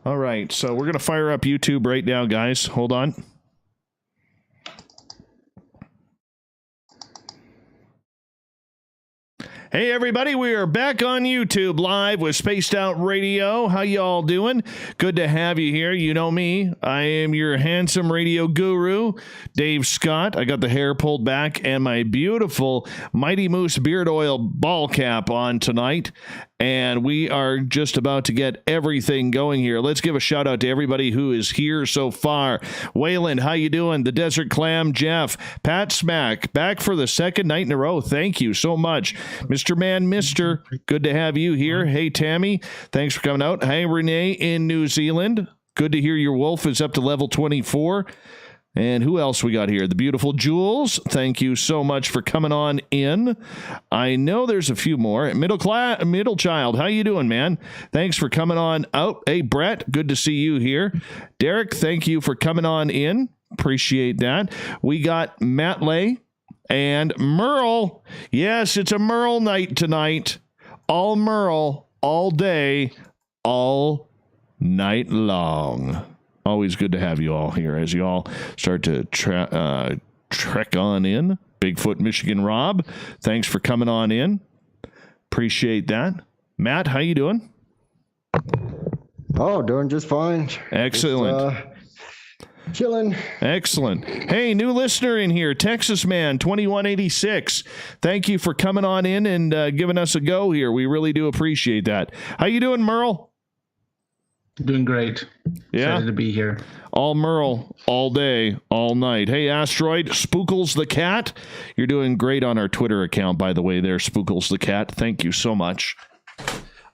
All right, so we're going to fire up YouTube right now, guys. Hold on. Hey, everybody, we are back on YouTube live with Spaced Out Radio. How y'all doing? Good to have you here. You know me. I am your handsome radio guru, Dave Scott. I got the hair pulled back and my beautiful Mighty Moose beard oil ball cap on tonight. And we are just about to get everything going here. Let's give a shout out to everybody who is here so far. Wayland, how you doing? The Desert Clam, Jeff, Pat Smack, back for the second night in a row. Thank you so much. Mr. Man, Mister, good to have you here. Hey, Tammy, thanks for coming out. Hey, Renee in New Zealand. Good to hear your wolf is up to level 24. And who else we got here? The beautiful Jules. Thank you so much for coming on in. I know there's a few more. Middle Child, how you doing, man? Thanks for coming on out. Hey, Brett, good to see you here. Derek, thank you for coming on in. Appreciate that. We got Matt Lay and Merle. Yes, it's a Merle night tonight. All Merle, all day, all night long. Always good to have you all here as you all start to trek on in. Bigfoot Michigan Rob, thanks for coming on in. Appreciate that. Matt, how you doing? Oh, doing just fine. Excellent. Just, chilling. Excellent. Hey, new listener in here, Texas Man 2186. Thank you for coming on in and giving us a go here. We really do appreciate that. How you doing, Merle? Doing great. Yeah. Excited to be here. All Merle, all day, all night. Hey, Asteroid, Spookles the Cat. You're doing great on our Twitter account, by the way, there, Spookles the Cat. Thank you so much.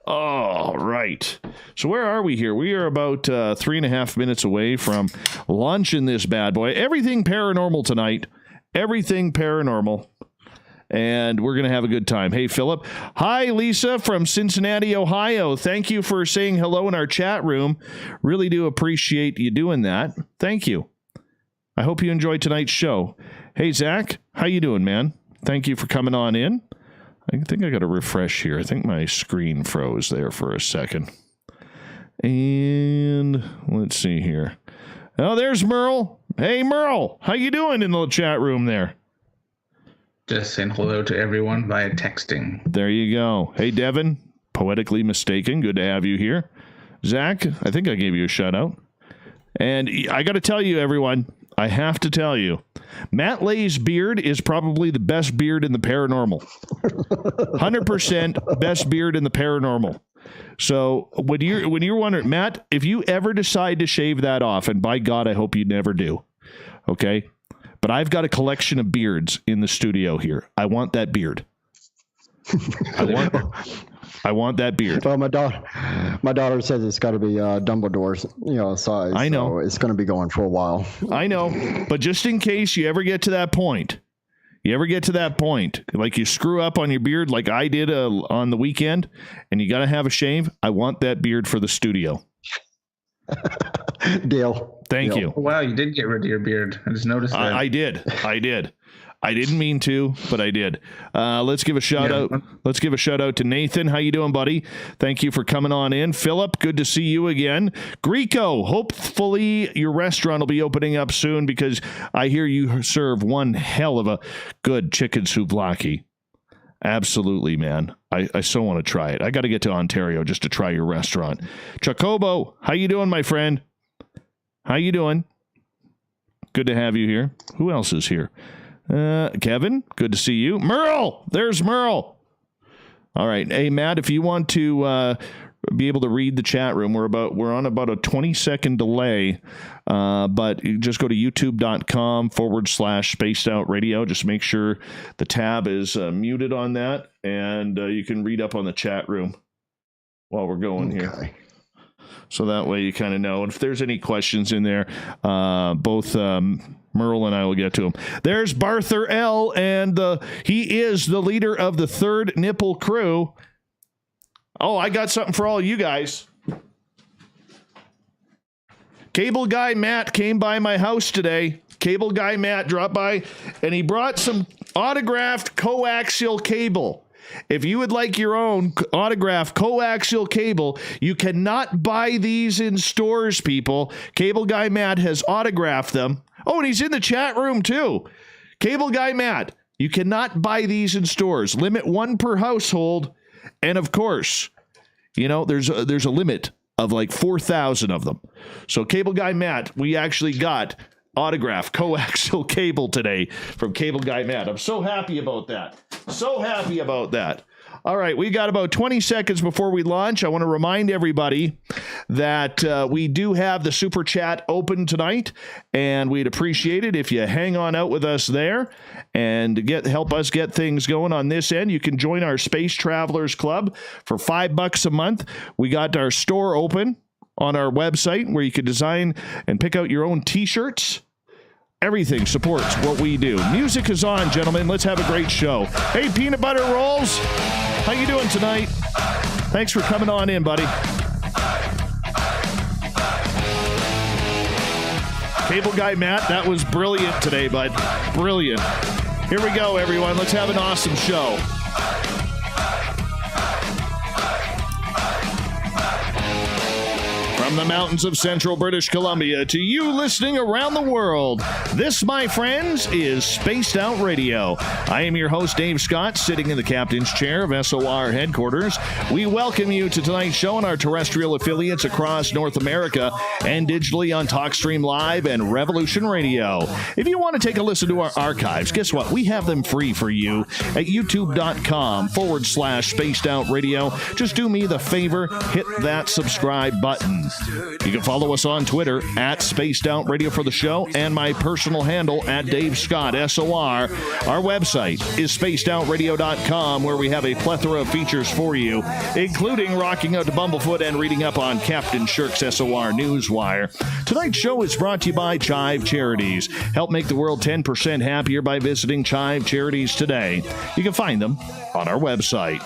All right. So where are we here? We are about 3.5 minutes away from launching this bad boy. Everything paranormal tonight. Everything paranormal. And we're going to have a good time. Hey, Philip. Hi, Lisa from Cincinnati, Ohio. Thank you for saying hello in our chat room. Really do appreciate you doing that. Thank you. I hope you enjoyed tonight's show. Hey, Zach. How you doing, man? Thank you for coming on in. I think I got to refresh here. I think my screen froze there for a second. And let's see here. Oh, there's Merle. Hey, Merle. How you doing in the chat room there? Just saying hello to everyone via texting. There you go. Hey, Devin, poetically mistaken. Good to have you here. Zach, I think I gave you a shout out. And I got to tell you, everyone, I have to tell you, Matt Lay's beard is probably the best beard in the paranormal. 100% best beard in the paranormal. So when you're wondering, Matt, if you ever decide to shave that off, and by God, I hope you never do, okay? But I've got a collection of beards in the studio here. I want that beard. I want that beard. Well, my daughter says it's got to be Dumbledore's, size. I know. So it's going to be going for a while. I know. But just in case you ever get to that point, like you screw up on your beard like I did on the weekend, and you got to have a shave, I want that beard for the studio. Deal. Thank you. Oh, wow, you did get rid of your beard. I just noticed that. I did. I didn't mean to, but I did. Let's give a shout out. Let's give a shout out to Nathan. How you doing, buddy? Thank you for coming on in. Philip, good to see you again. Greco, hopefully your restaurant will be opening up soon because I hear you serve one hell of a good chicken souvlaki. Absolutely, man. I so want to try it. I got to get to Ontario just to try your restaurant. Jacobo, how you doing, my friend? How you doing? Good to have you here. Who else is here? Kevin, good to see you. Merle, there's Merle. All right. Hey, Matt, if you want to be able to read the chat room, we're on about a 20-second delay, but you just go to youtube.com/spaced out radio. Just make sure the tab is muted on that, and you can read up on the chat room while we're going here. So that way you kind of know. And if there's any questions in there, both Merle and I will get to them. There's Barther L, and he is the leader of the Third Nipple Crew. Oh, I got something for all you guys. Cable Guy Matt came by my house today. Cable Guy Matt dropped by, and he brought some autographed coaxial cable. If you would like your own autographed coaxial cable, you cannot buy these in stores, people. Cable Guy Matt has autographed them. Oh, and he's in the chat room too. Cable Guy Matt, you cannot buy these in stores. Limit one per household. And of course, you know, there's a limit of like 4,000 of them. So Cable Guy Matt, we actually got autographed coaxial cable today from Cable Guy Matt. I'm so happy about that. So happy about that. All right, we got about 20 seconds before we launch. I want to remind everybody that we do have the Super Chat open tonight, and we'd appreciate it if you hang on out with us there and help us get things going on this end. You can join our Space Travelers Club for $5 a month. We got our store open on our website where you can design and pick out your own T-shirts. Everything supports what we do. Music is on, gentlemen. Let's have a great show. Hey, Peanut Butter Rolls, how you doing tonight? Thanks for coming on in, buddy. Cable Guy Matt, that was brilliant today, bud. Brilliant. Here we go, everyone. Let's have an awesome show. From the mountains of central British Columbia to you listening around the world, this, my friends, is Spaced Out Radio. I am your host, Dave Scott, sitting in the captain's chair of SOR headquarters. We welcome you to tonight's show on our terrestrial affiliates across North America and digitally on TalkStream Live and Revolution Radio. If you want to take a listen to our archives, guess what? We have them free for you at youtube.com/Spaced Out Radio. Just do me the favor, hit that subscribe button. You can follow us on Twitter at Spaced Out Radio for the show and my personal handle at Dave Scott SOR. Our website is spacedoutradio.com, where we have a plethora of features for you, including rocking out to Bumblefoot and reading up on Captain Shirk's SOR Newswire. Tonight's show is brought to you by Chive Charities. Help make the world 10% happier by visiting Chive Charities today. You can find them on our website.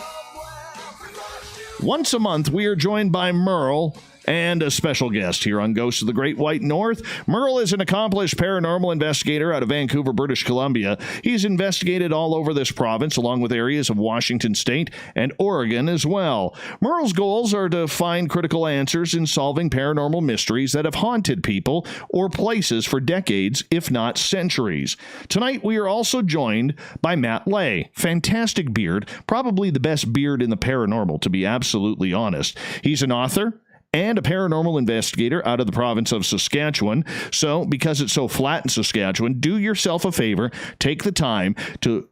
Once a month, we are joined by Merle and a special guest here on Ghosts of the Great White North. Merle is an accomplished paranormal investigator out of Vancouver, British Columbia. He's investigated all over this province, along with areas of Washington State and Oregon as well. Merle's goals are to find critical answers in solving paranormal mysteries that have haunted people or places for decades, if not centuries. Tonight, we are also joined by Matt Lay. Fantastic beard, probably the best beard in the paranormal, to be absolutely honest. He's an author and a paranormal investigator out of the province of Saskatchewan. So, because it's so flat in Saskatchewan, do yourself a favor, take the time to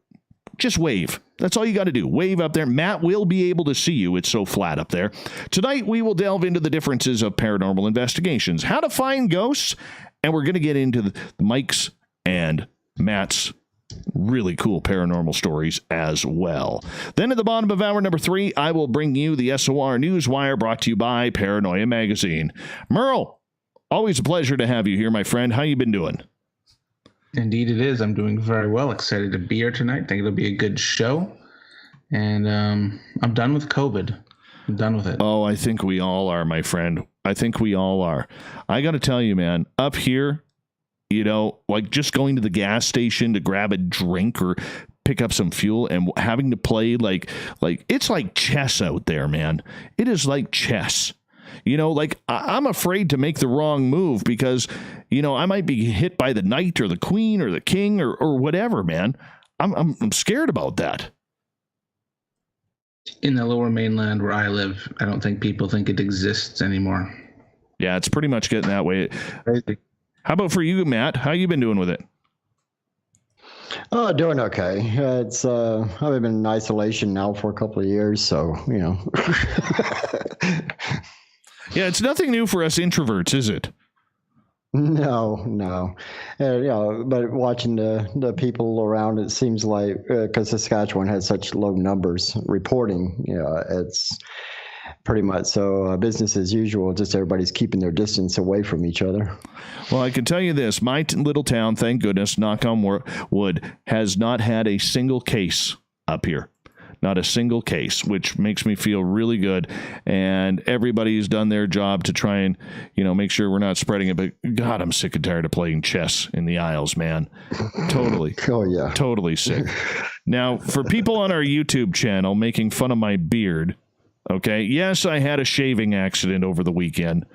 just wave. That's all you got to do. Wave up there. Matt will be able to see you. It's so flat up there. Tonight, we will delve into the differences of paranormal investigations, how to find ghosts, and we're going to get into Mike's and Matt's really cool paranormal stories as well. Then at the bottom of hour number 3, I will bring you the SOR Newswire, brought to you by Paranoia Magazine. Merle, always a pleasure to have you here, my friend. How you been doing? Indeed it is. I'm doing very well. Excited to be here tonight. Think it'll be a good show. And I'm done with COVID. I'm done with it. Oh, I think we all are, my friend. I think we all are. I got to tell you, man, up here, you know, like just going to the gas station to grab a drink or pick up some fuel and having to play like it's like chess out there, man. It is like chess. You know, like I'm afraid to make the wrong move because, you know, I might be hit by the knight or the queen or the king or whatever, man. I'm scared about that. In the lower mainland where I live, I don't think people think it exists anymore. Yeah, it's pretty much getting that way. How about for you, Matt? How you been doing with it? Oh, doing okay. It's I've been in isolation now for a couple of years, so you know. Yeah, it's nothing new for us introverts, is it? No. But watching the people around, it seems like because Saskatchewan has such low numbers reporting, it's pretty much so business as usual. Just everybody's keeping their distance away from each other. Well, I can tell you this: my little town, thank goodness, knock on wood, has not had a single case up here. Not a single case, which makes me feel really good. And everybody's done their job to try and, make sure we're not spreading it. But God, I'm sick and tired of playing chess in the aisles, man. Totally. Oh, yeah. Totally sick. Now, for people on our YouTube channel making fun of my beard, okay, yes, I had a shaving accident over the weekend,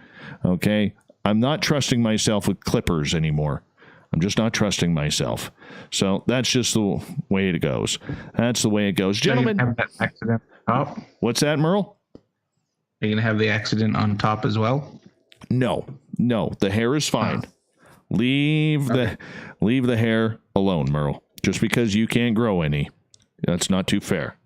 okay? I'm not trusting myself with clippers anymore. I'm just not trusting myself. So that's just the way it goes. That's the way it goes. Gentlemen. Have that accident on top? What's that, Merle? Are you going to have the accident on top as well? No. The hair is fine. Leave the hair alone, Merle. Just because you can't grow any. That's not too fair.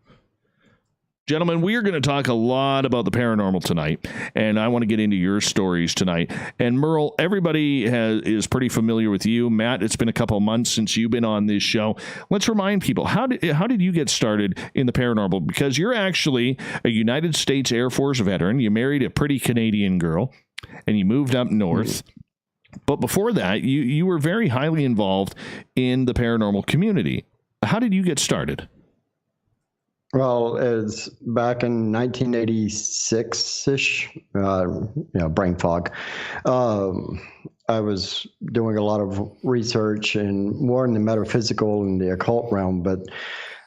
Gentlemen, we are going to talk a lot about the paranormal tonight, and I want to get into your stories tonight. And Merle, everybody is pretty familiar with you. Matt, it's been a couple of months since you've been on this show. Let's remind people, how did you get started in the paranormal? Because you're actually a United States Air Force veteran. You married a pretty Canadian girl, and you moved up north. But before that, you were very highly involved in the paranormal community. How did you get started? Well, it's back in 1986-ish, brain fog. I was doing a lot of research and more in the metaphysical and the occult realm, but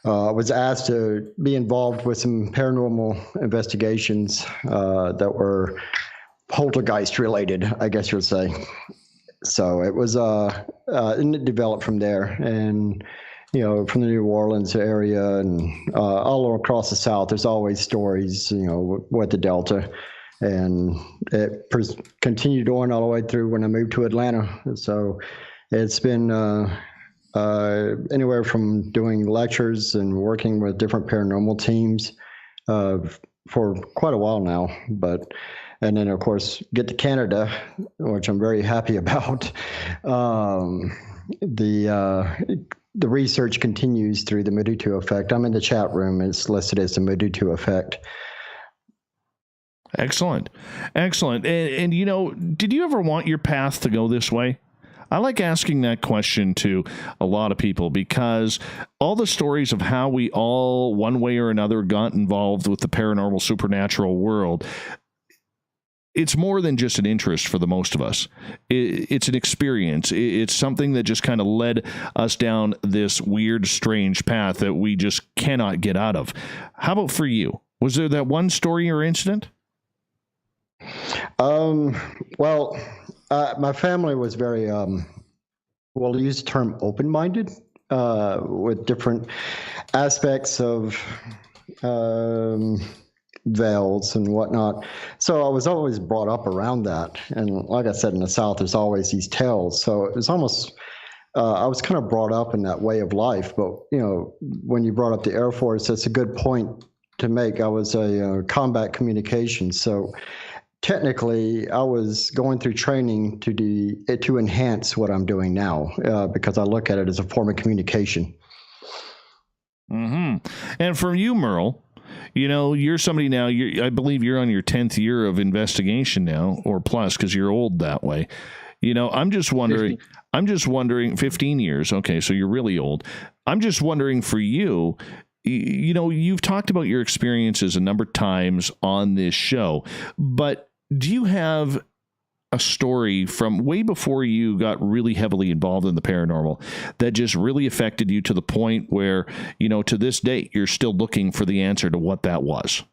I was asked to be involved with some paranormal investigations that were poltergeist related, I guess you'd say. So it was, and it developed from there. And from the New Orleans area and all across the South, there's always stories, with the Delta. And it continued on all the way through when I moved to Atlanta. So it's been anywhere from doing lectures and working with different paranormal teams for quite a while now. And then, of course, get to Canada, which I'm very happy about. The research continues through the Modutu effect. I'm in the chat room. It's listed as the Modutu effect. Excellent. And did you ever want your path to go this way? I like asking that question to a lot of people because all the stories of how we all, one way or another, got involved with the paranormal supernatural world, it's more than just an interest for the most of us. It's an experience. It's something that just kind of led us down this weird, strange path that we just cannot get out of. How about for you? Was there that one story or incident? Well, my family was very, we'll use the term open-minded, with different aspects of veils and whatnot. So I was always brought up around that. And like I said, in the South, there's always these tales. So it was almost, I was kind of brought up in that way of life. But, when you brought up the Air Force, that's a good point to make. I was a combat communications. So technically, I was going through training to enhance what I'm doing now, because I look at it as a form of communication. Mm-hmm. And for you, Merle, you're somebody now, I believe you're on your 10th year of investigation now, or plus, because you're old that way. I'm just wondering, 15 years. Okay, so you're really old. I'm just wondering for you, you've talked about your experiences a number of times on this show, but do you have a story from way before you got really heavily involved in the paranormal that just really affected you to the point where, to this date, you're still looking for the answer to what that was?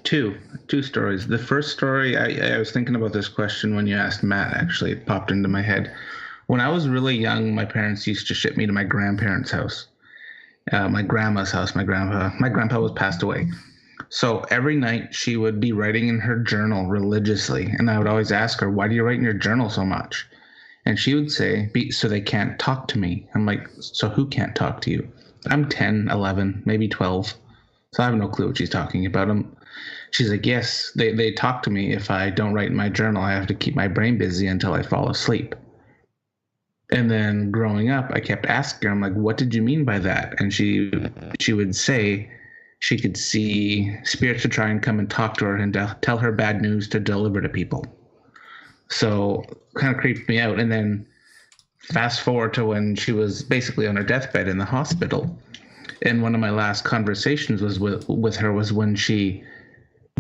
Two stories. The first story, I was thinking about this question when you asked Matt, actually. It popped into my head. When I was really young, my parents used to ship me to my grandparents' house, my grandma's house. My grandpa was passed away. So every night she would be writing in her journal religiously. And I would always ask her, why do you write in your journal so much? And she would say, so they can't talk to me. I'm like, so who can't talk to you? I'm 10, 11, maybe 12. So I have no clue what she's talking about. She's like, yes, they talk to me. If I don't write in my journal, I have to keep my brain busy until I fall asleep. And then growing up, I kept asking her, I'm like, what did you mean by that? And she would say she could see spirits to try and come and talk to her and tell her bad news to deliver to people. So kind of creeped me out. And then fast forward to when she was basically on her deathbed in the hospital. And one of my last conversations was with her was when she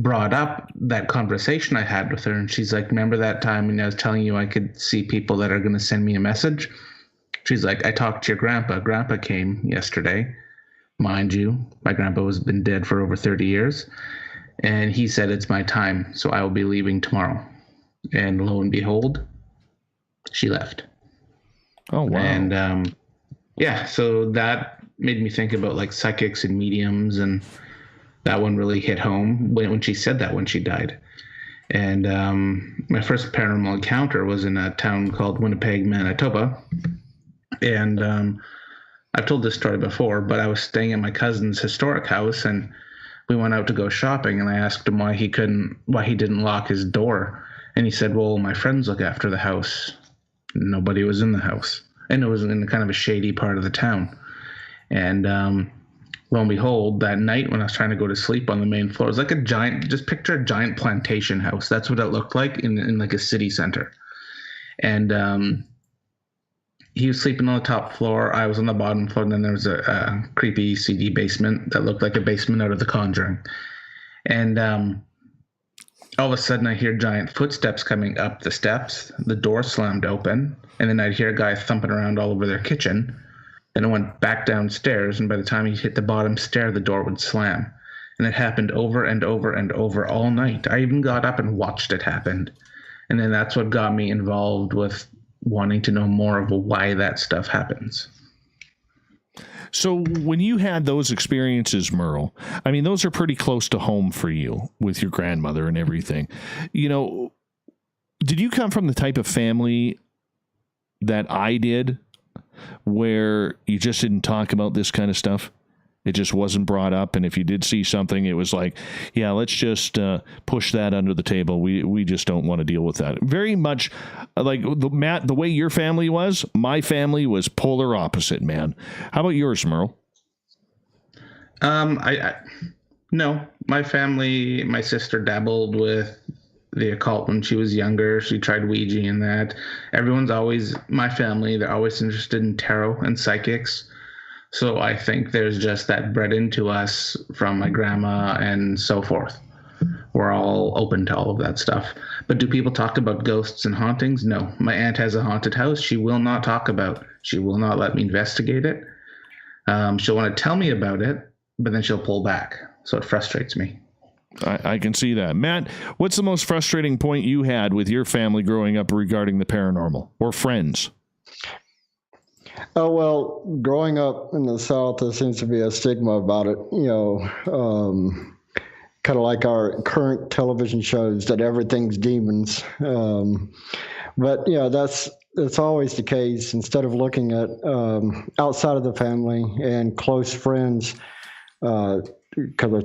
brought up that conversation I had with her. And she's like, remember that time when I was telling you I could see people that are going to send me a message? She's like, I talked to your grandpa. Grandpa came yesterday. Mind you, my grandpa has been dead for over 30 years. And he said, it's my time, so I will be leaving tomorrow. And lo and behold, she left. Oh, wow. And yeah, so that made me think about like psychics and mediums, and that one really hit home when she said that, when she died. And my first paranormal encounter was in a town called Winnipeg, Manitoba. And I've told this story before, but I was staying at my cousin's historic house, and we went out to go shopping, and I asked him why he didn't lock his door. And he said, well, my friends look after the house. Nobody was in the house. And it was in kind of a shady part of the town. And lo and behold, that night when I was trying to go to sleep on the main floor, it was like a giant, just picture a giant plantation house. That's what it looked like in like a city center. And he was sleeping on the top floor. I was on the bottom floor. And then there was a creepy CD basement that looked like a basement out of The Conjuring. And all of a sudden I hear giant footsteps coming up the steps. The door slammed open. And then I'd hear a guy thumping around all over their kitchen. Then I went back downstairs, and by the time he hit the bottom stair, the door would slam. And it happened over and over and over all night. I even got up and watched it happen. And then that's what got me involved with wanting to know more of why that stuff happens. So when you had those experiences, Merle, I mean, those are pretty close to home for you with your grandmother and everything. You know, did you come from the type of family that I did, where you just didn't talk about this kind of stuff? It just wasn't brought up. And if you did see something, it was like, yeah, let's just push that under the table. We just don't want to deal with that. Very much like Matt, the way your family was, my family was polar opposite, man. How about yours, Merle? No, my family, my sister dabbled with the occult when she was younger. She tried Ouija and that. Everyone's always, my family, they're always interested in tarot and psychics. So I think there's just that bred into us from my grandma and so forth. We're all open to all of that stuff. But do people talk about ghosts and hauntings? No. My aunt has a haunted house. She will not talk about. She will not let me investigate it. She'll want to tell me about it, but then she'll pull back. So it frustrates me. I can see that. Matt, what's the most frustrating point you had with your family growing up regarding the paranormal, or friends? Oh, well, growing up in the South, there seems to be a stigma about it, kind of like our current television shows that everything's demons. But, that's always the case. Instead of looking at outside of the family and close friends, because I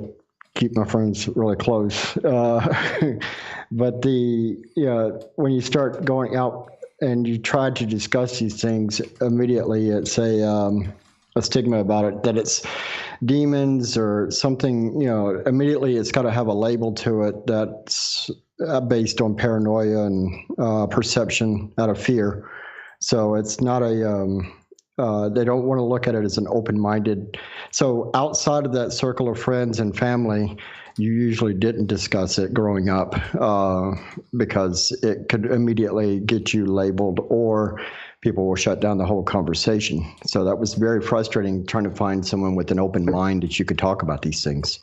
keep my friends really close. But when you start going out and you try to discuss these things, immediately it's a stigma about it, that it's demons or something. Immediately it's got to have a label to it that's based on paranoia and perception out of fear. So it's not they don't want to look at it as an open-minded. So outside of that circle of friends and family, you usually didn't discuss it growing up because it could immediately get you labeled, or people will shut down the whole conversation. So that was very frustrating, trying to find someone with an open mind that you could talk about these things.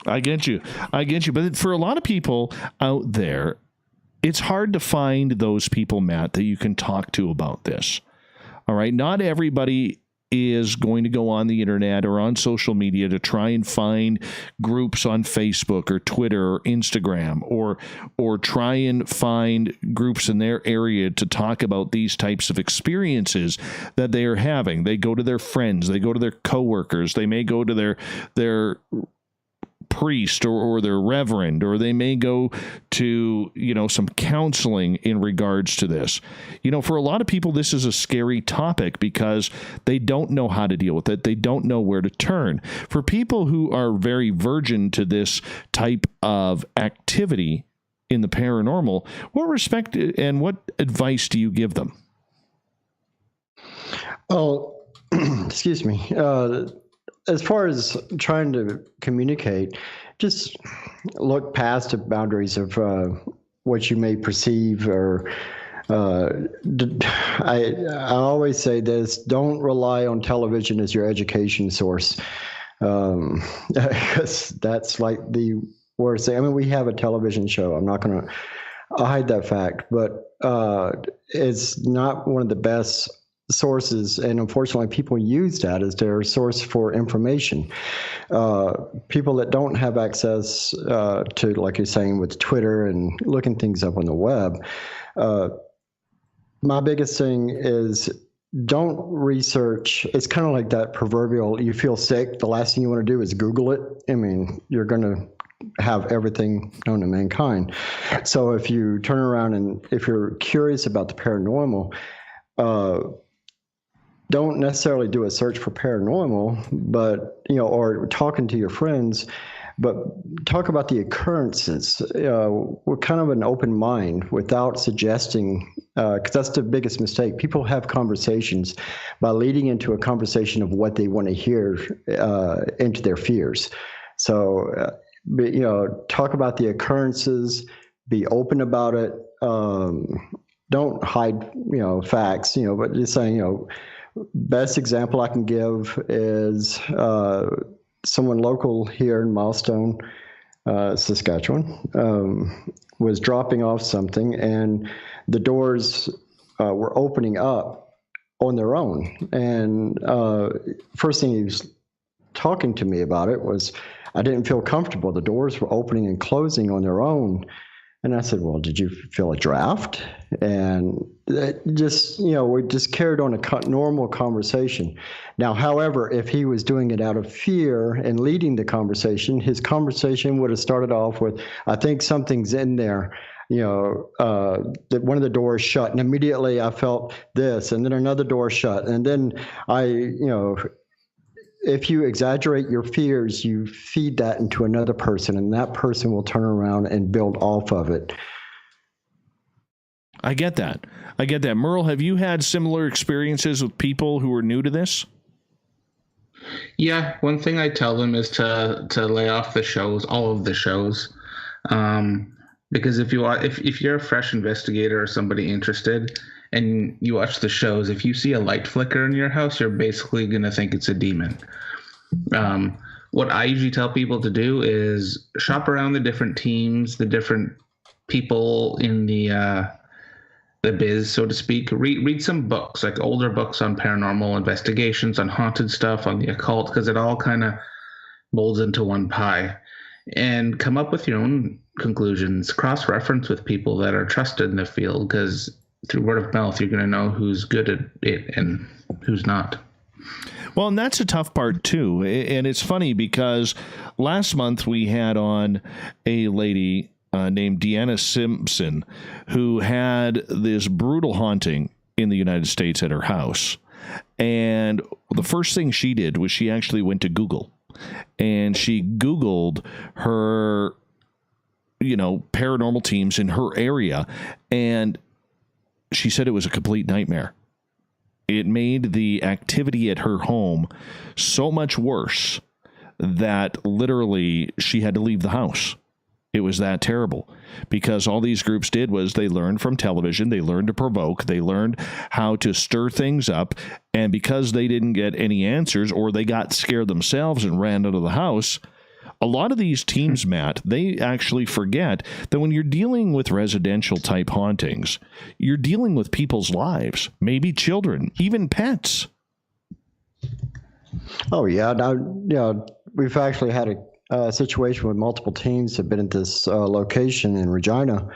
I get you. But for a lot of people out there, it's hard to find those people, Matt, that you can talk to about this. All right. Not everybody is going to go on the internet or on social media to try and find groups on Facebook or Twitter or Instagram, or try and find groups in their area to talk about these types of experiences that they are having. They go to their friends, they go to their coworkers, they may go to their priest or their reverend, or they may go to, some counseling in regards to this. For a lot of people, this is a scary topic because they don't know how to deal with it. They don't know where to turn. For people who are very virgin to this type of activity in the paranormal, what respect and what advice do you give them? Oh, excuse me. As far as trying to communicate, just look past the boundaries of what you may perceive or I always say this: don't rely on television as your education source, because that's like the worst thing. I mean, we have a television show. I'm not going to hide that fact, but it's not one of the best sources, and unfortunately people use that as their source for information. People that don't have access to, like you're saying, with Twitter and looking things up on the web, my biggest thing is don't research. It's kind of like that proverbial, you feel sick, the last thing you want to do is Google it. I mean, you're going to have everything known to mankind. So if you turn around and if you're curious about the paranormal, don't necessarily do a search for paranormal, but, or talking to your friends, but talk about the occurrences. We're kind of an open mind without suggesting, because that's the biggest mistake. People have conversations by leading into a conversation of what they want to hear into their fears. So, talk about the occurrences, be open about it. Don't hide, facts, but just saying, best example I can give is someone local here in Milestone, Saskatchewan, was dropping off something, and the doors were opening up on their own. And first thing he was talking to me about it was, I didn't feel comfortable. The doors were opening and closing on their own. And I said, well, did you feel a draft? And it just, we just carried on a normal conversation. Now, however, if he was doing it out of fear and leading the conversation, his conversation would have started off with, I think something's in there. That one of the doors shut, and immediately I felt this, and then another door shut. And then if you exaggerate your fears, you feed that into another person, and that person will turn around and build off of it. I get that. Merle, have you had similar experiences with people who are new to this? Yeah, one thing I tell them is to lay off the shows, all of the shows, because if you're a fresh investigator or somebody interested, and you watch the shows, if you see a light flicker in your house, you're basically going to think it's a demon. What I usually tell people to do is shop around the different teams, the different people in the biz, so to speak. Read some books, like older books on paranormal investigations, on haunted stuff, on the occult, because it all kind of molds into one pie. And come up with your own conclusions. Cross-reference with people that are trusted in the field, because through word of mouth, you're going to know who's good at it and who's not. Well, and that's a tough part, too. And it's funny because last month we had on a lady named Deanna Simpson who had this brutal haunting in the United States at her house. And the first thing she did was she actually went to Google. And she Googled her, paranormal teams in her area. And she said it was a complete nightmare. It made the activity at her home so much worse that literally she had to leave the house. It was that terrible, because all these groups did was they learned from television, they learned to provoke, they learned how to stir things up, and because they didn't get any answers, or they got scared themselves and ran out of the house, a lot of these teams, Matt, they actually forget that when you're dealing with residential type hauntings, you're dealing with people's lives, maybe children, even pets. Oh, yeah. Now, we've actually had a situation with multiple teams have been at this location in Regina.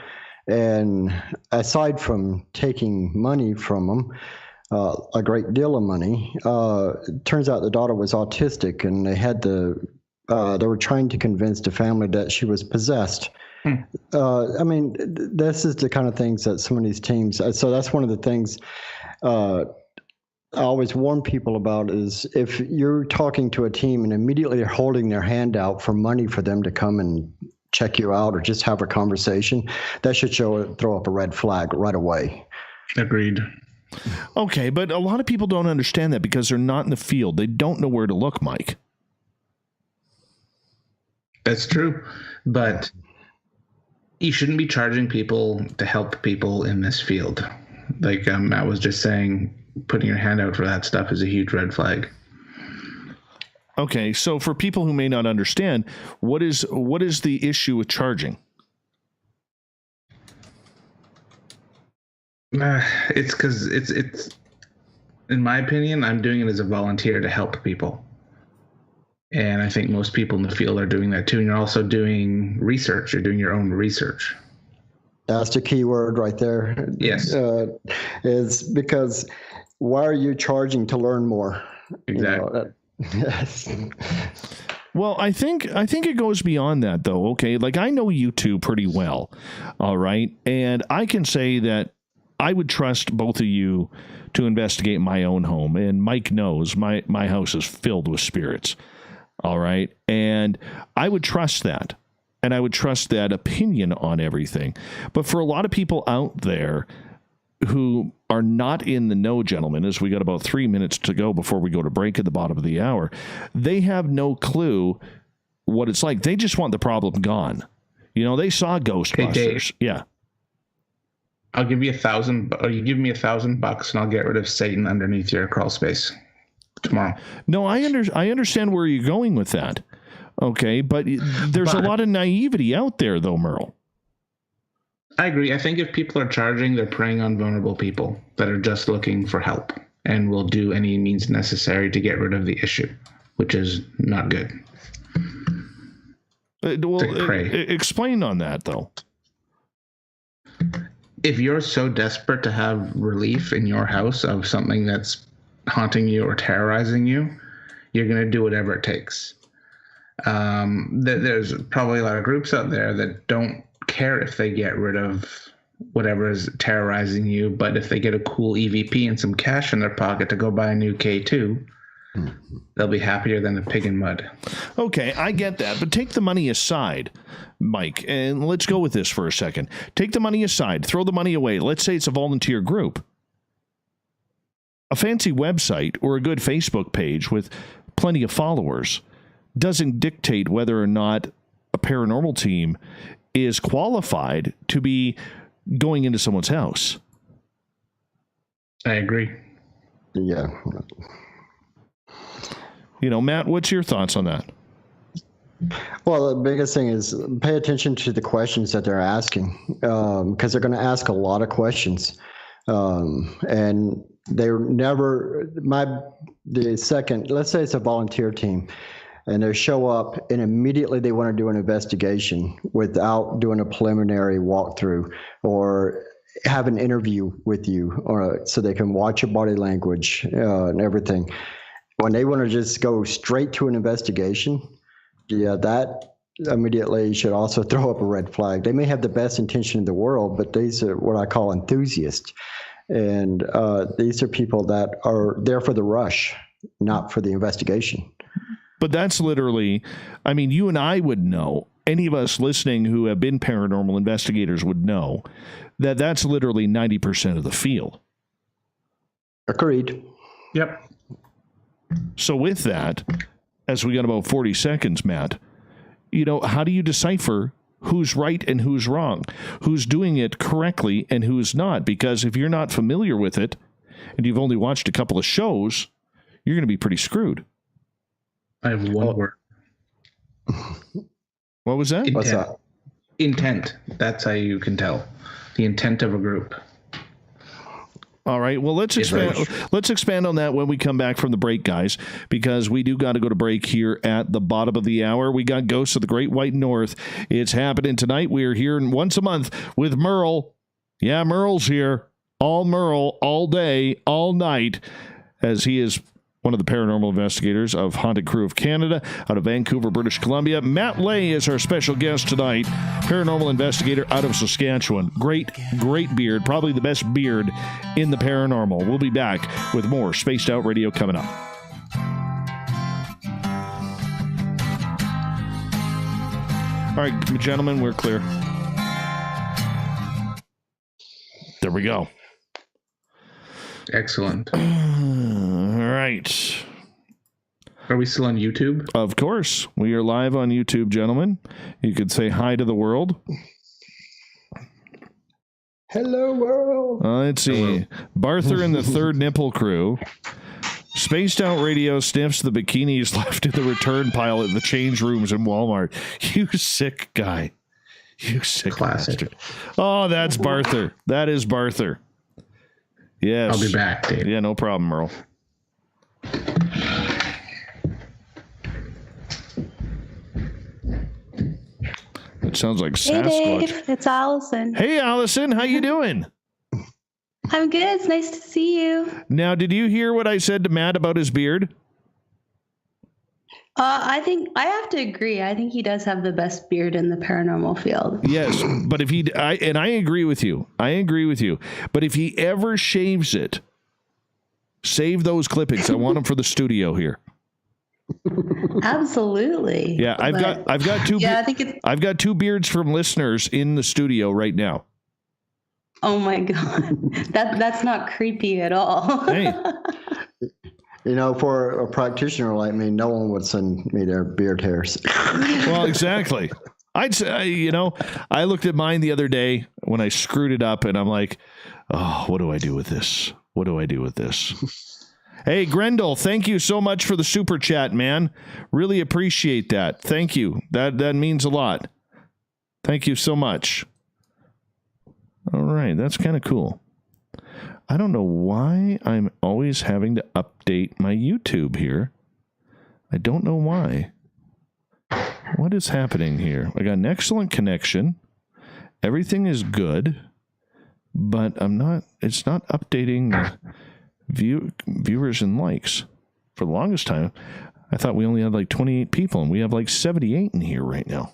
And aside from taking money from them, a great deal of money, it turns out the daughter was autistic, and they were trying to convince the family that she was possessed. I mean, this is the kind of things that some of these teams, so that's one of the things I always warn people about is if you're talking to a team and immediately they're holding their hand out for money for them to come and check you out or just have a conversation, that should throw up a red flag right away. Agreed. Okay, but a lot of people don't understand that because they're not in the field. They don't know where to look, Mike. That's true, but you shouldn't be charging people to help people in this field. like Matt was just saying, putting your hand out for that stuff is a huge red flag. Okay, so for people who may not understand, what is the issue with charging? It's because it's in my opinion, I'm doing it as a volunteer to help people. And I think most people in the field are doing that too. And you're also doing research. You're doing your own research. That's the key word right there. Yes. Is because why are you charging to learn more? Exactly. Yes. Well, I think it goes beyond that, though. Okay, like I know you two pretty well, all right, and I can say that I would trust both of you to investigate my own home. And Mike knows my house is filled with spirits, all right, and I would trust that, and I would trust that opinion on everything. But for a lot of people out there who are not in the know, gentlemen, as we got about 3 minutes to go before we go to break at the bottom of the hour, they have no clue what it's like. They just want the problem gone. You know, they saw Ghostbusters. Dave, yeah. I'll give you $1,000, or you give me $1,000 and I'll get rid of Satan underneath your crawl space tomorrow. No, I understand where you're going with that. Okay, but there's a lot of naivety out there, though, Merle. I agree. I think if people are charging, they're preying on vulnerable people that are just looking for help and will do any means necessary to get rid of the issue, which is not good. Explain on that, though. If you're so desperate to have relief in your house of something that's haunting you or terrorizing you, you're going to do whatever it takes. There's probably a lot of groups out there that don't care if they get rid of whatever is terrorizing you, but if they get a cool EVP and some cash in their pocket to go buy a new K2, they'll be happier than a pig in mud. Okay, I get that, but take the money aside, Mike, and let's go with this for a second. Take the money aside, throw the money away. Let's say it's a volunteer group. A fancy website or a good Facebook page with plenty of followers doesn't dictate whether or not a paranormal team is qualified to be going into someone's house. I agree. Yeah. You know, Matt, what's your thoughts on that? Well, the biggest thing is pay attention to the questions that they're asking, because they're going to ask a lot of questions. And they're never, let's say it's a volunteer team, and they show up and immediately they want to do an investigation without doing a preliminary walkthrough or have an interview with you, or so they can watch your body language and everything. When they want to just go straight to an investigation, yeah, that immediately should also throw up a red flag. They may have the best intention in the world, but these are what I call enthusiasts. And these are people that are there for the rush, not for the investigation. But that's literally, I mean, you and I would know, any of us listening who have been paranormal investigators would know that that's literally 90% of the field. Agreed. Yep. So with that, as we got about 40 seconds, Matt, you know, how do you decipher who's right and who's wrong, who's doing it correctly and who's not? Because if you're not familiar with it and you've only watched a couple of shows, you're going to be pretty screwed. I have one word. What was that? Intent. What's that? Intent. That's how you can tell the intent of a group. All right. Well, let's expand on that when we come back from the break, guys, because we do got to go to break here at the bottom of the hour. We got Ghosts of the Great White North. It's happening tonight. We're here once a month with Merle. Yeah, Merle's here. All Merle, all day, all night, as he is one of the paranormal investigators of Haunted Crew of Canada out of Vancouver, British Columbia. Matt Lay is our special guest tonight, paranormal investigator out of Saskatchewan. Great beard, probably the best beard in the paranormal. We'll be back with more Spaced Out Radio coming up. All right, gentlemen, we're clear. There we go. Excellent. All right. Are we still on YouTube? Of course. We are live on YouTube, gentlemen. You could say hi to the world. Hello, world. Let's see. Barther and the Third Nipple Crew. Spaced Out Radio sniffs the bikinis left in the return pile at the change rooms in Walmart. You sick guy. You sick bastard. Oh, that's Barther. That is Barther. Yes. I'll be back, Dave. Yeah, no problem, Merle. It sounds like Sasquatch. Hey, Dave. It's Allison. Hey, Allison. How you doing? I'm good. It's nice to see you. Now, did you hear what I said to Matt about his beard? I think I have to agree. I think he does have the best beard in the paranormal field. Yes, but if I agree with you. I agree with you. But if he ever shaves it, save those clippings. I want them for the studio here. Absolutely. Yeah, I've got two. Yeah, I think it's. I've got two beards from listeners in the studio right now. Oh my God, that's not creepy at all. Hey. You know, for a practitioner like me, no one would send me their beard hairs. Well, exactly. I'd say, you know, I looked at mine the other day when I screwed it up, and I'm like, oh, what do I do with this? What do I do with this? Hey, Grendel, thank you so much for the super chat, man. Really appreciate that. Thank you. That means a lot. Thank you so much. All right, that's kind of cool. I don't know why I'm always having to update my YouTube here. I don't know why. What is happening here? I got an excellent connection. Everything is good, but it's not updating the viewers and likes. For the longest time, I thought we only had like 28 people, and we have like 78 in here right now.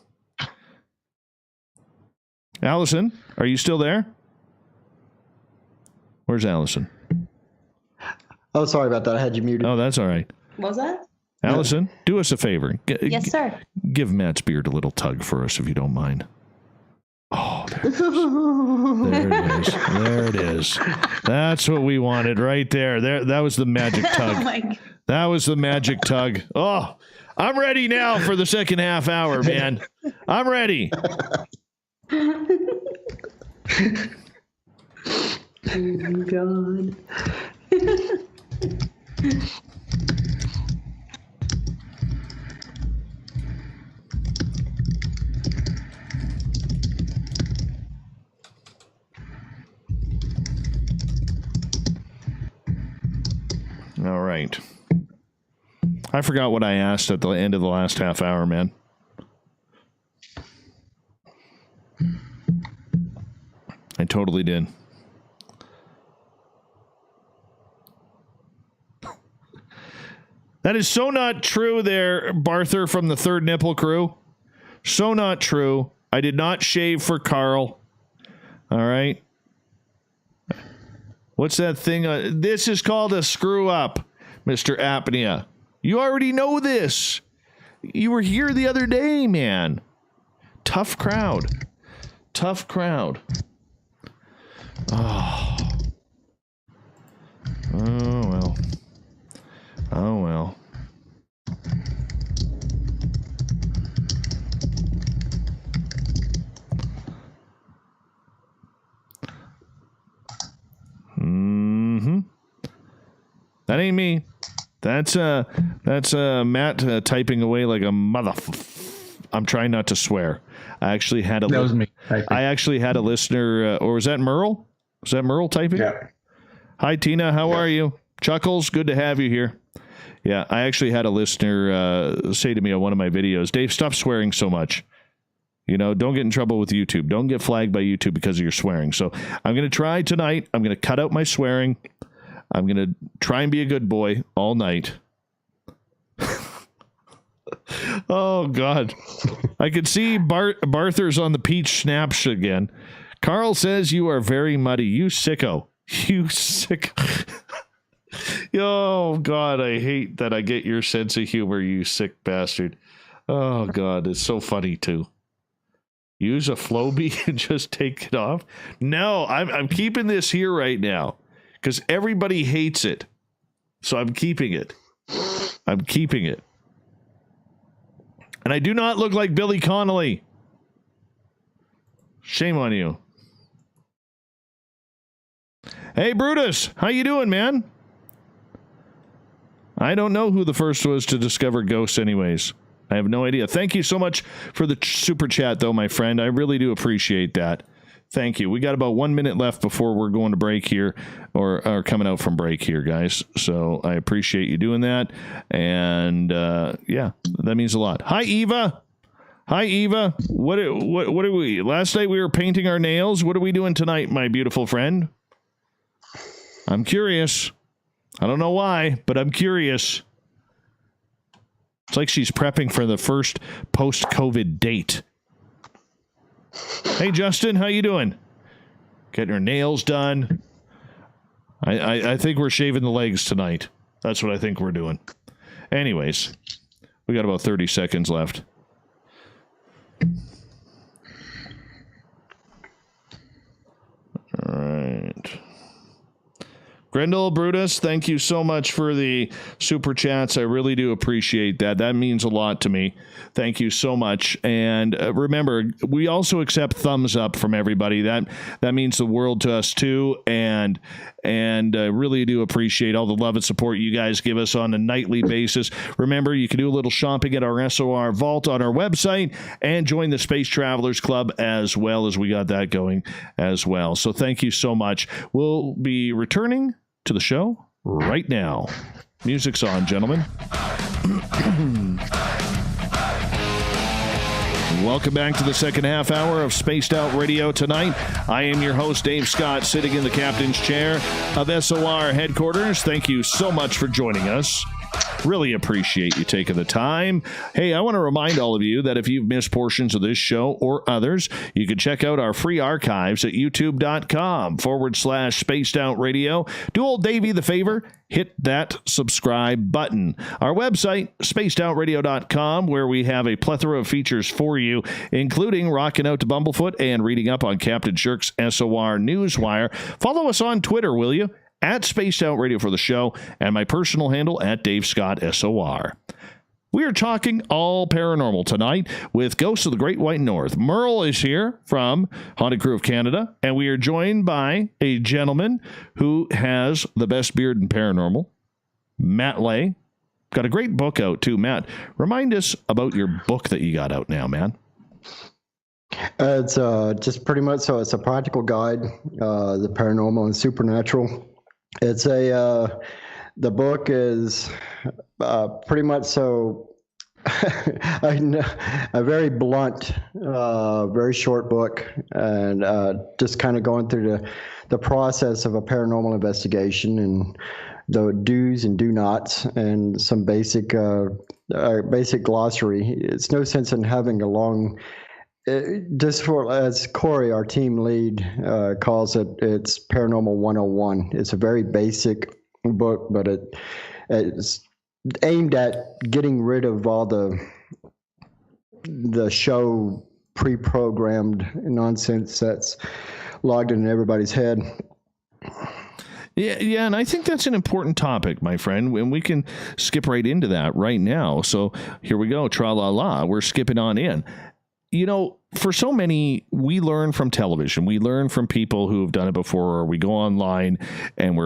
Allison, are you still there? Where's Allison? Oh, sorry about that. I had you muted. Oh, that's all right. What was that? Allison, do us a favor. Yes, sir. Give Matt's beard a little tug for us, if you don't mind. Oh, there it is. There it is. That's what we wanted right there. That was the magic tug. Oh my God. That was the magic tug. Oh, I'm ready now for the second half hour, man. I'm ready. Oh my God. All right. I forgot what I asked at the end of the last half hour, man. I totally did. That is so not true there, Barther from the Third Nipple Crew. So not true. I did not shave for Carl. All right. What's that thing? This is called a screw up, Mr. Apnea. You already know this. You were here the other day, man. Tough crowd. Tough crowd. Oh. Oh, well. Oh, well. Mm-hmm. That ain't me. That's Matt typing away like a mother. I'm trying not to swear. I actually had a. That was me. I actually had a listener, or was that Merle? Was that Merle typing? Yeah. Hi, Tina. How are you? Chuckles, good to have you here. Yeah, I actually had a listener say to me on one of my videos, Dave, stop swearing so much. You know, don't get in trouble with YouTube. Don't get flagged by YouTube because of your swearing. So I'm going to try tonight. I'm going to cut out my swearing. I'm going to try and be a good boy all night. Oh, God. I could see Barther's on the peach snaps again. Carl says you are very muddy. You sicko. You sick. Oh, God, I hate that I get your sense of humor, you sick bastard. Oh, God, it's so funny, too. Use a Flowbee and just take it off? No, I'm keeping this here right now because everybody hates it. So I'm keeping it. I'm keeping it. And I do not look like Billy Connolly. Shame on you. Hey, Brutus, how you doing, man? I don't know who the first was to discover ghosts anyways. I have no idea. Thank you so much for the super chat, though, my friend. I really do appreciate that. Thank you. We got about 1 minute left before we're going to break here, or coming out from break here, guys. So I appreciate you doing that. And, yeah, that means a lot. Hi, Eva. Hi, Eva. What are we? Last night we were painting our nails. What are we doing tonight, my beautiful friend? I'm curious. I don't know why, but I'm curious. It's like she's prepping for the first post-COVID date. Hey, Justin, how you doing? Getting her nails done. I think we're shaving the legs tonight. That's what I think we're doing. Anyways, we got about 30 seconds left. All right. Grendel, Brutus, thank you so much for the super chats. I really do appreciate that. That means a lot to me. Thank you so much. And remember, we also accept thumbs up from everybody. That means the world to us too. And really do appreciate all the love and support you guys give us on a nightly basis. Remember, you can do a little shopping at our SOR vault on our website and join the Space Travelers Club as well, as we got that going as well. So thank you so much. We'll be returning to the show right now. Music's on, gentlemen. Welcome back to the second half hour of Spaced Out Radio tonight. I am your host, Dave Scott, sitting in the captain's chair of SOR headquarters. Thank you so much for joining us. Really appreciate you taking the time. Hey, I want to remind all of you that if you've missed portions of this show or others, you can check out our free archives at youtube.com/Spaced Out Radio. Do old Davey the favor, hit that subscribe button. Our website, spacedoutradio.com, where we have a plethora of features for you, including rocking out to Bumblefoot and reading up on Captain Shirk's SOR Newswire. Follow us on Twitter, will you? At Spaced Out Radio for the show, and my personal handle at Dave Scott SOR. We are talking all paranormal tonight with Ghosts of the Great White North. Merle is here from Haunted Crew of Canada, and we are joined by a gentleman who has the best beard in paranormal, Matt Lay. Got a great book out too. Matt, remind us about your book that you got out now, man. It's just pretty much, so it's a practical guide, the paranormal and supernatural. It's the book is pretty much so a very blunt, very short book, and just kind of going through the process of a paranormal investigation and the do's and do nots and some basic glossary. It's no sense in having a long, just for, as Corey, our team lead, calls it, it's Paranormal 101. It's a very basic book, but it's aimed at getting rid of all the show pre-programmed nonsense that's logged in everybody's head. Yeah, and I think that's an important topic, my friend, and we can skip right into that right now. So here we go, tra-la-la, we're skipping on in. You know, for so many, we learn from television. We learn from people who have done it before, or we go online and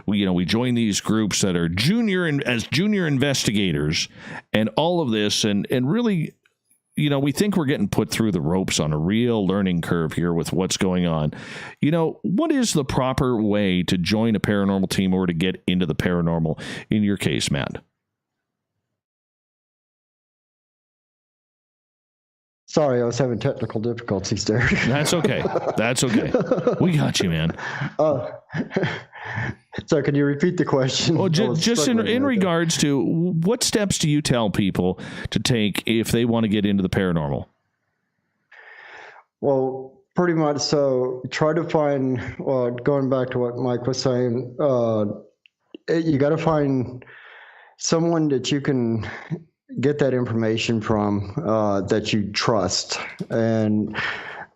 we join these groups that are junior investigators and all of this. And really, you know, we think we're getting put through the ropes on a real learning curve here with what's going on. You know, what is the proper way to join a paranormal team or to get into the paranormal in your case, Matt? Sorry, I was having technical difficulties there. That's okay. That's okay. We got you, man. So can you repeat the question? Well, just in regards to what steps do you tell people to take if they want to get into the paranormal? Well, pretty much so. Try to find, going back to what Mike was saying, you got to find someone that you can get that information from, that you trust, and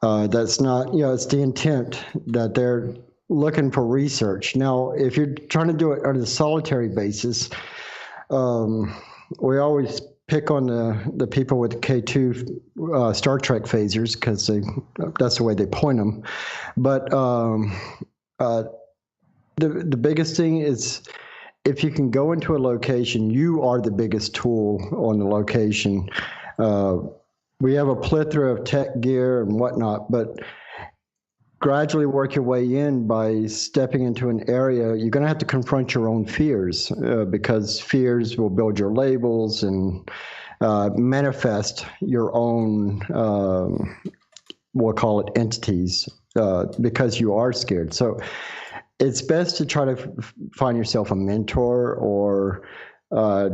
that's not, it's the intent that they're looking for research. Now, if you're trying to do it on a solitary basis, we always pick on the people with K2 Star Trek phasers because that's the way they point them. But the biggest thing is if you can go into a location, you are the biggest tool on the location. We have a plethora of tech gear and whatnot, but gradually work your way in by stepping into an area. You're going to have to confront your own fears because fears will build your labels and manifest your own, we'll call it entities, because you are scared. So it's best to try to find yourself a mentor or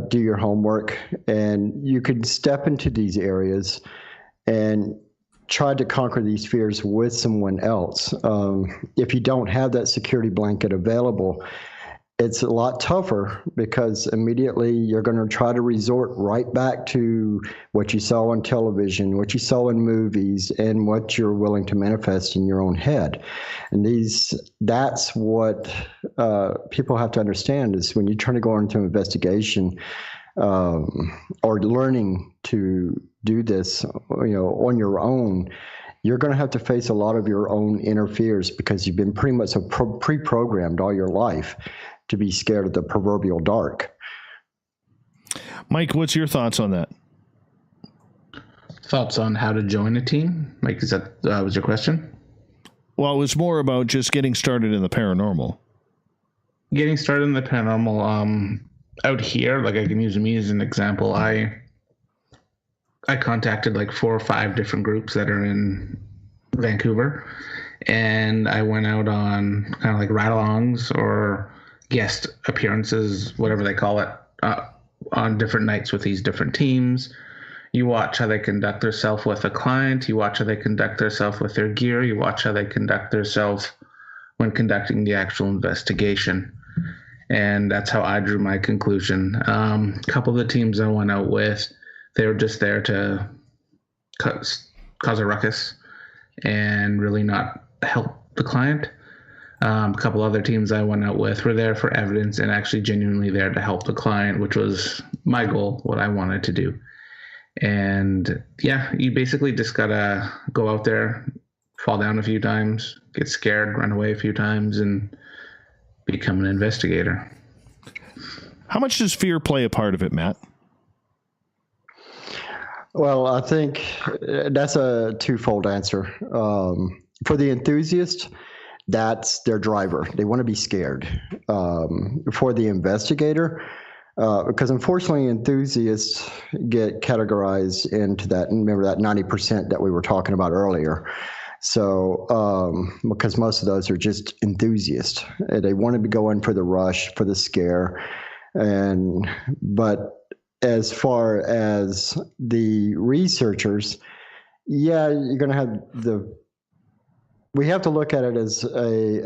do your homework, and you could step into these areas and try to conquer these fears with someone else. If you don't have that security blanket available, it's a lot tougher because immediately you're going to try to resort right back to what you saw on television, what you saw in movies, and what you're willing to manifest in your own head. And that's what people have to understand is when you're trying to go into investigation or learning to do this, on your own, you're going to have to face a lot of your own inner fears because you've been pretty much pre-programmed all your life to be scared of the proverbial dark. Mike, what's your thoughts on that? Thoughts on how to join a team? Mike, is that was your question? Well, it was more about just getting started in the paranormal. Getting started in the paranormal, out here, like I can use me as an example. I contacted like 4 or 5 different groups that are in Vancouver, and I went out on kind of like ride-alongs or guest appearances, whatever they call it, on different nights with these different teams. You watch how they conduct themselves with a client. You watch how they conduct themselves with their gear. You watch how they conduct themselves when conducting the actual investigation. And that's how I drew my conclusion. A couple of the teams I went out with, they were just there to cause a ruckus and really not help the client. A couple other teams I went out with were there for evidence and actually genuinely there to help the client, which was my goal, what I wanted to do. And yeah, you basically just gotta go out there, fall down a few times, get scared, run away a few times, and become an investigator. How much does fear play a part of it, Matt? Well, I think that's a twofold answer. For the enthusiast, that's their driver. They want to be scared. For the investigator, because unfortunately enthusiasts get categorized into that, and remember that 90% that we were talking about earlier. So, because most of those are just enthusiasts. They want to go in for the rush, for the scare. But as far as the researchers, yeah, you're going to have we have to look at it as a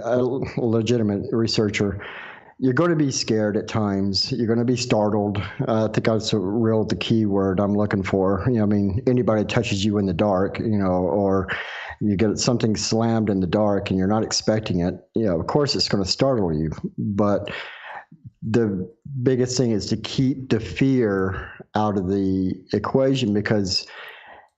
legitimate researcher. You're going to be scared at times. You're going to be startled. I think that's the key word I'm looking for. Anybody touches you in the dark, or you get something slammed in the dark and you're not expecting it, of course it's going to startle you. But the biggest thing is to keep the fear out of the equation, because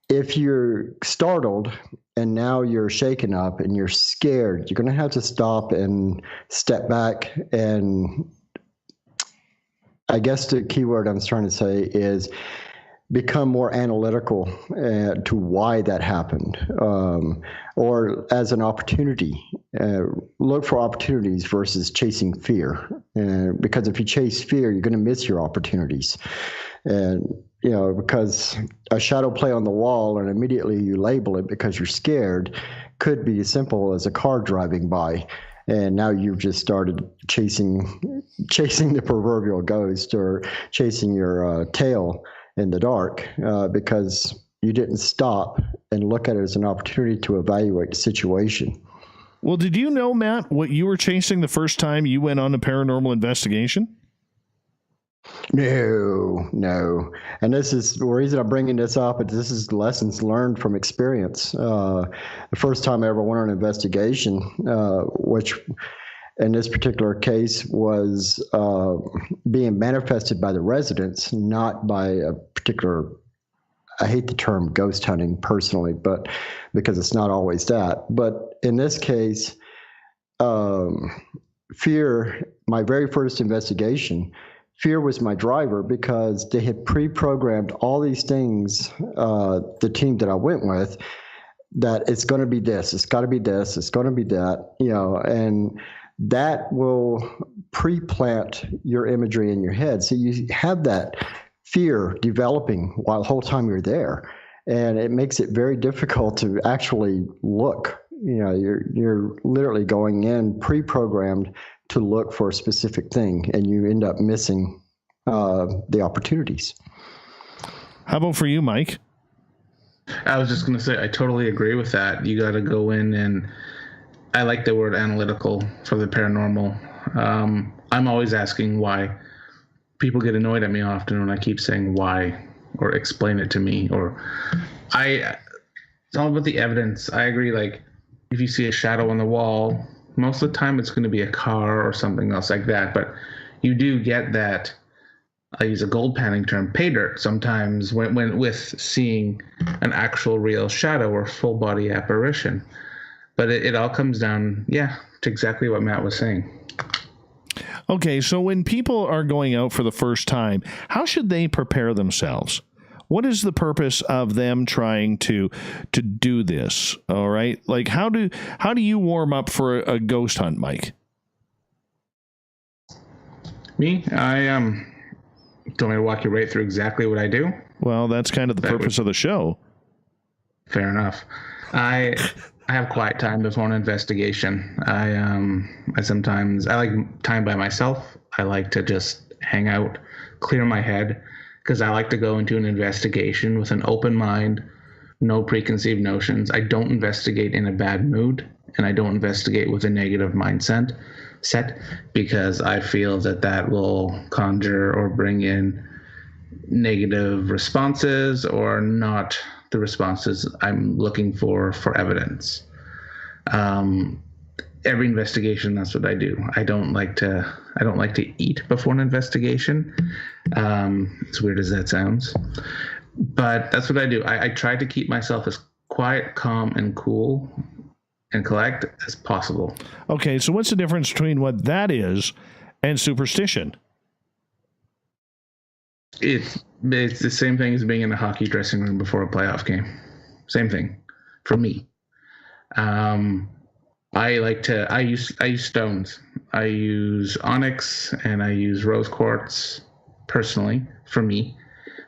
if you're startled and now you're shaken up and you're scared, you're going to have to stop and step back. And I guess the key word I'm trying to say is become more analytical to why that happened, or as an opportunity. Look for opportunities versus chasing fear. Because if you chase fear, you're going to miss your opportunities. And, because a shadow play on the wall and immediately you label it because you're scared could be as simple as a car driving by. And now you've just started chasing the proverbial ghost or chasing your tail in the dark because you didn't stop and look at it as an opportunity to evaluate the situation. Well, did you know, Matt, what you were chasing the first time you went on a paranormal investigation? No. And this is the reason I'm bringing this up, but this is lessons learned from experience. The first time I ever went on an investigation, which in this particular case was being manifested by the residents, not by a particular, I hate the term ghost hunting personally, but because it's not always that. But in this case, fear, my very first investigation, fear was my driver because they had pre-programmed all these things, the team that I went with, that it's going to be this, it's got to be this, it's going to be that, and that will pre-plant your imagery in your head. So you have that fear developing while the whole time you're there. And it makes it very difficult to actually look. You're literally going in pre-programmed to look for a specific thing, and you end up missing the opportunities. How about for you, Mike? I was just going to say, I totally agree with that. You got to go in, and I like the word analytical for the paranormal. I'm always asking why. People get annoyed at me often when I keep saying why or explain it to me, it's all about the evidence. I agree. Like, if you see a shadow on the wall, most of the time it's going to be a car or something else like that. But you do get that, I use a gold panning term, pay dirt sometimes when with seeing an actual real shadow or full body apparition. But it all comes down, to exactly what Matt was saying. Okay, so when people are going out for the first time, how should they prepare themselves? What is the purpose of them trying to do this? All right, like how do you warm up for a ghost hunt, Mike? Me, I do you want me to walk you right through exactly what I do? Well, that's kind of the purpose of the show. Fair enough. I have quiet time before an investigation. I like time by myself. I like to just hang out, clear my head, because I like to go into an investigation with an open mind, no preconceived notions. I don't investigate in a bad mood, and I don't investigate with a negative mindset, because I feel that will conjure or bring in negative responses or not the responses I'm looking for evidence. Every investigation, that's what I do. I don't like to eat before an investigation. As weird as that sounds, but that's what I do. I try to keep myself as quiet, calm, and cool and collect as possible. Okay, so what's the difference between what that is and superstition? It's the same thing as being in a hockey dressing room before a playoff game. Same thing for me. I use stones. I use onyx and I use rose quartz personally for me,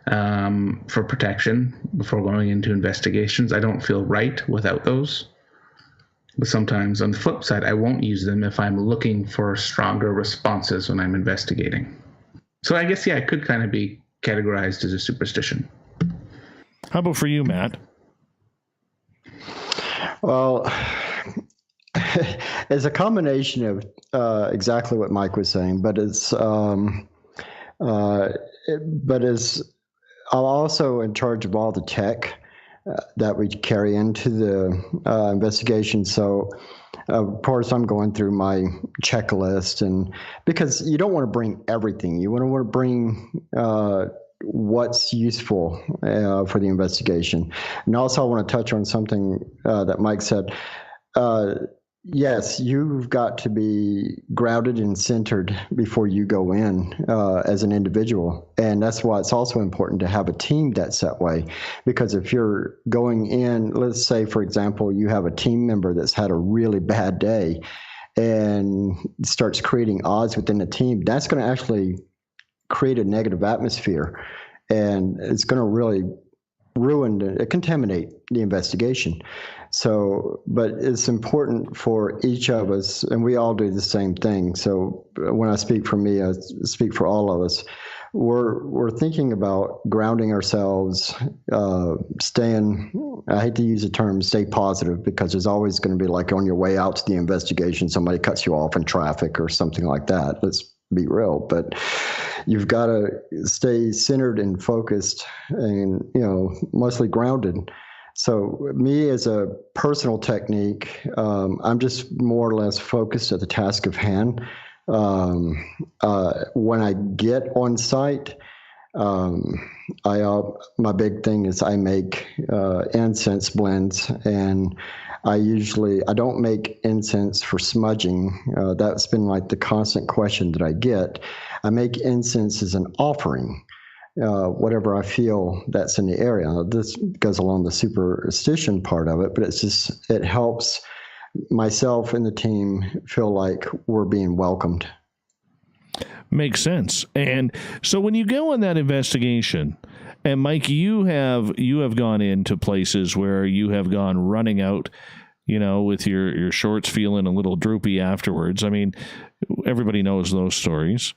for protection before going into investigations. I don't feel right without those. But sometimes on the flip side, I won't use them if I'm looking for stronger responses when I'm investigating. So I guess, it could kind of be categorized as a superstition. How about for you, Matt? Well, it's a combination of exactly what Mike was saying, but I'm also in charge of all the tech that we carry into the investigation. So, of course, I'm going through my checklist, and because you don't want to bring everything, you want to bring what's useful for the investigation. And also, I want to touch on something that Mike said. Yes, you've got to be grounded and centered before you go in as an individual. And that's why it's also important to have a team that's that way. Because if you're going in, let's say, for example, you have a team member that's had a really bad day and starts creating odds within the team, that's going to actually create a negative atmosphere. And it's going to really contaminate the investigation. So, but it's important for each of us, and we all do the same thing. So when I speak for me, I speak for all of us. We're thinking about grounding ourselves, staying, I hate to use the term stay positive, because there's always going to be, like, on your way out to the investigation, somebody cuts you off in traffic or something like that. Let's be real. But you've got to stay centered and focused and, mostly grounded. So me, as a personal technique, I'm just more or less focused at the task of hand. When I get on site, My big thing is I make incense blends, and I don't make incense for smudging. That's been like the constant question that I get. I make incense as an offering, whatever I feel that's in the area. Now, this goes along the superstition part of it, but it helps myself and the team feel like we're being welcomed. Makes sense. And so when you go on that investigation, and Mike, you have gone into places where you have gone running out, with your shorts feeling a little droopy afterwards. I mean, everybody knows those stories.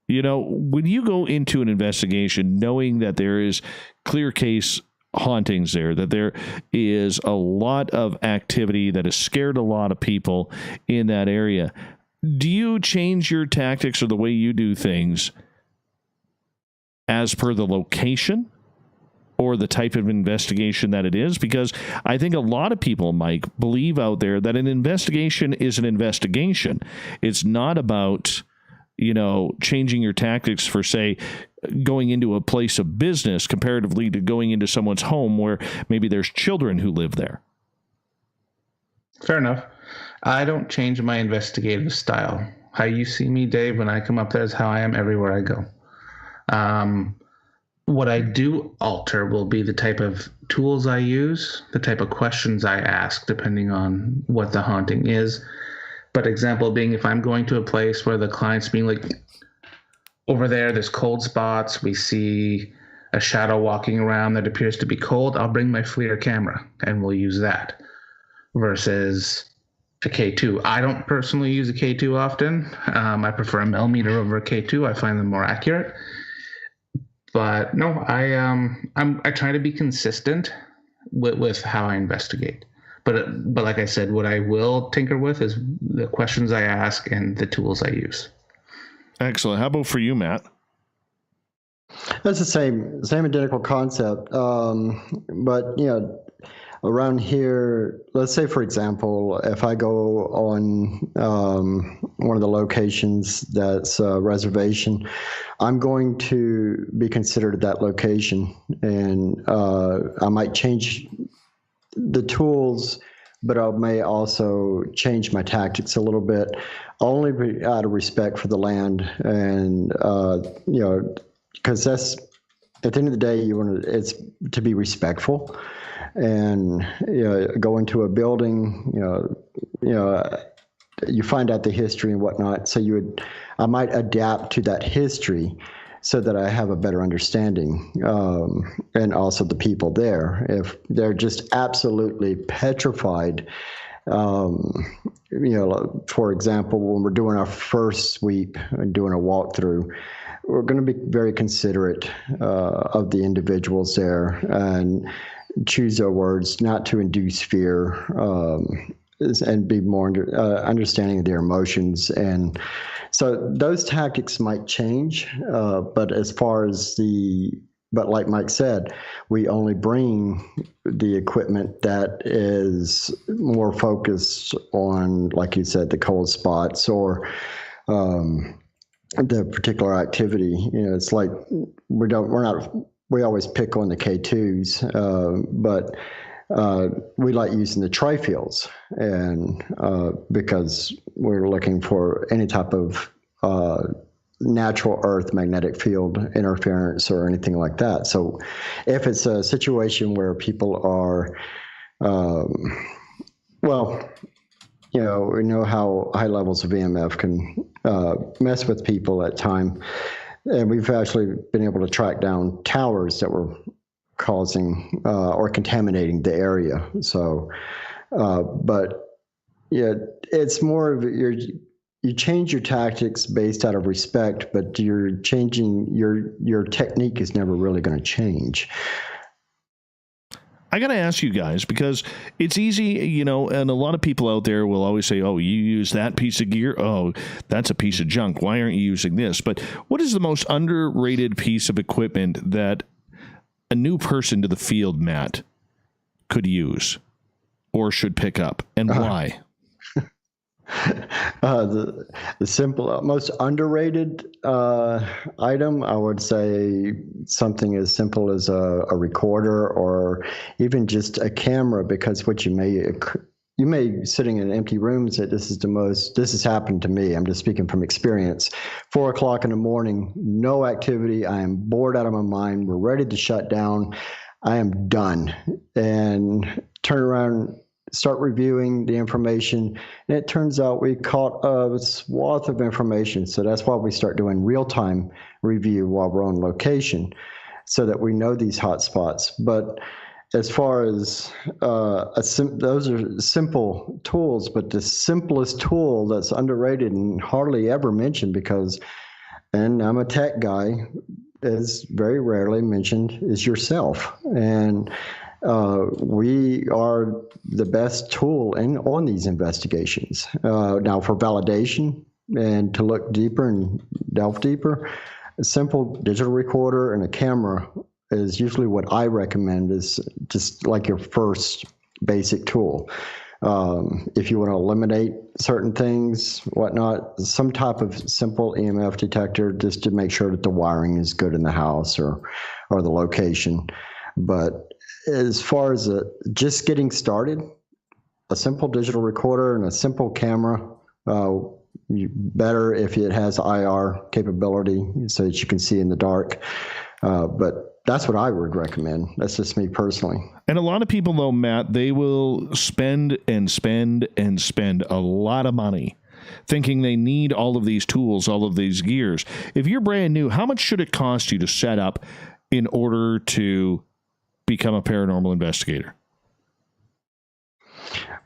When you go into an investigation, knowing that there is clear case hauntings there, that there is a lot of activity that has scared a lot of people in that area, do you change your tactics or the way you do things as per the location or the type of investigation that it is? Because I think a lot of people, Mike, believe out there that an investigation is an investigation. It's not about, changing your tactics for, say, going into a place of business comparatively to going into someone's home where maybe there's children who live there. Fair enough. I don't change my investigative style. How you see me, Dave, when I come up there is how I am everywhere I go. What I do alter will be the type of tools I use, the type of questions I ask, depending on what the haunting is. But example being, if I'm going to a place where the client's being like, over there's cold spots, we see a shadow walking around that appears to be cold, I'll bring my FLIR camera and we'll use that versus a K2. I don't personally use a K2 often. I prefer a millimeter over a K2. I find them more accurate. But no, I try to be consistent with how I investigate. But like I said, what I will tinker with is the questions I ask and the tools I use. Excellent. How about for you, Matt? That's the same identical concept. But around here, let's say, for example, if I go on one of the locations that's a reservation, I'm going to be considered at that location, and I might change the tools, but I may also change my tactics a little bit, only out of respect for the land, and because that's, at the end of the day, it's to be respectful, and go into a building, you find out the history and whatnot. So I might adapt to that history so that I have a better understanding, and also the people there. If they're just absolutely petrified, for example, when we're doing our first sweep and doing a walkthrough, we're going to be very considerate of the individuals there and choose our words not to induce fear, and be more understanding of their emotions. And so those tactics might change, but like Mike said, we only bring the equipment that is more focused on, like you said, the cold spots or the particular activity. It's like we always pick on the K2s, but we like using the trifields, and because we're looking for any type of natural earth magnetic field interference or anything like that. So if it's a situation where people are, we know how high levels of EMF can mess with people at time. And we've actually been able to track down towers that were causing or contaminating the area. So, it's more of you change your tactics based out of respect, but you're changing your technique is never really going to change. I got to ask you guys, because it's easy, and a lot of people out there will always say, oh, you use that piece of gear? Oh, that's a piece of junk. Why aren't you using this? But what is the most underrated piece of equipment that a new person to the field, Matt, could use or should pick up, and why? The simple, most underrated item, I would say something as simple as a recorder or even just a camera, because what you may sitting in an empty room say, this has happened to me. I'm just speaking from experience. 4:00 in the morning, no activity. I am bored out of my mind. We're ready to shut down. I am done. And turn around, start reviewing the information. And it turns out we caught a swath of information. So that's why we start doing real-time review while we're on location, so that we know these hot spots. But as far as those are simple tools, but the simplest tool that's underrated and hardly ever mentioned, because, and I'm a tech guy, is very rarely mentioned, is yourself. And we are the best tool on these investigations. Now, for validation and to look deeper and delve deeper, a simple digital recorder and a camera is usually what I recommend, is just like your first basic tool. If you want to eliminate certain things, whatnot, some type of simple EMF detector, just to make sure that the wiring is good in the house or the location. But as far as just getting started, a simple digital recorder and a simple camera, better if it has IR capability so that you can see in the dark. But that's what I would recommend. That's just me personally. And a lot of people, though, Matt, they will spend and spend and spend a lot of money thinking they need all of these tools, all of these gears. If you're brand new, how much should it cost you to set up in order to become a paranormal investigator?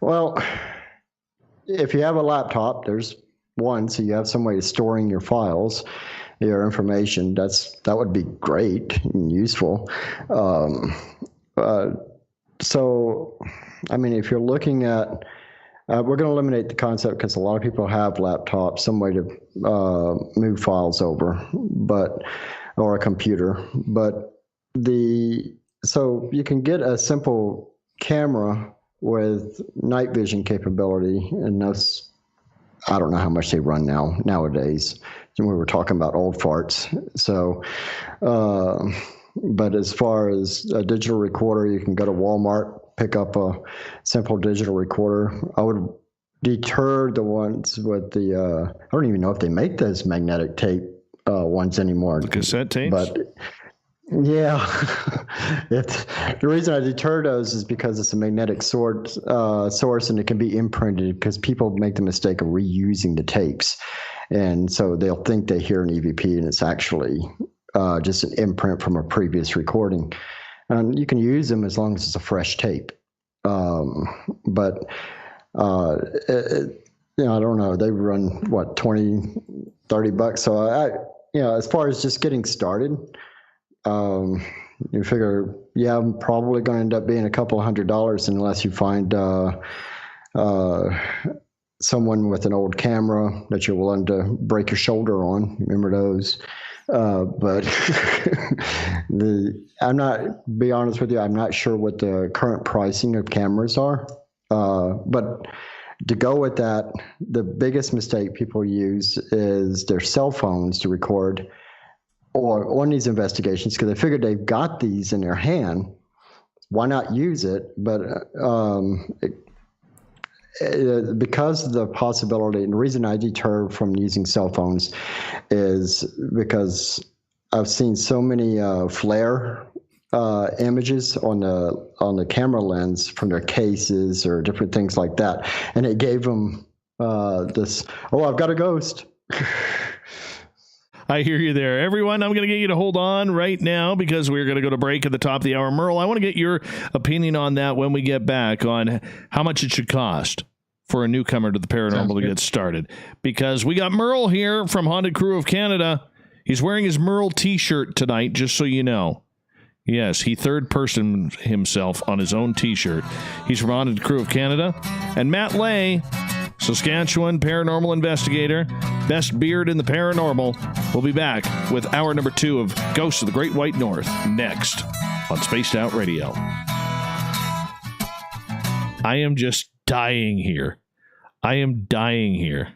Well, if you have a laptop, there's one, so you have some way of storing your files, your information. That would be great and useful. So, I mean, if you're looking at, we're going to eliminate the concept because a lot of people have laptops, some way to move files over, or a computer. But so you can get a simple camera with night vision capability, and those, I don't know how much they run nowadays. We were talking about old farts. So, but as far as a digital recorder, you can go to Walmart, pick up a simple digital recorder. I would deter the ones with the, I don't even know if they make those magnetic tape ones anymore. The cassette tapes? But yeah, the reason I deter those is because it's a magnetic source and it can be imprinted, because people make the mistake of reusing the tapes. And so they'll think they hear an EVP, and it's actually just an imprint from a previous recording. And you can use them as long as it's a fresh tape. But I don't know. They run, what, $20, $30? So as far as just getting started, you figure, I'm probably going to end up being a couple of $100 unless you find someone with an old camera that you're willing to break your shoulder on. Remember those? But be honest with you, I'm not sure what the current pricing of cameras are. But to go with that, the biggest mistake people use is their cell phones to record or on these investigations, because they figure they've got these in their hand. Why not use it? But because of the possibility, and the reason I deter from using cell phones is because I've seen so many flare images on the camera lens from their cases or different things like that, and it gave them this, I've got a ghost. I hear you there. Everyone, I'm going to get you to hold on right now because we're going to go to break at the top of the hour. Merle, I want to get your opinion on that when we get back, on how much it should cost for a newcomer to the paranormal to get started. Because we got Merle here from Haunted Crew of Canada. He's wearing his Merle t-shirt tonight, just so you know. Yes, he third-personed himself on his own t-shirt. He's from Haunted Crew of Canada. And Matt Lay, Saskatchewan paranormal investigator, best beard in the paranormal. We'll be back with hour number 2 of Ghosts of the Great White North next on Spaced Out Radio. I am just dying here. I am dying here.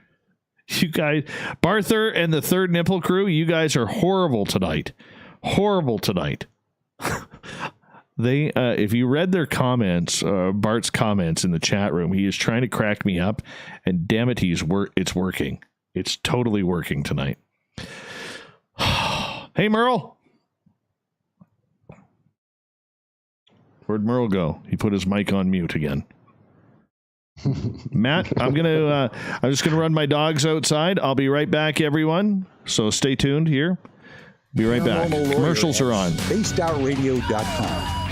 You guys, Barther and the Third Nipple Crew, you guys are horrible tonight. Horrible tonight. They, if you read their comments, Bart's comments in the chat room, he is trying to crack me up, and damn it, it's working. It's totally working tonight. Hey, Merle. Where'd Merle go? He put his mic on mute again. Matt, I'm just gonna run my dogs outside. I'll be right back, everyone. So stay tuned here. Be right back. Commercials are on. SpacedOutRadio.com.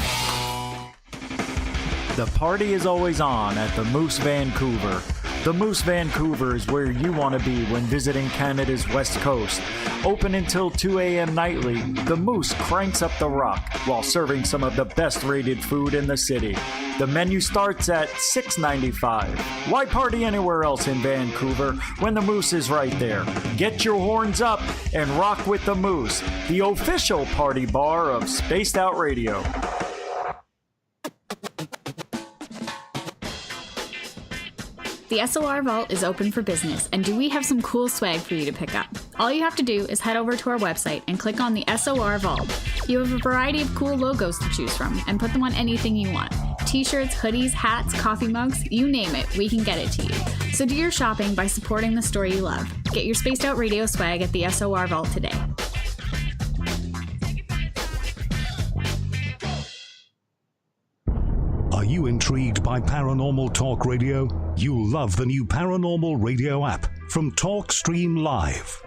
The party is always on at the Moose Vancouver. The Moose Vancouver is where you want to be when visiting Canada's West Coast. Open until 2 a.m. nightly, the Moose cranks up the rock while serving some of the best rated food in the city. The menu starts at $6.95. Why party anywhere else in Vancouver when the Moose is right there? Get your horns up and rock with the Moose, the official party bar of Spaced Out Radio. The SOR Vault is open for business, and do we have some cool swag for you to pick up? All you have to do is head over to our website and click on the SOR Vault. You have a variety of cool logos to choose from, and put them on anything you want. T-shirts, hoodies, hats, coffee mugs, you name it, we can get it to you. So do your shopping by supporting the store you love. Get your Spaced Out Radio swag at the SOR Vault today. Are you intrigued by Paranormal Talk Radio? You'll love the new Paranormal Radio app from TalkStream Live.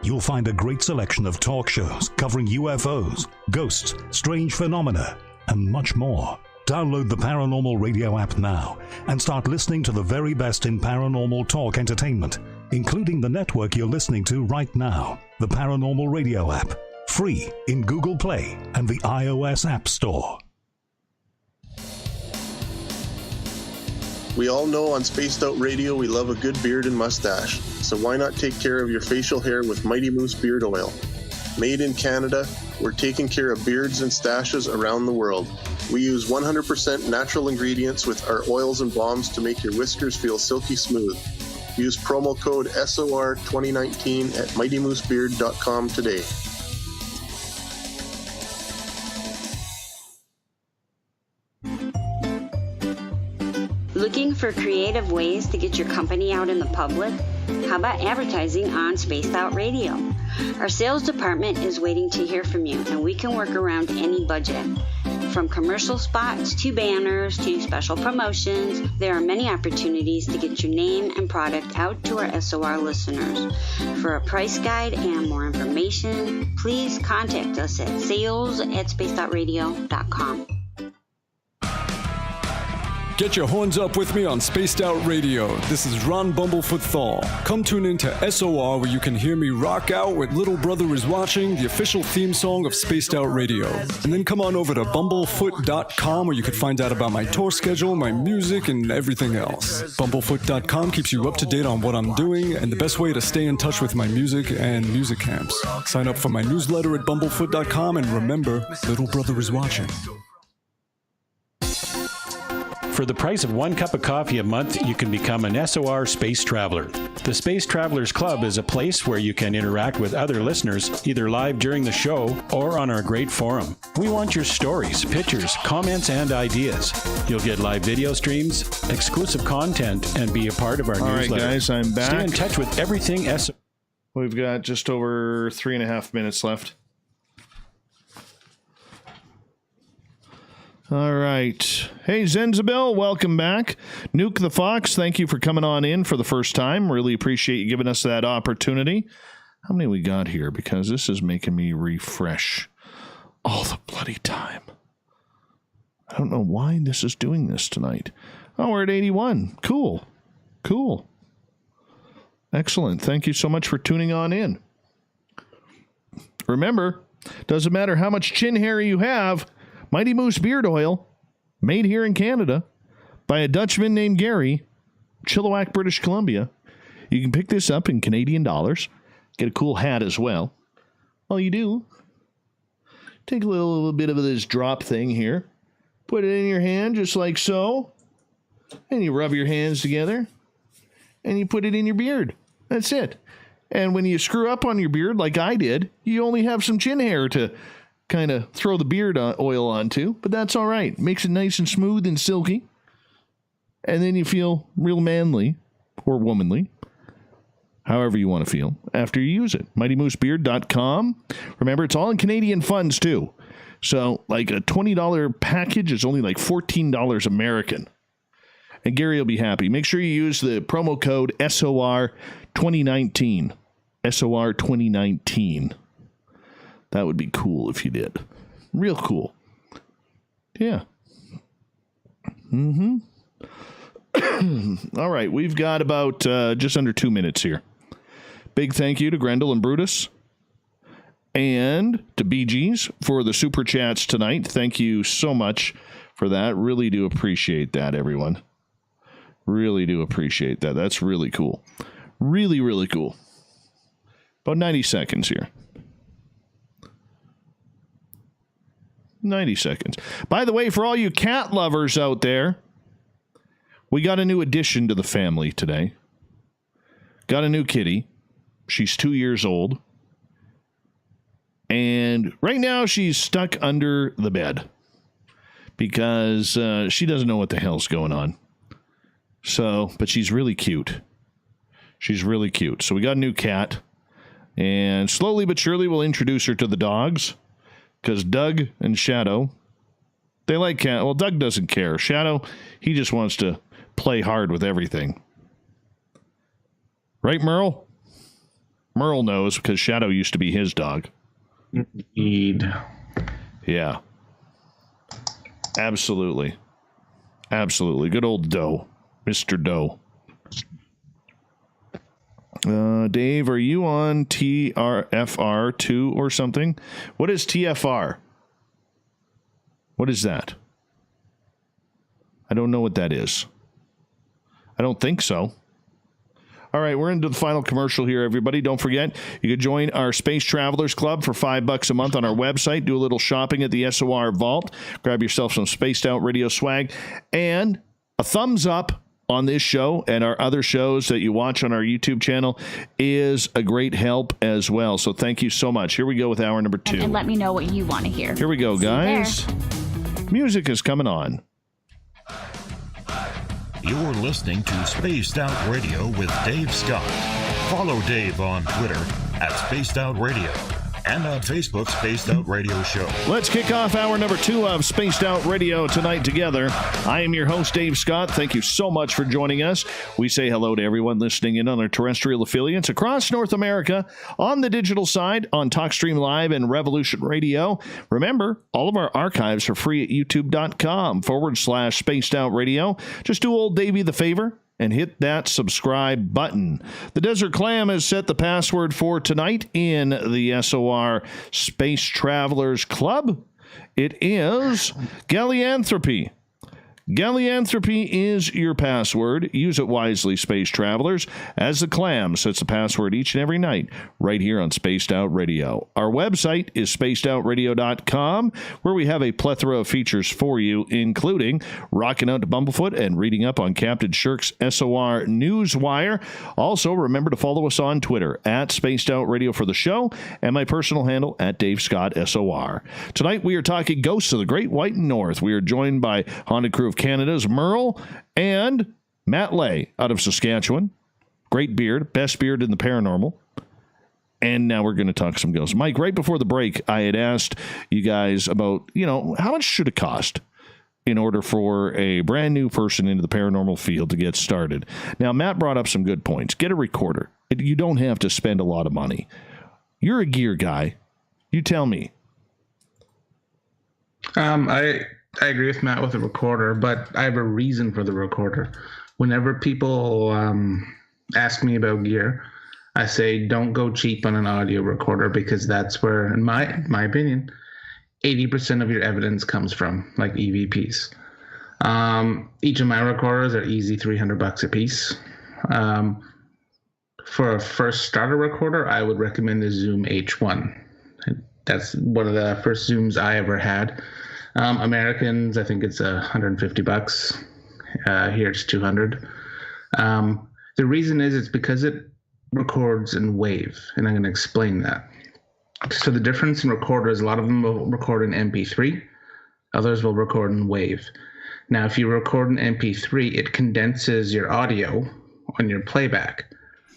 You'll find a great selection of talk shows covering UFOs, ghosts, strange phenomena, and much more. Download the Paranormal Radio app now and start listening to the very best in paranormal talk entertainment, including the network you're listening to right now, the Paranormal Radio app, free in Google Play and the iOS App Store. We all know on Spaced Out Radio we love a good beard and mustache, so why not take care of your facial hair with Mighty Moose Beard Oil? Made in Canada, we're taking care of beards and stashes around the world. We use 100% natural ingredients with our oils and balms to make your whiskers feel silky smooth. Use promo code SOR2019 at MightyMooseBeard.com today. Looking for creative ways to get your company out in the public? How about advertising on Spaced Out Radio? Our sales department is waiting to hear from you, and we can work around any budget. From commercial spots to banners to special promotions, there are many opportunities to get your name and product out to our SOR listeners. For a price guide and more information, please contact us at sales@spacedoutradio.com. Get your horns up with me on Spaced Out Radio. This is Ron Bumblefoot Thal. Come tune in to SOR where you can hear me rock out with Little Brother Is Watching, the official theme song of Spaced Out Radio. And then come on over to bumblefoot.com where you can find out about my tour schedule, my music, and everything else. Bumblefoot.com keeps you up to date on what I'm doing and the best way to stay in touch with my music and music camps. Sign up for my newsletter at bumblefoot.com and remember, Little Brother Is Watching. For the price of 1 cup of coffee a month, you can become an SOR Space Traveler. The Space Travelers Club is a place where you can interact with other listeners, either live during the show or on our great forum. We want your stories, pictures, comments, and ideas. You'll get live video streams, exclusive content, and be a part of our newsletter. All right, guys, I'm back. Stay in touch with everything SOR. We've got just over 3.5 minutes left. All right. Hey, Zenzabil, welcome back. Nuke the Fox, thank you for coming on in for the first time. Really appreciate you giving us that opportunity. How many we got here? Because this is making me refresh all the bloody time. I don't know why this is doing this tonight. Oh, we're at 81. Cool. Cool. Excellent. Thank you so much for tuning on in. Remember, doesn't matter how much chin hair you have, Mighty Moose Beard Oil, made here in Canada by a Dutchman named Gary, Chilliwack, British Columbia. You can pick this up in Canadian dollars. Get a cool hat as well. All you do, take a little bit of this drop thing here, put it in your hand just like so, and you rub your hands together, and you put it in your beard. That's it. And when you screw up on your beard, like I did, you only have some chin hair to kind of throw the beard oil onto, but that's all right. Makes it nice and smooth and silky. And then you feel real manly or womanly, however you want to feel, after you use it. MightyMooseBeard.com. Remember, it's all in Canadian funds, too. So, like a $20 package is only like $14 American. And Gary will be happy. Make sure you use the promo code SOR2019. SOR2019. That would be cool if you did. Real cool. Yeah. Mm-hmm. All right, we've got about just under 2 minutes here. Big thank you to Grendel and Brutus and to BG's for the super chats tonight. Thank you so much for that. Really do appreciate that, everyone. Really do appreciate that. That's really cool. Really, really cool. About 90 seconds here. 90 seconds. By the way, for all you cat lovers out there, we got a new addition to the family today. Got a new kitty. She's 2 years old. And right now she's stuck under the bed because she doesn't know what the hell's going on. So, but she's really cute. She's really cute. So we got a new cat. And slowly but surely we'll introduce her to the dogs. Because Doug and Shadow, they like cat. Well, Doug doesn't care. Shadow, he just wants to play hard with everything. Right, Merle? Merle knows because Shadow used to be his dog. Indeed. Yeah. Absolutely. Absolutely. Good old Doe. Mr. Doe. Dave, are you on TRFR2 or something? What is TFR? What is that? I don't know what that is. I don't think so. All right, we're into the final commercial here, everybody. Don't forget, you can join our Space Travelers Club for $5 a month on our website. Do a little shopping at the SOR Vault. Grab yourself some Spaced Out Radio swag. And a thumbs up on this show and our other shows that you watch on our YouTube channel is a great help as well. So thank you so much. Here we go with hour number 2. And let me know what you want to hear. Here we go, guys. Music is coming on. You're listening to Spaced Out Radio with Dave Scott. Follow Dave on Twitter at Spaced Out Radio and on Facebook, Spaced Out Radio Show. Let's kick off hour number 2 of Spaced Out Radio tonight together. I am your host, Dave Scott. Thank you so much for joining us. We say hello to everyone listening in on our terrestrial affiliates across North America, on the digital side, on TalkStream Live and Revolution Radio. Remember, all of our archives are free at youtube.com/Spaced Out Radio. Just do old Davey the favor and hit that subscribe button. The Desert Clam has set the password for tonight in the SOR Space Travelers Club. It is Gallianthropy. Gallianthropy is your password. Use it wisely, Space Travelers, as the Clam sets the password each and every night right here on Spaced Out Radio. Our website is spacedoutradio.com, where we have a plethora of features for you, including rocking out to Bumblefoot and reading up on Captain Shirk's SOR Newswire. Also, remember to follow us on Twitter at Spaced Out Radio for the show, and my personal handle at Dave Scott SOR. Tonight, we are talking Ghosts of the Great White North. We are joined by Haunted Crew of Canada's MERLE and Matt Lay out of Saskatchewan. Great beard, best beard in the paranormal. And now we're going to talk some ghosts. Mike, right before the break, I had asked you guys about, how much should it cost in order for a brand new person into the paranormal field to get started? Now, Matt brought up some good points. Get a recorder. You don't have to spend a lot of money. You're a gear guy. You tell me. I agree with Matt with the recorder, but I have a reason for the recorder. Whenever people ask me about gear, I say don't go cheap on an audio recorder, because that's where, in my opinion, 80% of your evidence comes from, like EVPs. Each of my recorders are easy $300 a piece. For a first starter recorder, I would recommend the Zoom H1. That's one of the first Zooms I ever had. Americans, I think it's $150. Here it's $200. The reason is it's because it records in wave, and I'm going to explain that. So the difference in recorders, a lot of them will record in MP3, others will record in wave. Now, if you record in MP3, it condenses your audio on your playback,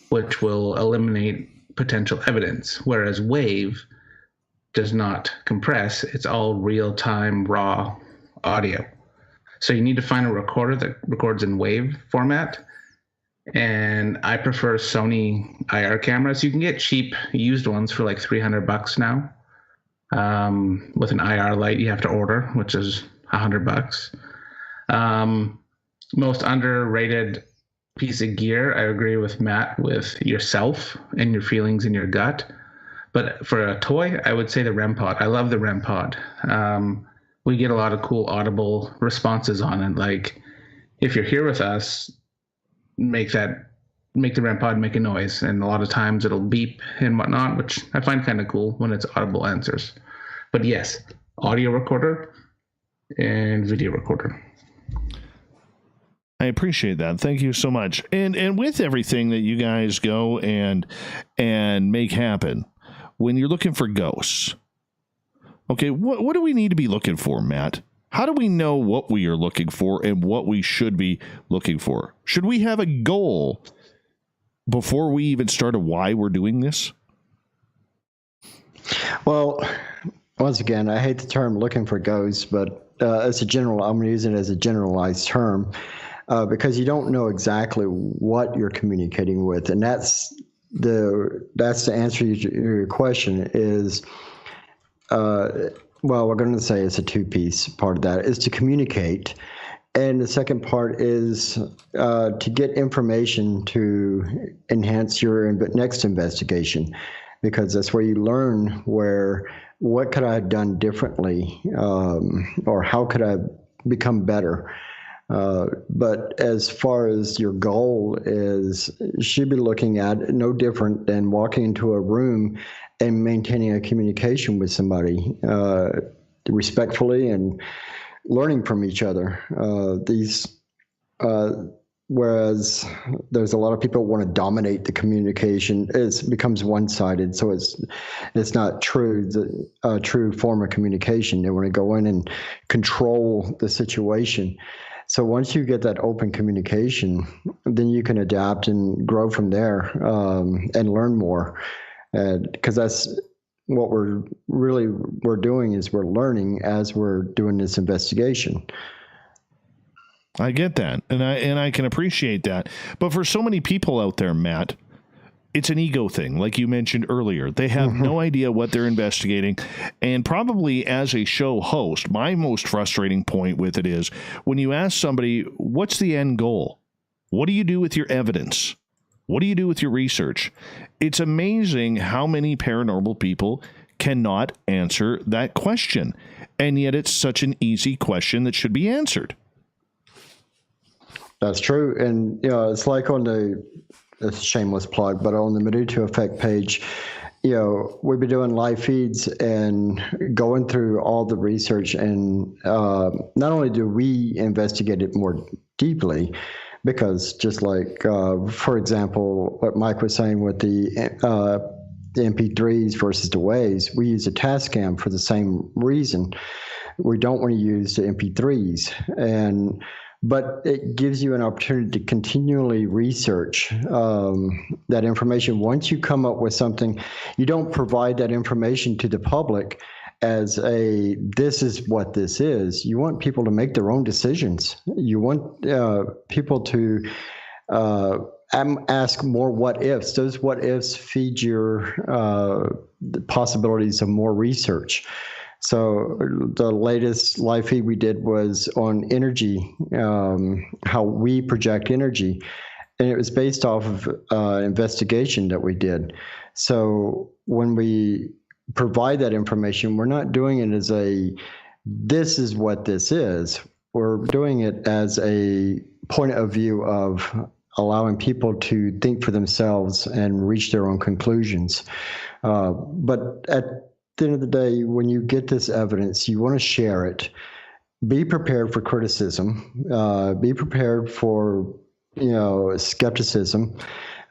which will eliminate potential evidence, whereas wave does not compress. It's all real-time, raw audio. So you need to find a recorder that records in wave format, and I prefer Sony IR cameras. You can get cheap used ones for like $300 now. With an IR light you have to order, which is $100. Most underrated piece of gear, I agree with Matt, with yourself and your feelings in your gut. But for a toy, I would say the REM pod. I love the REM pod. We get a lot of cool audible responses on it. Like, if you're here with us, make the REM pod make a noise. And a lot of times it'll beep and whatnot, which I find kind of cool when it's audible answers. But yes, audio recorder and video recorder. I appreciate that. Thank you so much. And with everything that you guys go and make happen, when you're looking for ghosts, okay, what do we need to be looking for, Matt? How do we know what we are looking for and what we should be looking for? Should we have a goal before we even start why we're doing this? Well, once again, I hate the term looking for ghosts, but as a general, I'm going to use it as a generalized term because you don't know exactly what you're communicating with. And that's the answer to your question is, well, we're going to say it's a two-piece part of that is to communicate. And the second part is to get information to enhance your next investigation, because that's where you learn what could I have done differently, or how could I become better. But as far as your goal is, you should be looking at no different than walking into a room and maintaining a communication with somebody respectfully and learning from each other. Whereas there's a lot of people who want to dominate the communication, it becomes one-sided. So it's not true, a true form of communication. They want to go in and control the situation. So once you get that open communication, then you can adapt and grow from there and learn more. Because that's what we're doing is we're learning as we're doing this investigation. I get that, and I can appreciate that. But for so many people out there, Matt, it's an ego thing, like you mentioned earlier. They have no idea what they're investigating. And probably as a show host, my most frustrating point with it is when you ask somebody, what's the end goal? What do you do with your evidence? What do you do with your research? It's amazing how many paranormal people cannot answer that question. And yet it's such an easy question that should be answered. That's true. And, it's like on it's a shameless plug, but on the Medusa Effect page, we've been doing live feeds and going through all the research. And not only do we investigate it more deeply, because just like, for example, what Mike was saying with the MP3s versus the waves, we use a Tascam for the same reason. We don't want to use the MP3s. But it gives you an opportunity to continually research that information. Once you come up with something, you don't provide that information to the public as this is what this is. You want people to make their own decisions. You want people to ask more what ifs. Those what ifs feed your the possibilities of more research. So the latest live feed we did was on energy, how we project energy, and it was based off of investigation that we did. So when we provide that information, we're not doing it as this is what this is. We're doing it as a point of view of allowing people to think for themselves and reach their own conclusions. But at the end of the day, when you get this evidence, you want to share it. Be prepared for criticism. Be prepared for skepticism,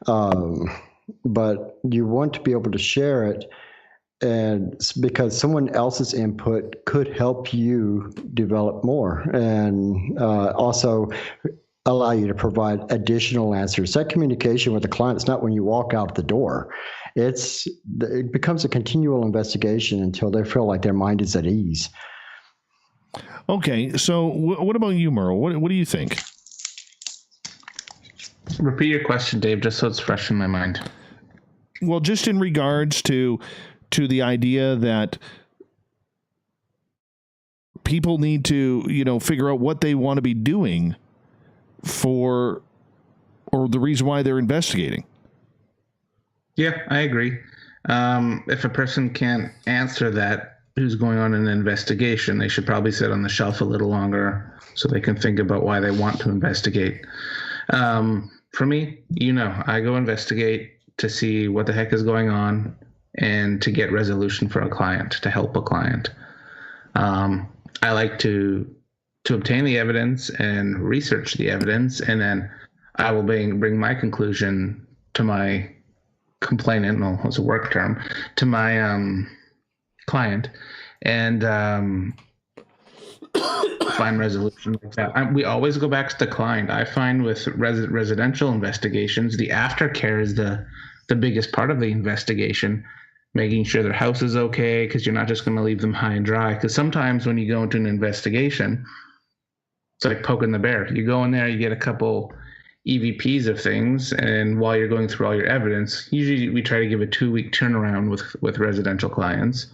but you want to be able to share it, and because someone else's input could help you develop more, and also allow you to provide additional answers. That communication with the client is not when you walk out the door. It becomes a continual investigation until they feel like their mind is at ease. Okay, so what about you, Merle? What do you think? Repeat your question, Dave, just so it's fresh in my mind. Well, just in regards to the idea that people need to, figure out what they want to be doing or the reason why they're investigating. Yeah, I agree. If a person can't answer that, who's going on an investigation, they should probably sit on the shelf a little longer so they can think about why they want to investigate. For me, I go investigate to see what the heck is going on and to get resolution for a client, to help a client. I like to obtain the evidence and research the evidence, and then I will bring my conclusion to my complainant, well, it's a work term, to my client, and find resolution like that. We always go back to the client. I find with residential investigations, the aftercare is the biggest part of the investigation, making sure their house is okay, because you're not just going to leave them high and dry. Because sometimes when you go into an investigation, it's like poking the bear. You go in there, you get a couple EVPs of things, and while you're going through all your evidence, usually we try to give a 2-week turnaround with residential clients.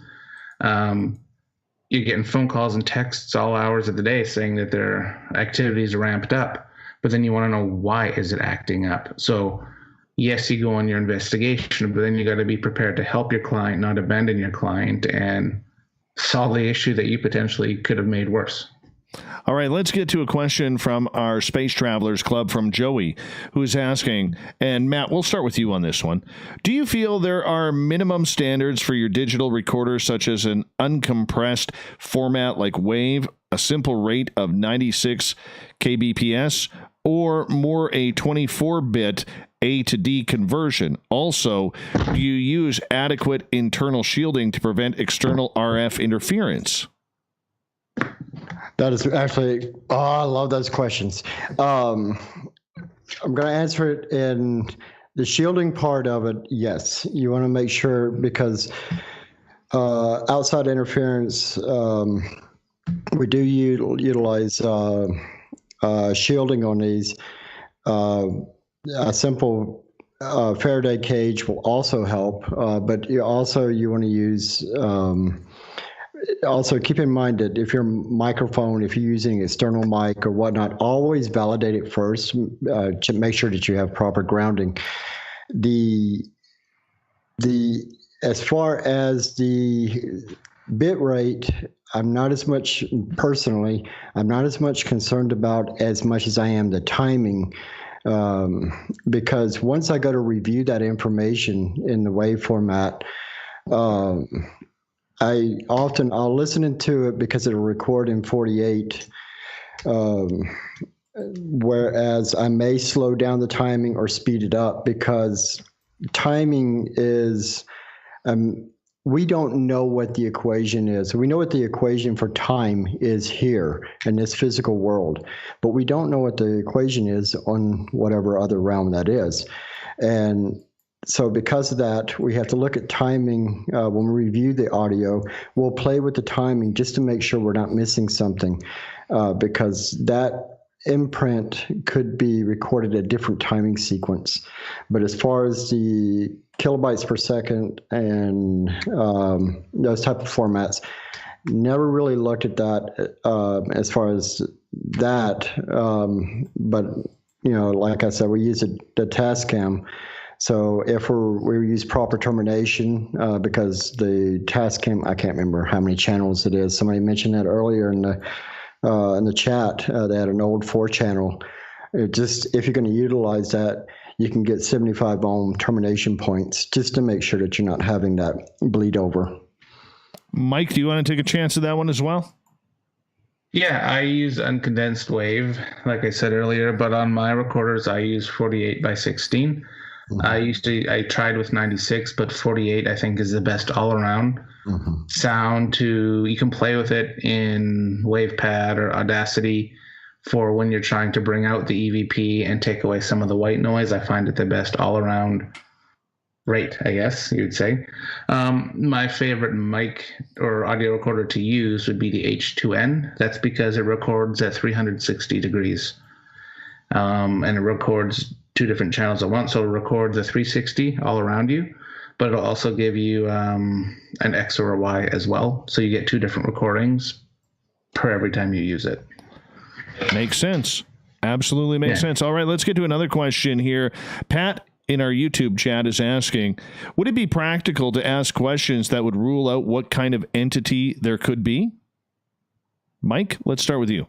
You're getting phone calls and texts all hours of the day saying that their activities are ramped up, but then you want to know, why is it acting up? So yes, you go on your investigation, but then you got to be prepared to help your client, not abandon your client, and solve the issue that you potentially could have made worse. All right, let's get to a question from our Space Travelers Club from Joey, who's asking, and Matt, we'll start with you on this one. Do you feel there are minimum standards for your digital recorder, such as an uncompressed format like WAV, a simple rate of 96 kbps, or more a 24-bit A to D conversion? Also, do you use adequate internal shielding to prevent external RF interference? That is actually, I love those questions. I'm going to answer it in the shielding part of it. Yes, you want to make sure, because outside interference, we do utilize shielding on these. A simple Faraday cage will also help, but you want to use. Also, keep in mind that if your microphone, if you're using external mic or whatnot, always validate it first to make sure that you have proper grounding. As far as the bit rate, I'm not as much concerned about as much as I am the timing, because once I go to review that information in the WAV format, I'll listen to it because it'll record in 48, whereas I may slow down the timing or speed it up, because timing is, we don't know what the equation is. We know what the equation for time is here in this physical world, but we don't know what the equation is on whatever other realm that is. And so because of that, we have to look at timing. When we review the audio, we'll play with the timing just to make sure we're not missing something, because that imprint could be recorded at a different timing sequence. But as far as the kilobytes per second and those type of formats, never really looked at that as far as that. But, like I said, we use the Tascam. So if we use proper termination, because the Tascam, I can't remember how many channels it is. Somebody mentioned that earlier in the chat. They had an old 4-channel. If you're going to utilize that, you can get 75 ohm termination points just to make sure that you're not having that bleed over. Mike, do you want to take a chance at that one as well? Yeah, I use uncondensed wave, like I said earlier, but on my recorders, I use 48 by 16. I tried with 96, but 48 I think is the best all around sound. You can play with it in WavePad or Audacity for when you're trying to bring out the EVP and take away some of the white noise. I find it the best all around rate, I guess you'd say. My favorite mic or audio recorder to use would be the H2N. That's because it records at 360 degrees. And it records 2 different channels at once. So it records a 360 all around you, but it'll also give you an X or a Y as well. So you get 2 different recordings per every time you use it. Makes sense. Absolutely makes sense. All right, let's get to another question here. Pat in our YouTube chat is asking, would it be practical to ask questions that would rule out what kind of entity there could be? Mike, let's start with you.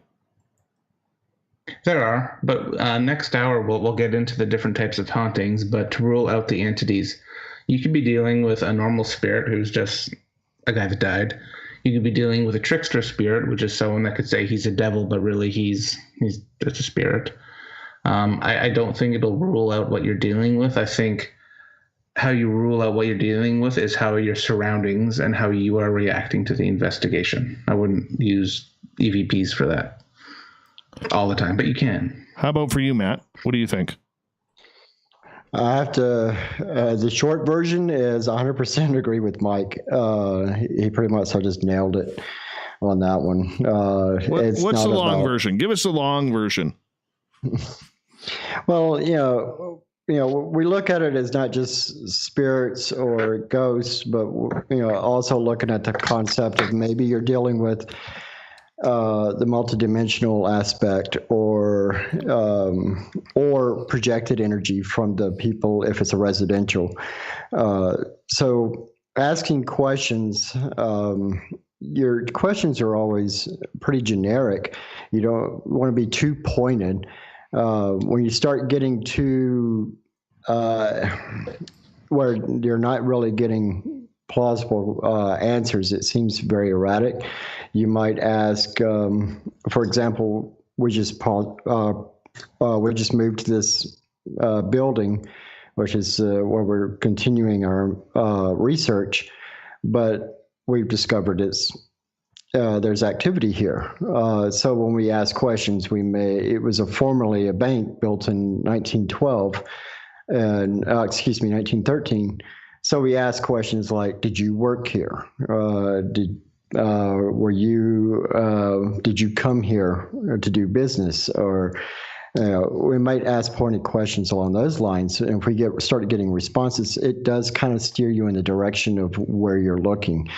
There are, but next hour we'll get into the different types of hauntings. But to rule out the entities, you could be dealing with a normal spirit who's just a guy that died. You could be dealing with a trickster spirit, which is someone that could say he's a devil, but really he's just a spirit. I don't think it'll rule out what you're dealing with. I think how you rule out what you're dealing with is how your surroundings and how you are reacting to the investigation. I wouldn't use EVPs for that all the time, but you can. How about for you, Matt? What do you think? I have to, the short version is 100% agree with Mike. He pretty much just nailed it on that one. What's the long version? Give us the long version. Well, we look at it as not just spirits or ghosts, but, also looking at the concept of maybe you're dealing with the multidimensional aspect or projected energy from the people if it's a residential. So asking questions, your questions are always pretty generic. You don't want to be too pointed. When you start getting too where you're not really getting plausible answers, it seems very erratic. You might ask, for example, we just moved to this building, which is where we're continuing our research, but we've discovered there's activity here. So when we ask questions, it was formerly a bank built in 1912, and 1913. So we ask questions like, did you work here? Did you come here to do business? Or we might ask pointed questions along those lines. And if we start getting responses, it does kind of steer you in the direction of where you're looking.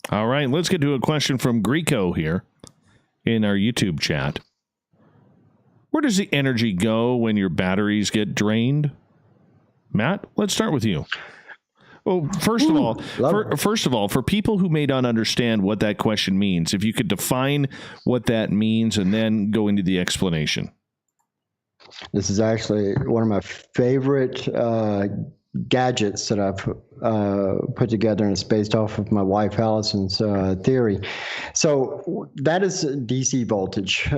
All right, let's get to a question from Greco here in our YouTube chat. Where does the energy go when your batteries get drained? Matt, let's start with you. Well, first of all, for people who may not understand what that question means, if you could define what that means and then go into the explanation. This is actually one of my favorite gadgets that I've put together, and it's based off of my wife Allison's theory. So that is DC voltage,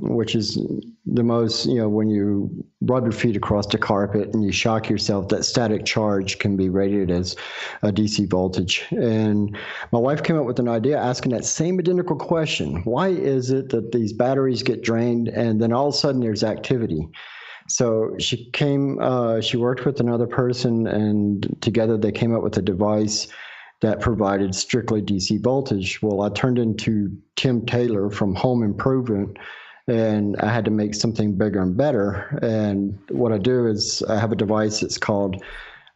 which is the most, when you rub your feet across the carpet and you shock yourself, that static charge can be rated as a DC voltage. And my wife came up with an idea asking that same identical question. Why is it that these batteries get drained and then all of a sudden there's activity? So she worked with another person, and together they came up with a device that provided strictly DC voltage. Well, I turned into Tim Taylor from Home Improvement, and I had to make something bigger and better. And what I do is I have a device that's called,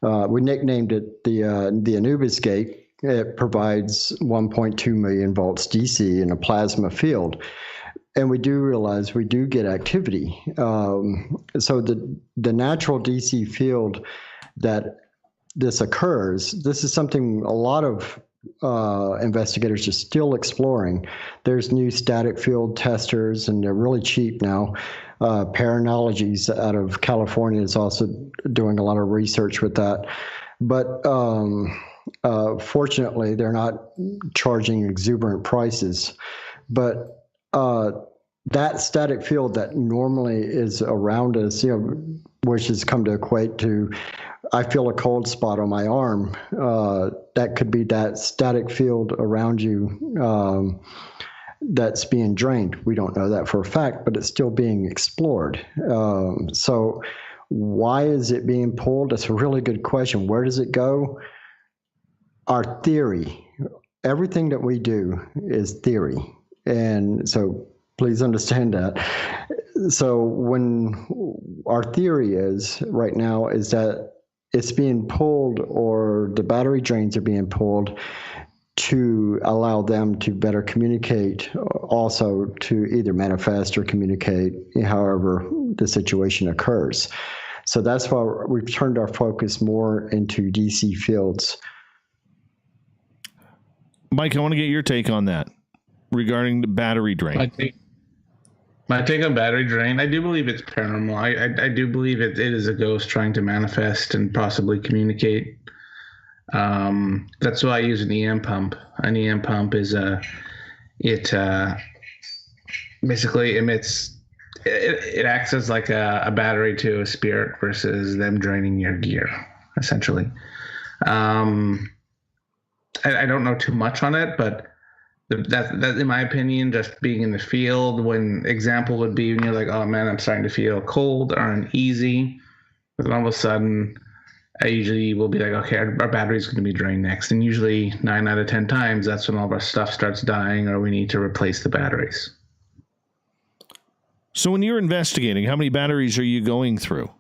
we nicknamed it the Anubis Gate. It provides 1.2 million volts DC in a plasma field. And we do realize we do get activity. So the natural DC field that this occurs, this is something a lot of investigators are still exploring. There's new static field testers, and they're really cheap now. Paranologies out of California is also doing a lot of research with that. But fortunately, they're not charging exuberant prices. But that static field that normally is around us, which has come to equate to, I feel a cold spot on my arm. That could be that static field around you that's being drained. We don't know that for a fact, but it's still being explored. So why is it being pulled? That's a really good question. Where does it go? Our theory, everything that we do is theory. And so please understand that. So when our theory is right now is that it's being pulled, or the battery drains are being pulled to allow them to better communicate, also to either manifest or communicate however the situation occurs. So that's why we've turned our focus more into DC fields. Mike, I want to get your take on that regarding the battery drain. My take on battery drain, I do believe it's paranormal. I do believe it is a ghost trying to manifest and possibly communicate. That's why I use an EM pump. An EM pump is basically emits, it acts as like a battery to a spirit versus them draining your gear, essentially. I don't know too much on it, but that in my opinion, just being in the field, when example would be when you're like, oh man, I'm starting to feel cold or uneasy, but all of a sudden I usually will be like, okay, our battery's going to be drained next. And usually 9 out of 10 times, that's when all of our stuff starts dying or we need to replace the batteries. So when you're investigating, how many batteries are you going through?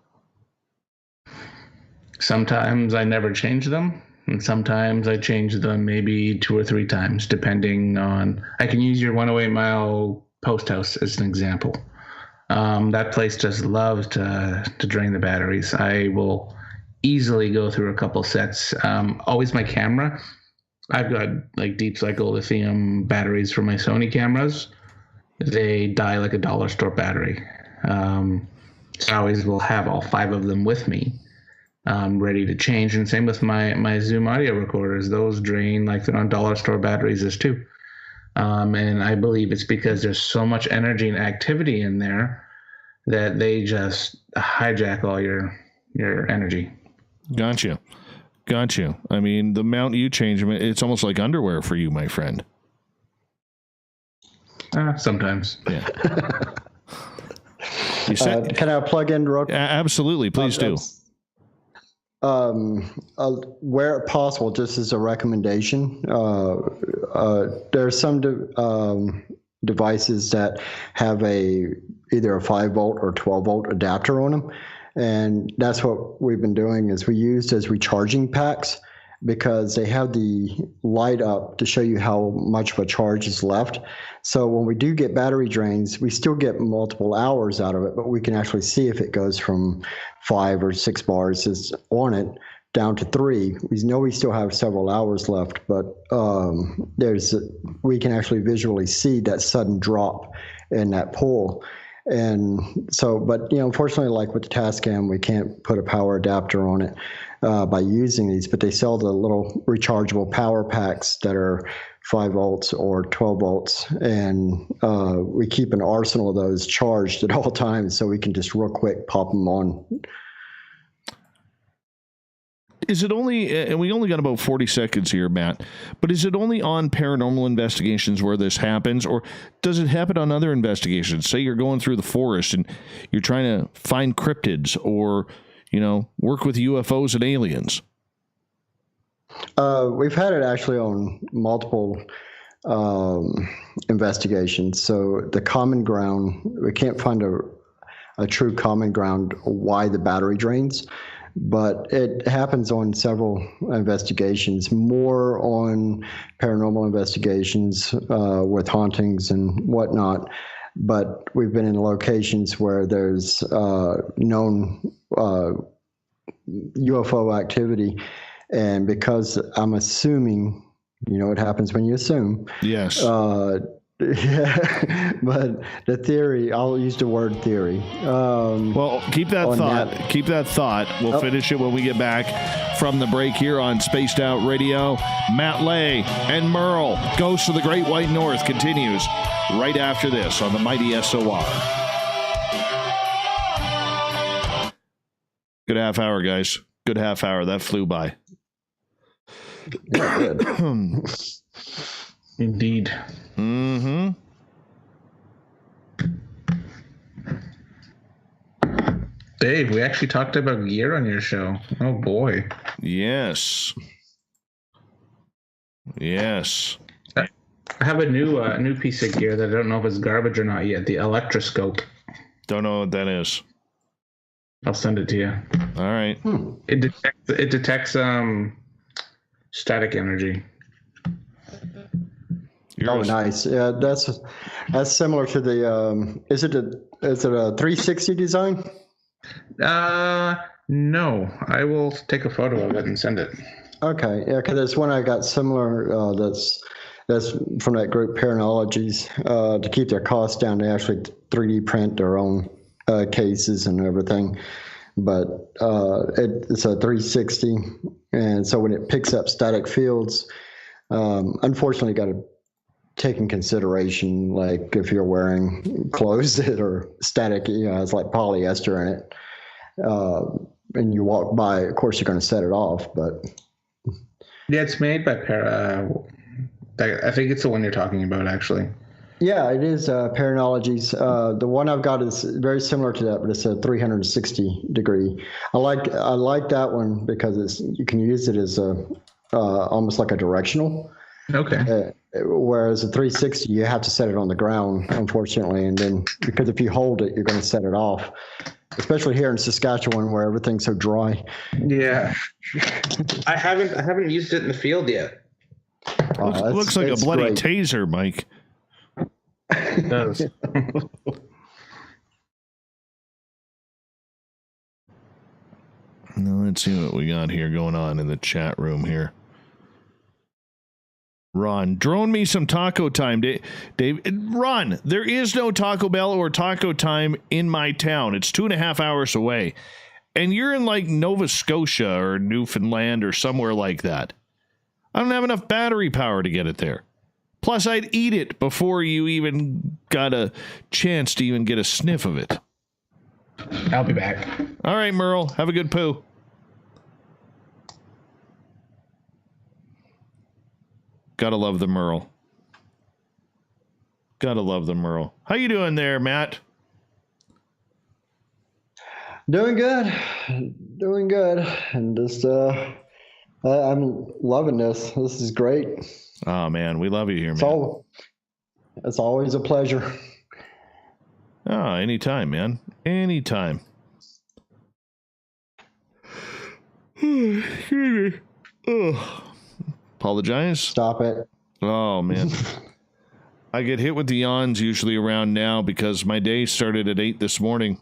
Sometimes I never change them. And sometimes I change them maybe 2 or 3 times, depending on, I can use your 108 Mile post house as an example. That place just loves to drain the batteries. I will easily go through a couple sets. Always my camera. I've got like deep cycle lithium batteries for my Sony cameras. They die like a dollar store battery. So I always will have all 5 of them with me, ready to change. And same with my Zoom audio recorders. Those drain like they're on dollar store batteries as too. And I believe it's because there's so much energy and activity in there that they just hijack all your energy. Gotcha. I mean, the amount you change, it's almost like underwear for you, my friend. Sometimes. Yeah. You said, can I plug in real quick? Absolutely. Please do. Where possible, just as a recommendation, there are some devices that have either a 5-volt or 12-volt adapter on them. And that's what we've been doing is we used as recharging packs, because they have the light up to show you how much of a charge is left. So when we do get battery drains, we still get multiple hours out of it, but we can actually see if it goes from 5 or 6 bars is on it down to 3. We know we still have several hours left, but we can actually visually see that sudden drop in that pull. And so, but unfortunately, like with the Tascam, we can't put a power adapter on it by using these, but they sell the little rechargeable power packs that are 5 volts or 12 volts. And we keep an arsenal of those charged at all times, so we can just real quick pop them on. Is it only, and we only got about 40 seconds here, Matt, but is it only on paranormal investigations where this happens, or does it happen on other investigations? Say you're going through the forest and you're trying to find cryptids or, work with UFOs and aliens. We've had it actually on multiple investigations. So the common ground, we can't find a true common ground why the battery drains. But it happens on several investigations, more on paranormal investigations with hauntings and whatnot. But we've been in locations where there's known UFO activity. And because I'm assuming, it happens when you assume. Yes. Yeah, but the theory, I'll use the word theory. Well, keep that thought. Keep that thought. We'll finish it when we get back from the break here on Spaced Out Radio. Matt Lay and Merle, Ghosts of the Great White North, continues right after this on the Mighty SOR. Good half hour, guys. Good half hour. That flew by. Yeah, good. Indeed. Mm-hmm. Dave, we actually talked about gear on your show. Oh boy. Yes. Yes. I have a new piece of gear that I don't know if it's garbage or not yet. The electroscope. Don't know what that is. I'll send it to you. All right. It detects static energy. Oh, nice. Yeah, that's similar to the. Is it a 360 design? No. I will take a photo of it and send it. Okay, yeah, because there's one I got similar. That's from that group Paranologies. To keep their costs down, they actually 3D print their own cases and everything. But it's a 360, and so when it picks up static fields, unfortunately, got to take in consideration, like if you're wearing clothes that are static, it's like polyester in it, and you walk by, of course, you're going to set it off. But yeah, it's made by I think it's the one you're talking about, actually. Yeah, it is Paranologies. The one I've got is very similar to that, but it's a 360 degree. I like that one because you can use it as almost like a directional. Okay. Whereas a 360, you have to set it on the ground, unfortunately, and then because if you hold it, you're going to set it off. Especially here in Saskatchewan, where everything's so dry. Yeah, I haven't used it in the field yet. Looks like a bloody great. taser, Mike. It does. Now let's see what we got here going on in the chat room here. Ron, drone me some taco time. Dave, Ron, there is no Taco Bell or taco time in my town. It's 2.5 hours away. And you're in like Nova Scotia or Newfoundland or somewhere like that. I don't have enough battery power to get it there. Plus, I'd eat it before you even got a chance to even get a sniff of it. I'll be back. All right, Merle, have a good poo. Gotta love the Merle. Gotta love the Merle. How you doing there, Matt? Doing good, and just I'm loving this. This is great. Oh man, we love you here, man. It's always a pleasure. Oh, anytime, man. Anytime. Excuse me. Oh. Apologize. Stop it. Oh, man. I get hit with the yawns usually around now because my day started at 8 this morning.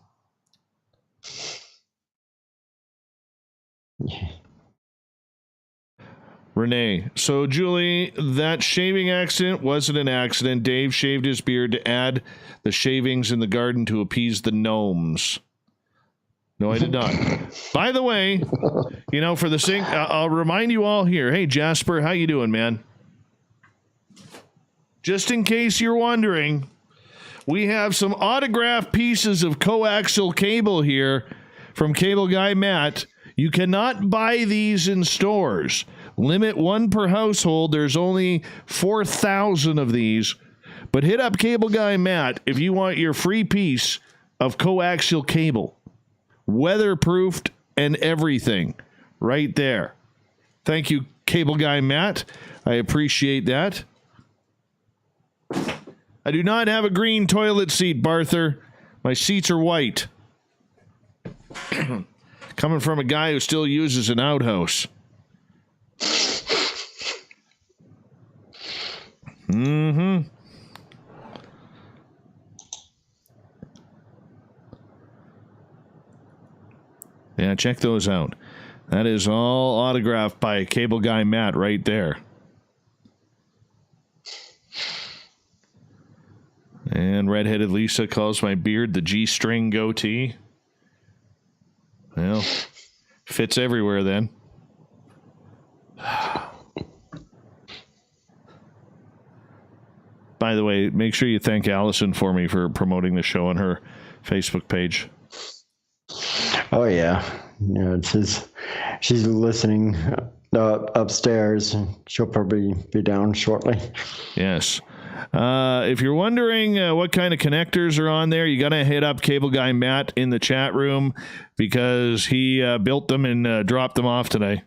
Renee. So, Julie, that shaving accident wasn't an accident. Dave shaved his beard to add the shavings in the garden to appease the gnomes. No, I did not. By the way, for the sake, I'll remind you all here. Hey, Jasper, how you doing, man? Just in case you're wondering, we have some autographed pieces of coaxial cable here from Cable Guy Matt. You cannot buy these in stores. Limit one per household. There's only 4,000 of these. But hit up Cable Guy Matt if you want your free piece of coaxial cable. Weatherproofed and everything right there. Thank you, Cable Guy Matt. I appreciate that. I do not have a green toilet seat, Barther. My seats are white. Coming from a guy who still uses an outhouse. Mm-hmm. Yeah, check those out. That is all autographed by Cable Guy Matt right there. And redheaded Lisa calls my beard the G-string goatee. Well, fits everywhere then. By the way, make sure you thank Allison for me for promoting the show on her Facebook page. Oh yeah, she's listening upstairs. She'll probably be down shortly. Yes. If you're wondering what kind of connectors are on there, you got to hit up Cable Guy Matt in the chat room because he built them and dropped them off today.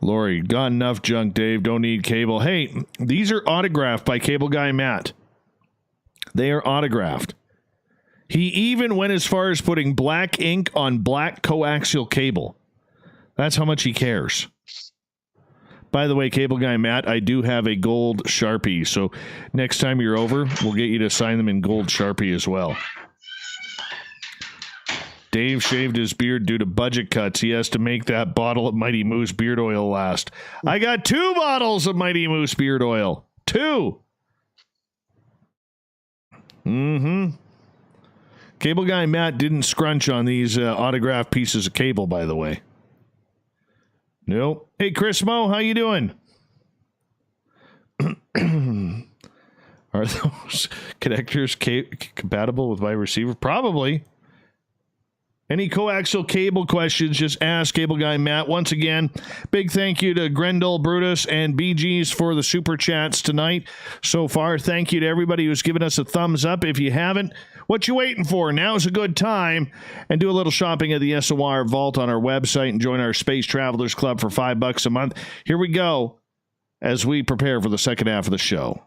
Lori, got enough junk, Dave. Don't need cable. Hey, these are autographed by Cable Guy Matt. They are autographed. He even went as far as putting black ink on black coaxial cable. That's how much he cares. By the way, Cable Guy Matt, I do have a gold Sharpie. So next time you're over, we'll get you to sign them in gold Sharpie as well. Dave shaved his beard due to budget cuts. He has to make that bottle of Mighty Moose beard oil last. I got 2 bottles of Mighty Moose beard oil. 2. Cable Guy Matt didn't scrunch on these autographed pieces of cable, by the way. Nope. Hey, Chris Mo, how you doing? Are those connectors compatible with my receiver? Probably. Any coaxial cable questions, just ask Cable Guy Matt. Once again, big thank you to Grendel, Brutus, and BGs for the super chats tonight so far. Thank you to everybody who's given us a thumbs up. If you haven't, what you waiting for? Now's a good time. And do a little shopping at the SOR Vault on our website and join our Space Travelers Club for $5 a month. Here we go as we prepare for the second half of the show.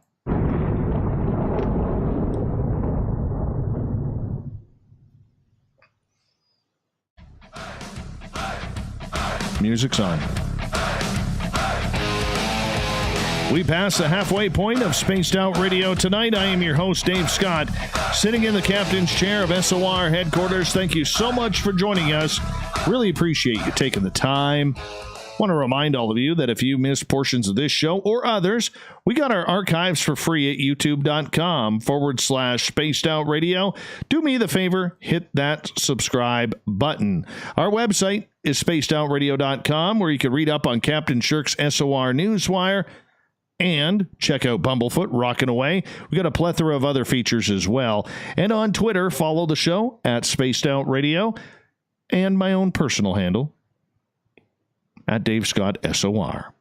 Music's on. We passed the halfway point of Spaced Out Radio tonight. I am your host, Dave Scott, sitting in the captain's chair of SOR headquarters. Thank you so much for joining us. Really appreciate you taking the time. Want to remind all of you that if you missed portions of this show or others, we got our archives for free at youtube.com/Spaced Out Radio. Do me the favor, hit that subscribe button. Our website is spacedoutradio.com, where you can read up on Captain Shirk's SOR Newswire and check out Bumblefoot rocking away. We got a plethora of other features as well. And on Twitter, follow the show at Spaced Out Radio and my own personal handle at Dave Scott SOR.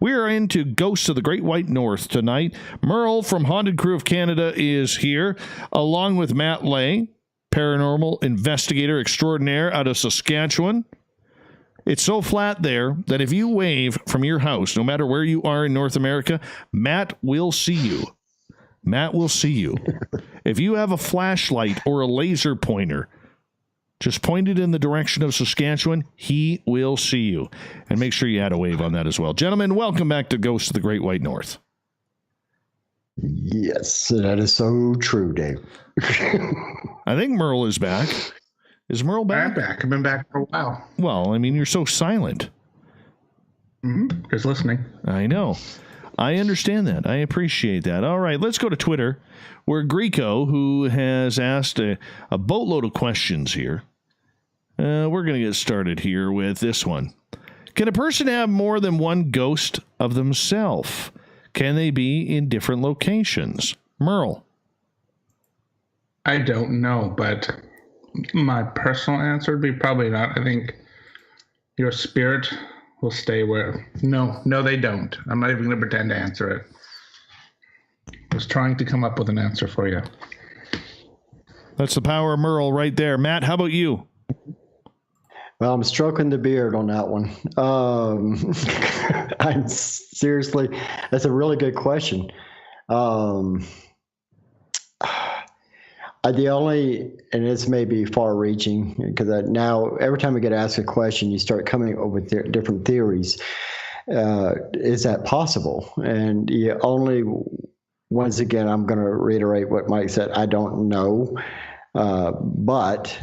We are into Ghosts of the Great White North tonight. Merle from Haunted Crew of Canada is here, along with Matt Lay, paranormal investigator extraordinaire out of Saskatchewan. It's so flat there that if you wave from your house, no matter where you are in North America, Matt will see you. Matt will see you. If you have a flashlight or a laser pointer, just point it in the direction of Saskatchewan, he will see you. And make sure you add a wave on that as well. Gentlemen, welcome back to Ghosts of the Great White North. Yes, that is so true, Dave. I think Merle is back. Is Merle back? I'm back. I've been back for a while. Well, I mean, you're so silent. Just listening. I know. I understand that. I appreciate that. All right, let's go to Twitter, where Greco, who has asked a boatload of questions here. We're going to get started here with this one. Can a person have more than one ghost of themselves? Can they be in different locations? Merle. I don't know, but my personal answer would be probably not. I think your spirit will stay where... No, they don't. I'm not even going to pretend to answer it. I was trying to come up with an answer for you. That's the power of Merle right there. Matt, how about you? Well, I'm stroking the beard on that one. I'm seriously, that's a really good question. The only, and this may be far-reaching, because now every time I get asked a question, you start coming up with different theories. Is that possible? And only, once again, I'm going to reiterate what Mike said. I don't know. But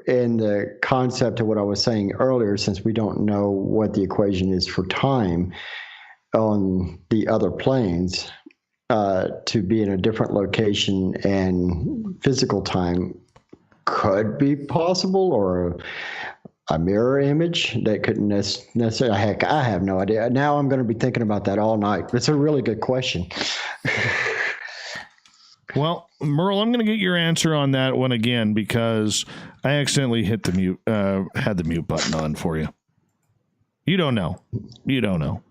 in the concept of what I was saying earlier, since we don't know what the equation is for time on the other planes, to be in a different location and physical time could be possible, or a mirror image that couldn't necessarily. Heck, I have no idea. Now I'm going to be thinking about that all night. It's a really good question. Well, Merle, I'm going to get your answer on that one again because I accidentally hit the mute, had the mute button on for you. You don't know. You don't know.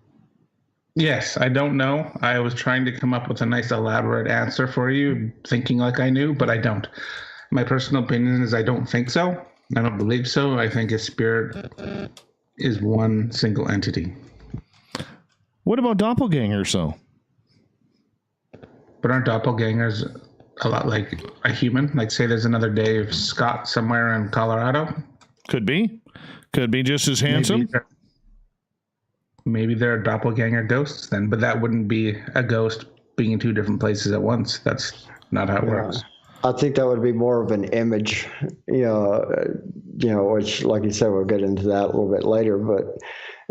Yes, I don't know. I was trying to come up with a nice elaborate answer for you, thinking like I knew, but I don't. My personal opinion is I don't think so. I don't believe so. I think a spirit is one single entity. What about doppelgangers, though? But aren't doppelgangers a lot like a human? Like, say there's another Dave Scott somewhere in Colorado? Could be. Could be just as handsome. Maybe they're doppelganger ghosts then, but that wouldn't be a ghost being in two different places at once. That's not how it works. I think that would be more of an image, which, like you said, we'll get into that a little bit later, but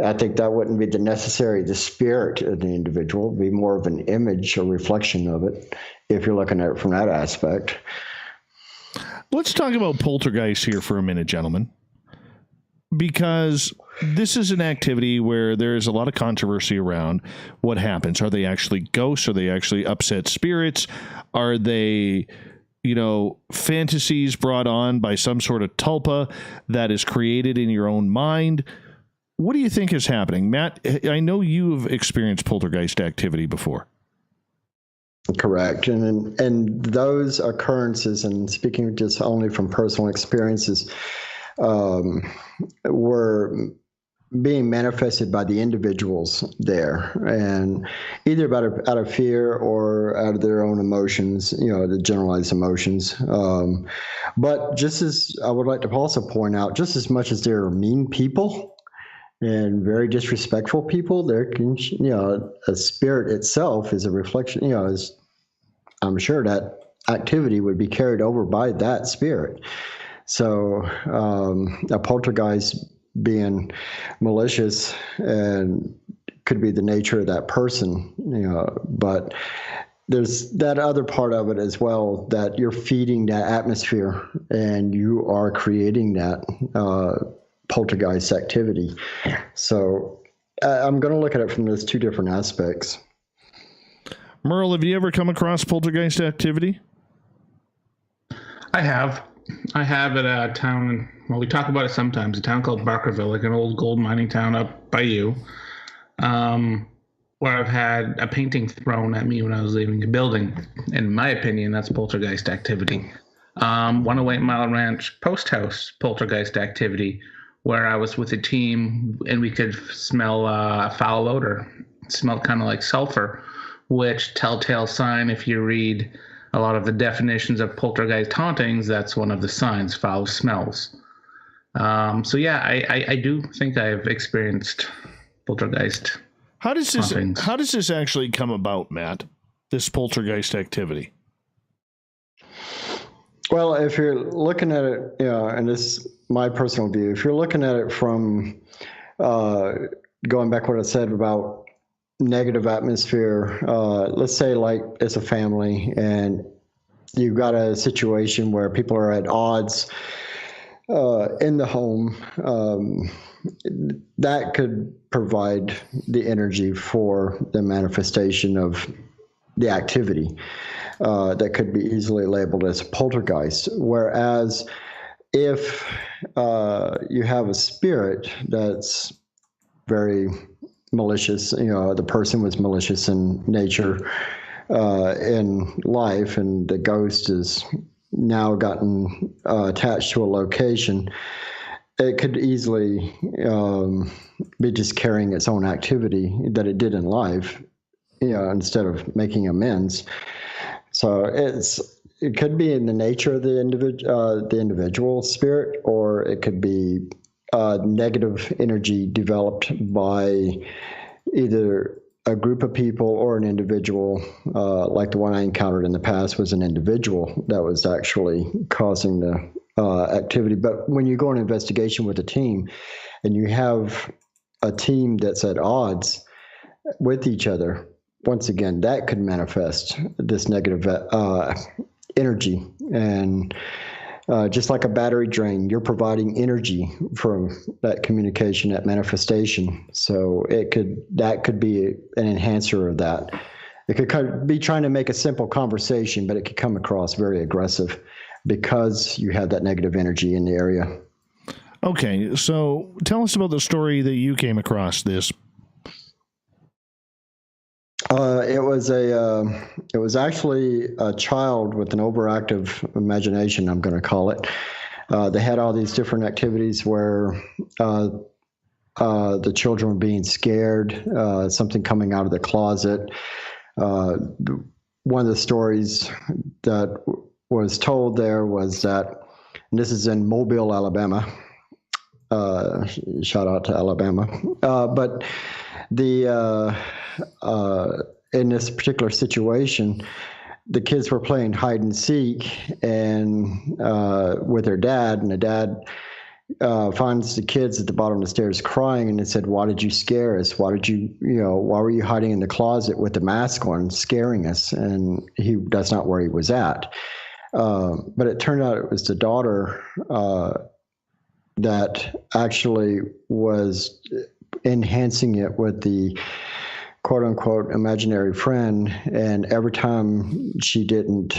I think that wouldn't be the spirit of the individual. It would be more of an image, a reflection of it, if you're looking at it from that aspect. Let's talk about poltergeists here for a minute, gentlemen, because this is an activity where there's a lot of controversy around what happens. Are they actually ghosts? Are they actually upset spirits? Are they, fantasies brought on by some sort of tulpa that is created in your own mind? What do you think is happening? Matt, I know you've experienced poltergeist activity before. Correct. And those occurrences, and speaking just only from personal experiences, were being manifested by the individuals there, and either out of fear or out of their own emotions, the generalized emotions. But just as I would like to also point out, just as much as there are mean people and very disrespectful people, there can, a spirit itself is a reflection, I'm sure that activity would be carried over by that spirit. So a poltergeist being malicious and could be the nature of that person, but there's that other part of it as well, that you're feeding that atmosphere and you are creating that poltergeist activity. So I'm going to look at it from those two different aspects. Merle, have you ever come across poltergeist activity? I have at a town, we talk about it sometimes, a town called Barkerville, like an old gold mining town up by you, where I've had a painting thrown at me when I was leaving a building. In my opinion, that's poltergeist activity. 108 Mile Ranch Post House poltergeist activity, where I was with a team and we could smell foul odor. It smelled kind of like sulfur, which telltale sign, if you read a lot of the definitions of poltergeist hauntings, that's one of the signs, foul smells. So yeah, I do think I've experienced poltergeist hauntings. How does this actually come about, Matt? This poltergeist activity? Well, if you're looking at it, and this is my personal view, if you're looking at it from going back what I said about negative atmosphere, let's say like it's a family and you've got a situation where people are at odds in the home, that could provide the energy for the manifestation of the activity that could be easily labeled as a poltergeist. Whereas if you have a spirit that's very malicious, the person was malicious in nature in life, and the ghost is now gotten attached to a location, it could easily be just carrying its own activity that it did in life, instead of making amends. So it could be in the nature of the individual spirit, or it could be negative energy developed by either a group of people or an individual, like the one I encountered in the past was an individual that was actually causing the activity. But when you go on an investigation with a team and you have a team that's at odds with each other, once again, that could manifest this negative energy. And just like a battery drain, you're providing energy from that communication, that manifestation. So that could be an enhancer of that. It could be trying to make a simple conversation, but it could come across very aggressive because you have that negative energy in the area. Okay, so tell us about the story that you came across this. It was actually a child with an overactive imagination, I'm going to call it. They had all these different activities where the children were being scared, something coming out of the closet. One of the stories that was told there was that, and this is in Mobile, Alabama. Shout out to Alabama. But in this particular situation, the kids were playing hide and seek and with their dad, and the dad finds the kids at the bottom of the stairs crying, and they said, "Why did you scare us? Why were you hiding in the closet with the mask on, scaring us?" And that's not where he was at. But it turned out it was the daughter that actually was enhancing it with the quote-unquote imaginary friend, and every time she didn't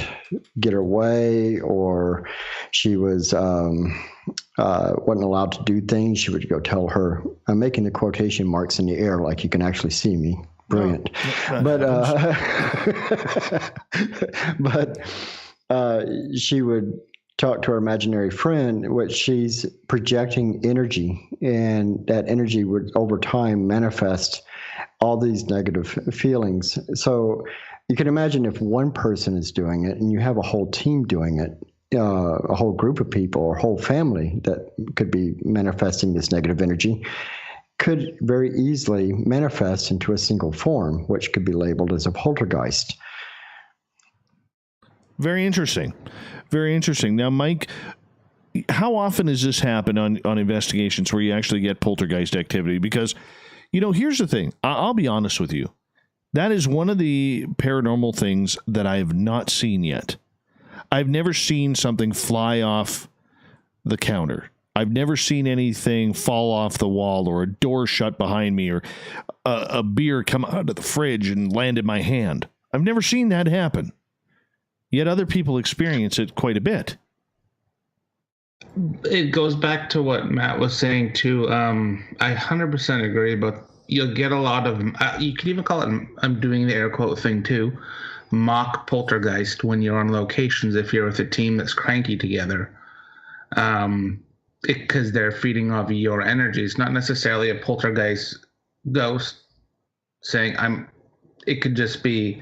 get her way or she was wasn't allowed to do things, she would go tell her. I'm making the quotation marks in the air like you can actually see me. Brilliant. But she would talk to her imaginary friend, which she's projecting energy, and that energy would over time manifest all these negative feelings. So you can imagine if one person is doing it and you have a whole team doing it, a whole group of people or whole family that could be manifesting this negative energy, could very easily manifest into a single form, which could be labeled as a poltergeist. Very interesting. Very interesting. Now, Mike, how often does this happen on investigations where you actually get poltergeist activity? Because, here's the thing. I'll be honest with you. That is one of the paranormal things that I have not seen yet. I've never seen something fly off the counter. I've never seen anything fall off the wall or a door shut behind me or a beer come out of the fridge and land in my hand. I've never seen that happen. Yet other people experience it quite a bit. It goes back to what Matt was saying too. I 100% agree, but you'll get a lot of, you could even call it, I'm doing the air quote thing too, mock poltergeist when you're on locations if you're with a team that's cranky together. Because they're feeding off your energy. It's not necessarily a poltergeist ghost saying it could just be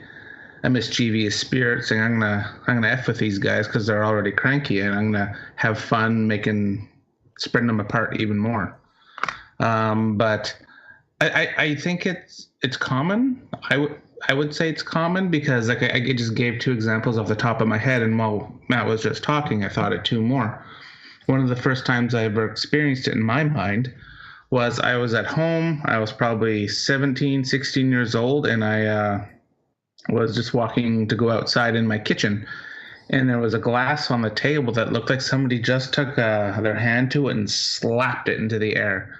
a mischievous spirit saying, I'm gonna F with these guys because they're already cranky, and I'm gonna have fun spreading them apart even more. But I think it's common. I would say it's common because I just gave two examples off the top of my head, and while Matt was just talking, I thought of two more. One of the first times I ever experienced it in my mind was I was at home. I was probably 17, 16 years old, and I was just walking to go outside in my kitchen, and there was a glass on the table that looked like somebody just took their hand to it and slapped it into the air,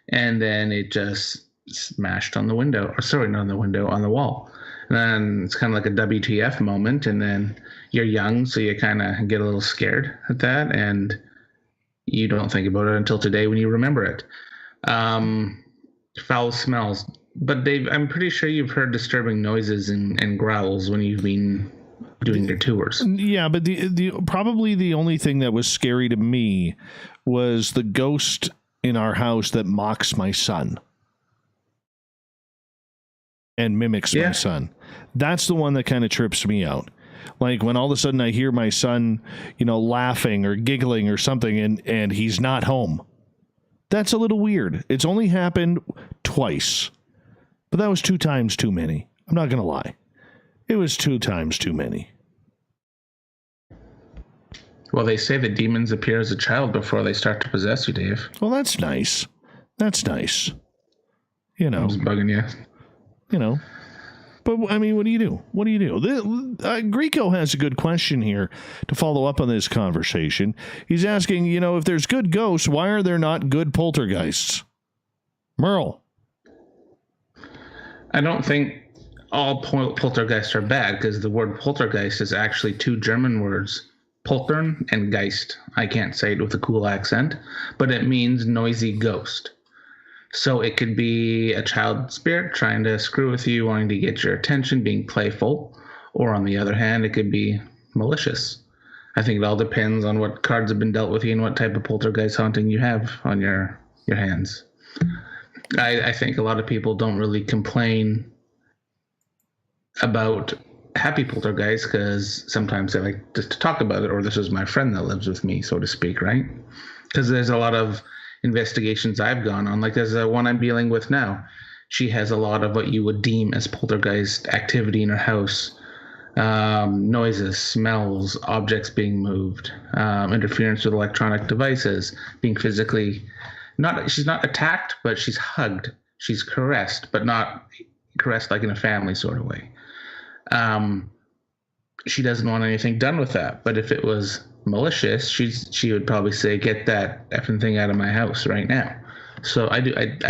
and then it just smashed on the window, or sorry, not on the window, on the wall. And then it's kind of like a WTF moment, and then you're young, so you kind of get a little scared at that, and you don't think about it until today when you remember it. Foul smells. But Dave, I'm pretty sure you've heard disturbing noises and growls when you've been doing your tours. Yeah, but the probably the only thing that was scary to me was the ghost in our house that mocks my son and mimics my son. That's the one that kind of trips me out. Like when all of a sudden I hear my son, laughing or giggling or something, and he's not home. That's a little weird. It's only happened twice. But that was 2 times too many. I'm not going to lie. It was 2 times too many. Well, they say the demons appear as a child before they start to possess you, Dave. Well, that's nice. That's nice. You know. I'm just bugging you. You know. But, I mean, what do you do? What do you do? Greco has a good question here to follow up on this conversation. He's asking, you know, if there's good ghosts, why are there not good poltergeists? Merle. I don't think all poltergeists are bad, because the word poltergeist is actually 2 German words, poltern and geist. I can't say it with a cool accent, but it means noisy ghost. So it could be a child spirit trying to screw with you, wanting to get your attention, being playful, or on the other hand, it could be malicious. I think it all depends on what cards have been dealt with you and what type of poltergeist haunting you have on your hands. I think a lot of people don't really complain about happy poltergeists because sometimes they like just to talk about it, or this is my friend that lives with me, so to speak, right? Because there's a lot of investigations I've gone on, like there's one I'm dealing with now. She has a lot of what you would deem as poltergeist activity in her house. Noises, smells, objects being moved, interference with electronic devices, being physically she's not attacked, but she's hugged, she's caressed, but not caressed like in a family sort of way. She doesn't want anything done with that, but if it was malicious, she would probably say, get that effing thing out of my house right now. So I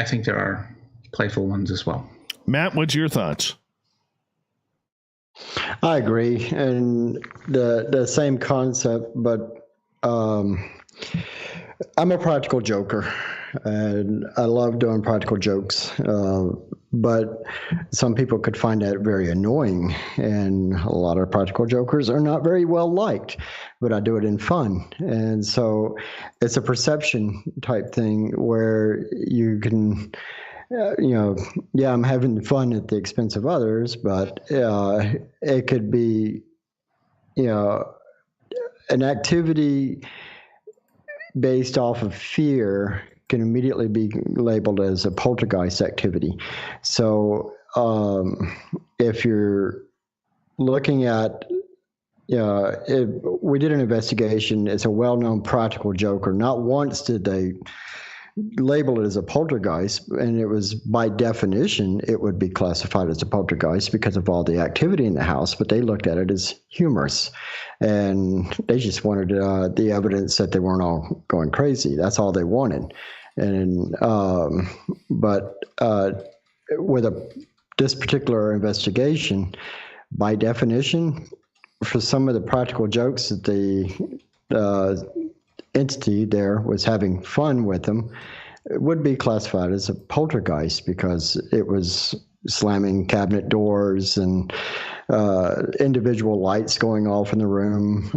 think there are playful ones as well. Matt, what's your thoughts? I agree, and the same concept, but I'm a practical joker, and I love doing practical jokes, but some people could find that very annoying, and a lot of practical jokers are not very well liked, but I do it in fun. And so it's a perception type thing where you can, I'm having fun at the expense of others, but it could be, an activity based off of fear can immediately be labeled as a poltergeist activity. So if you're looking at, we did an investigation, it's a well-known practical joker. Not once did they label it as a poltergeist, and it was by definition, it would be classified as a poltergeist because of all the activity in the house, but they looked at it as humorous. And they just wanted the evidence that they weren't all going crazy. That's all they wanted. And but with this particular investigation, by definition, for some of the practical jokes that the entity there was having fun with them, it would be classified as a poltergeist because it was slamming cabinet doors and individual lights going off in the room.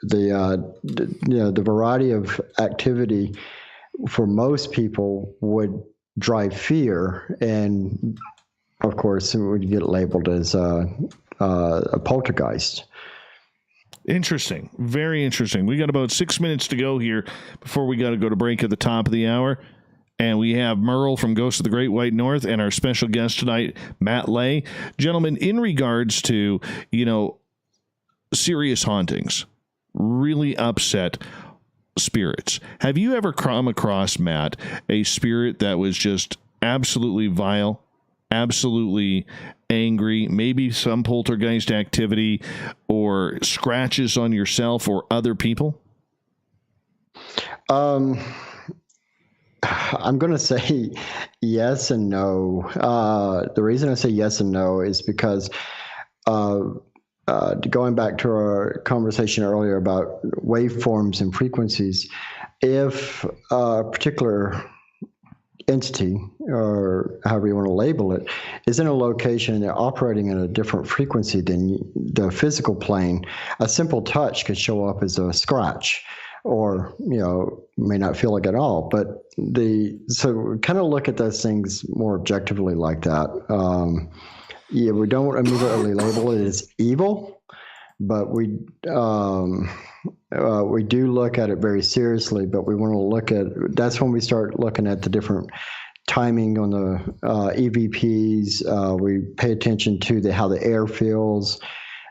The variety of activity for most people would drive fear, and of course it would get labeled as a poltergeist. Interesting. Very interesting. We got about 6 minutes to go here before we got to go to break at the top of the hour. And we have Merle from Ghosts of the Great White North and our special guest tonight, Matt Lay. Gentlemen, in regards to, serious hauntings, really upset spirits, have you ever come across, Matt, a spirit that was just absolutely vile, absolutely angry, maybe some poltergeist activity or scratches on yourself or other people? I'm going to say yes and no. The reason I say yes and no is because going back to our conversation earlier about waveforms and frequencies, if a particular entity, or however you want to label it, is in a location and they're operating at a different frequency than the physical plane, a simple touch could show up as a scratch, or may not feel like it at all. But so kind of look at those things more objectively like that. We don't immediately label it as evil, but we do look at it very seriously. But we want to look at, that's when we start looking at the different timing on the EVPs. We pay attention to how the air feels,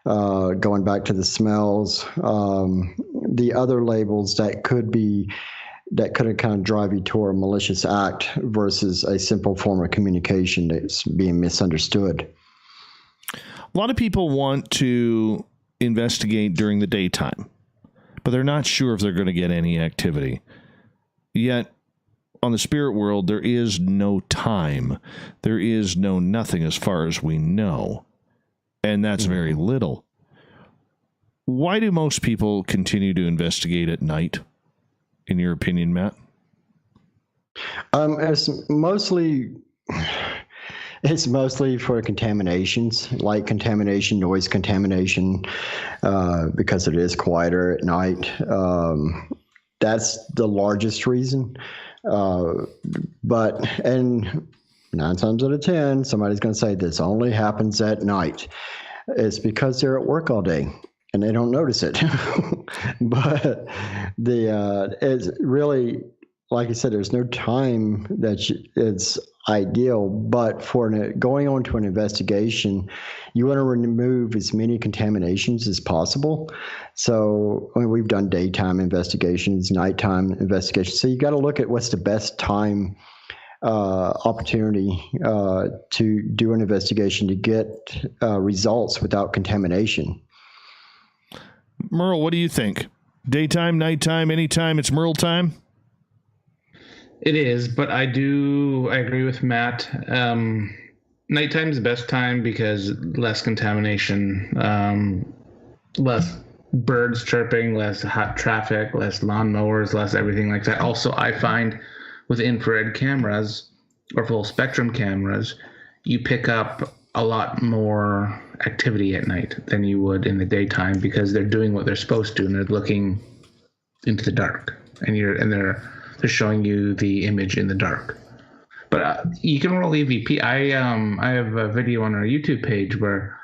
going back to the smells, the other labels that could kind of drive you toward a malicious act versus a simple form of communication that's being misunderstood. A lot of people want to investigate during the daytime, but they're not sure if they're going to get any activity. Yet, on the spirit world, there is no time. There is no nothing as far as we know. And that's very little. Why do most people continue to investigate at night, in your opinion, Matt? It's mostly for contaminations, light contamination, noise contamination, because it is quieter at night. That's the largest reason. And 9 times out of 10, somebody's going to say this only happens at night. It's because they're at work all day and they don't notice it. But it's really, like I said, there's no time that it's ideal. But for going on to an investigation, you want to remove as many contaminations as possible. So we've done daytime investigations, nighttime investigations. So you got to look at what's the best time opportunity to do an investigation to get results without contamination. Merle, what do you think? Daytime, nighttime, anytime it's Merle time? It is, but I agree with Matt. Nighttime is the best time because less contamination, less birds chirping, less hot traffic, less lawnmowers, less everything like that. Also, I find with infrared cameras or full spectrum cameras, you pick up a lot more activity at night than you would in the daytime because they're doing what they're supposed to and they're looking into the dark and they're showing you the image in the dark. But you can roll EVP. I have a video on our YouTube page where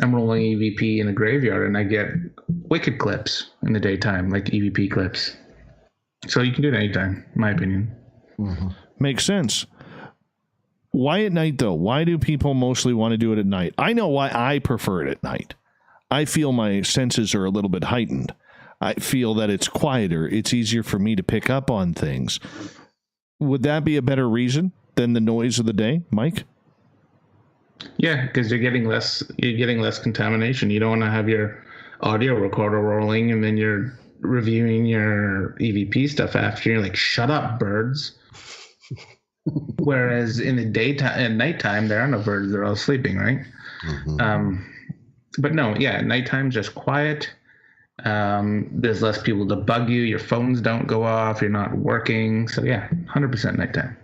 I'm rolling EVP in a graveyard and I get wicked clips in the daytime, like EVP clips. So you can do it anytime, in my opinion. Mm-hmm. Makes sense. Why at night, though? Why do people mostly want to do it at night? I know why I prefer it at night. I feel my senses are a little bit heightened. I feel that it's quieter. It's easier for me to pick up on things. Would that be a better reason than the noise of the day, Mike? Yeah, because you're getting less contamination. You don't want to have your audio recorder rolling and then you're reviewing your EVP stuff after. You're like, shut up, birds. Whereas in the daytime and nighttime, there are no birds. They're all sleeping, right? Mm-hmm. But no, yeah, nighttime's just quiet. There's less people to bug you. Your phones don't go off. You're not working. So yeah, 100% nighttime.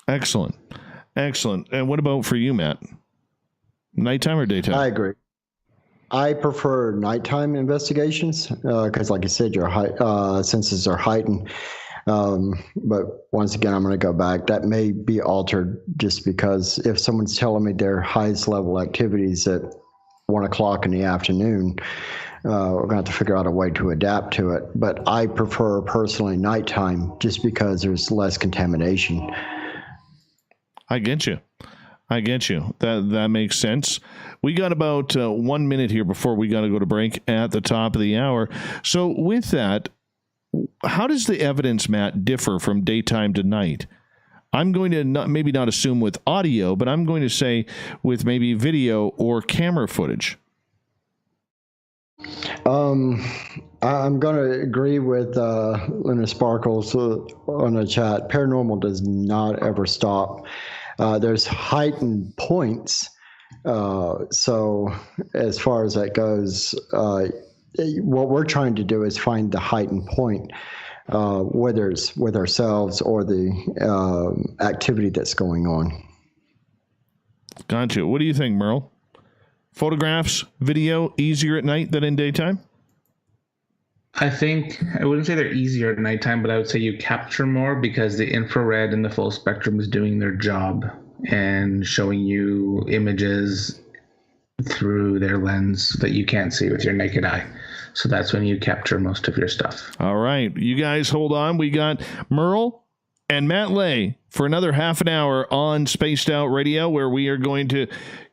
Excellent. And what about for you, Matt? Nighttime or daytime? I agree. I prefer nighttime investigations because, like I said, your senses are heightened. But once again, I'm going to go back. That may be altered just because if someone's telling me their highest level activities at 1 o'clock in the afternoon, we're going to have to figure out a way to adapt to it. But I prefer personally nighttime just because there's less contamination. I get you. That makes sense. We got about 1 minute here before we got to go to break at the top of the hour. So with that, how does the evidence, Matt, differ from daytime to night? I'm going to maybe not assume with audio, but I'm going to say with maybe video or camera footage. I'm going to agree with Linda Sparkles on the chat. Paranormal does not ever stop. There's heightened points. So as far as that goes, what we're trying to do is find the heightened point, whether it's with ourselves or the activity that's going on. Gotcha. What do you think, Merle? Photographs, video, easier at night than in daytime? I wouldn't say they're easier at nighttime, but I would say you capture more because the infrared and the full spectrum is doing their job and showing you images through their lens that you can't see with your naked eye. So that's when you capture most of your stuff. All right. You guys hold on. We got Merle and Matt Lay for another half an hour on Spaced Out Radio, where we are going to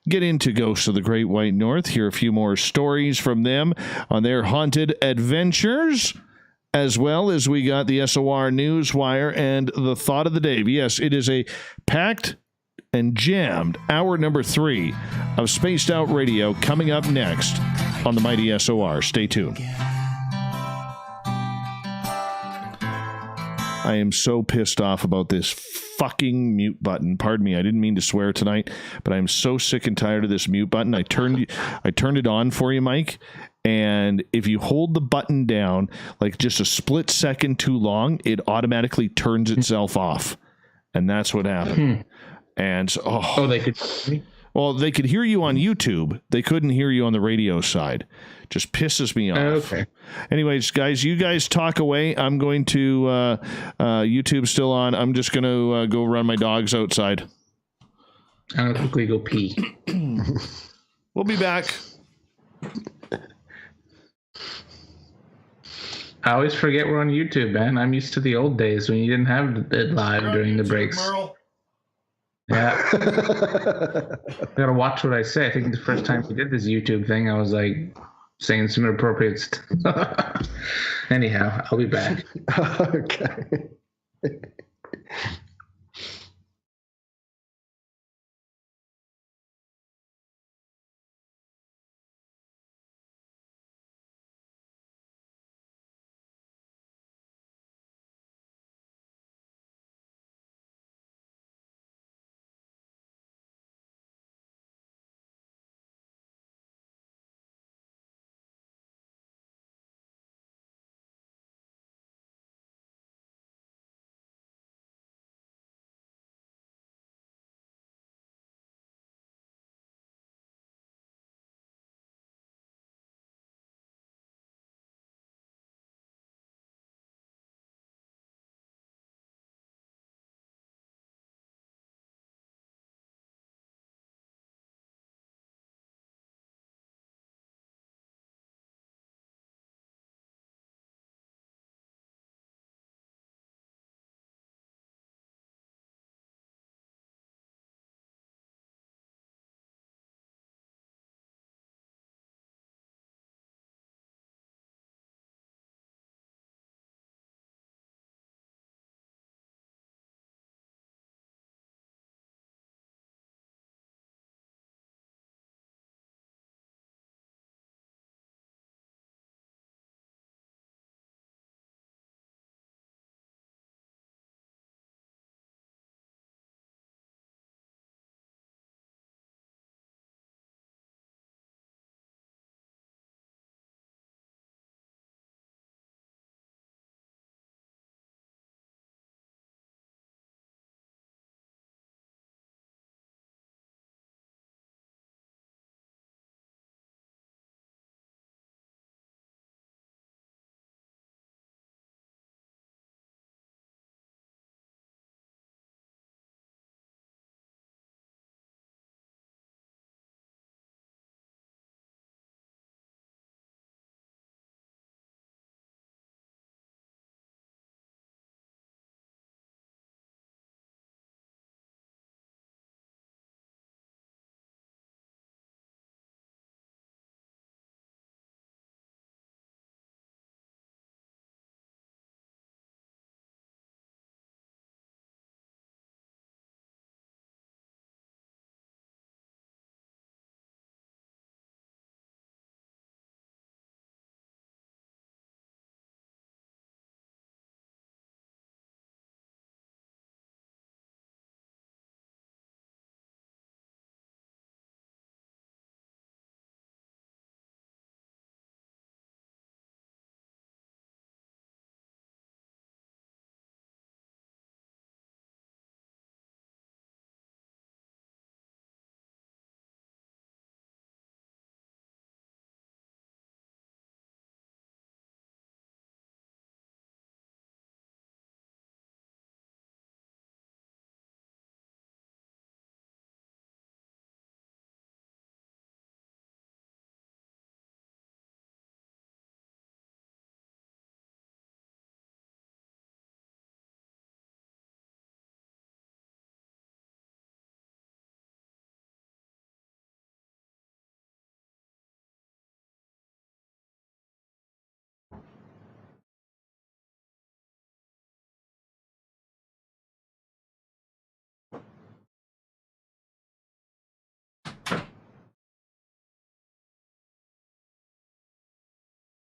get into Ghosts of the Great White North, hear a few more stories from them on their haunted adventures, as well as we got the SOR Newswire and the Thought of the Day. Yes, it is a packed and jammed hour number 3 of Spaced Out Radio coming up next on the mighty SOR. Stay tuned. I am so pissed off about this fucking mute button. Pardon me, I didn't mean to swear tonight, but I'm so sick and tired of this mute button. I turned it on for you, Mike, and if you hold the button down like just a split second too long, it automatically turns itself off. And that's what happened. And so, they could hear me? Well, they could hear you on YouTube. They couldn't hear you on the radio side. Just pisses me off. Okay. Anyways, guys, you guys talk away. I'm going to YouTube still on. I'm just going to go run my dogs outside. I'm going to quickly go pee. We'll be back. I always forget we're on YouTube, man. I'm used to the old days when you didn't have it live during the breaks. Merle. Yeah. Gotta watch what I say. I think the first time we did this YouTube thing, I was like saying some inappropriate stuff. Anyhow, I'll be back. Okay.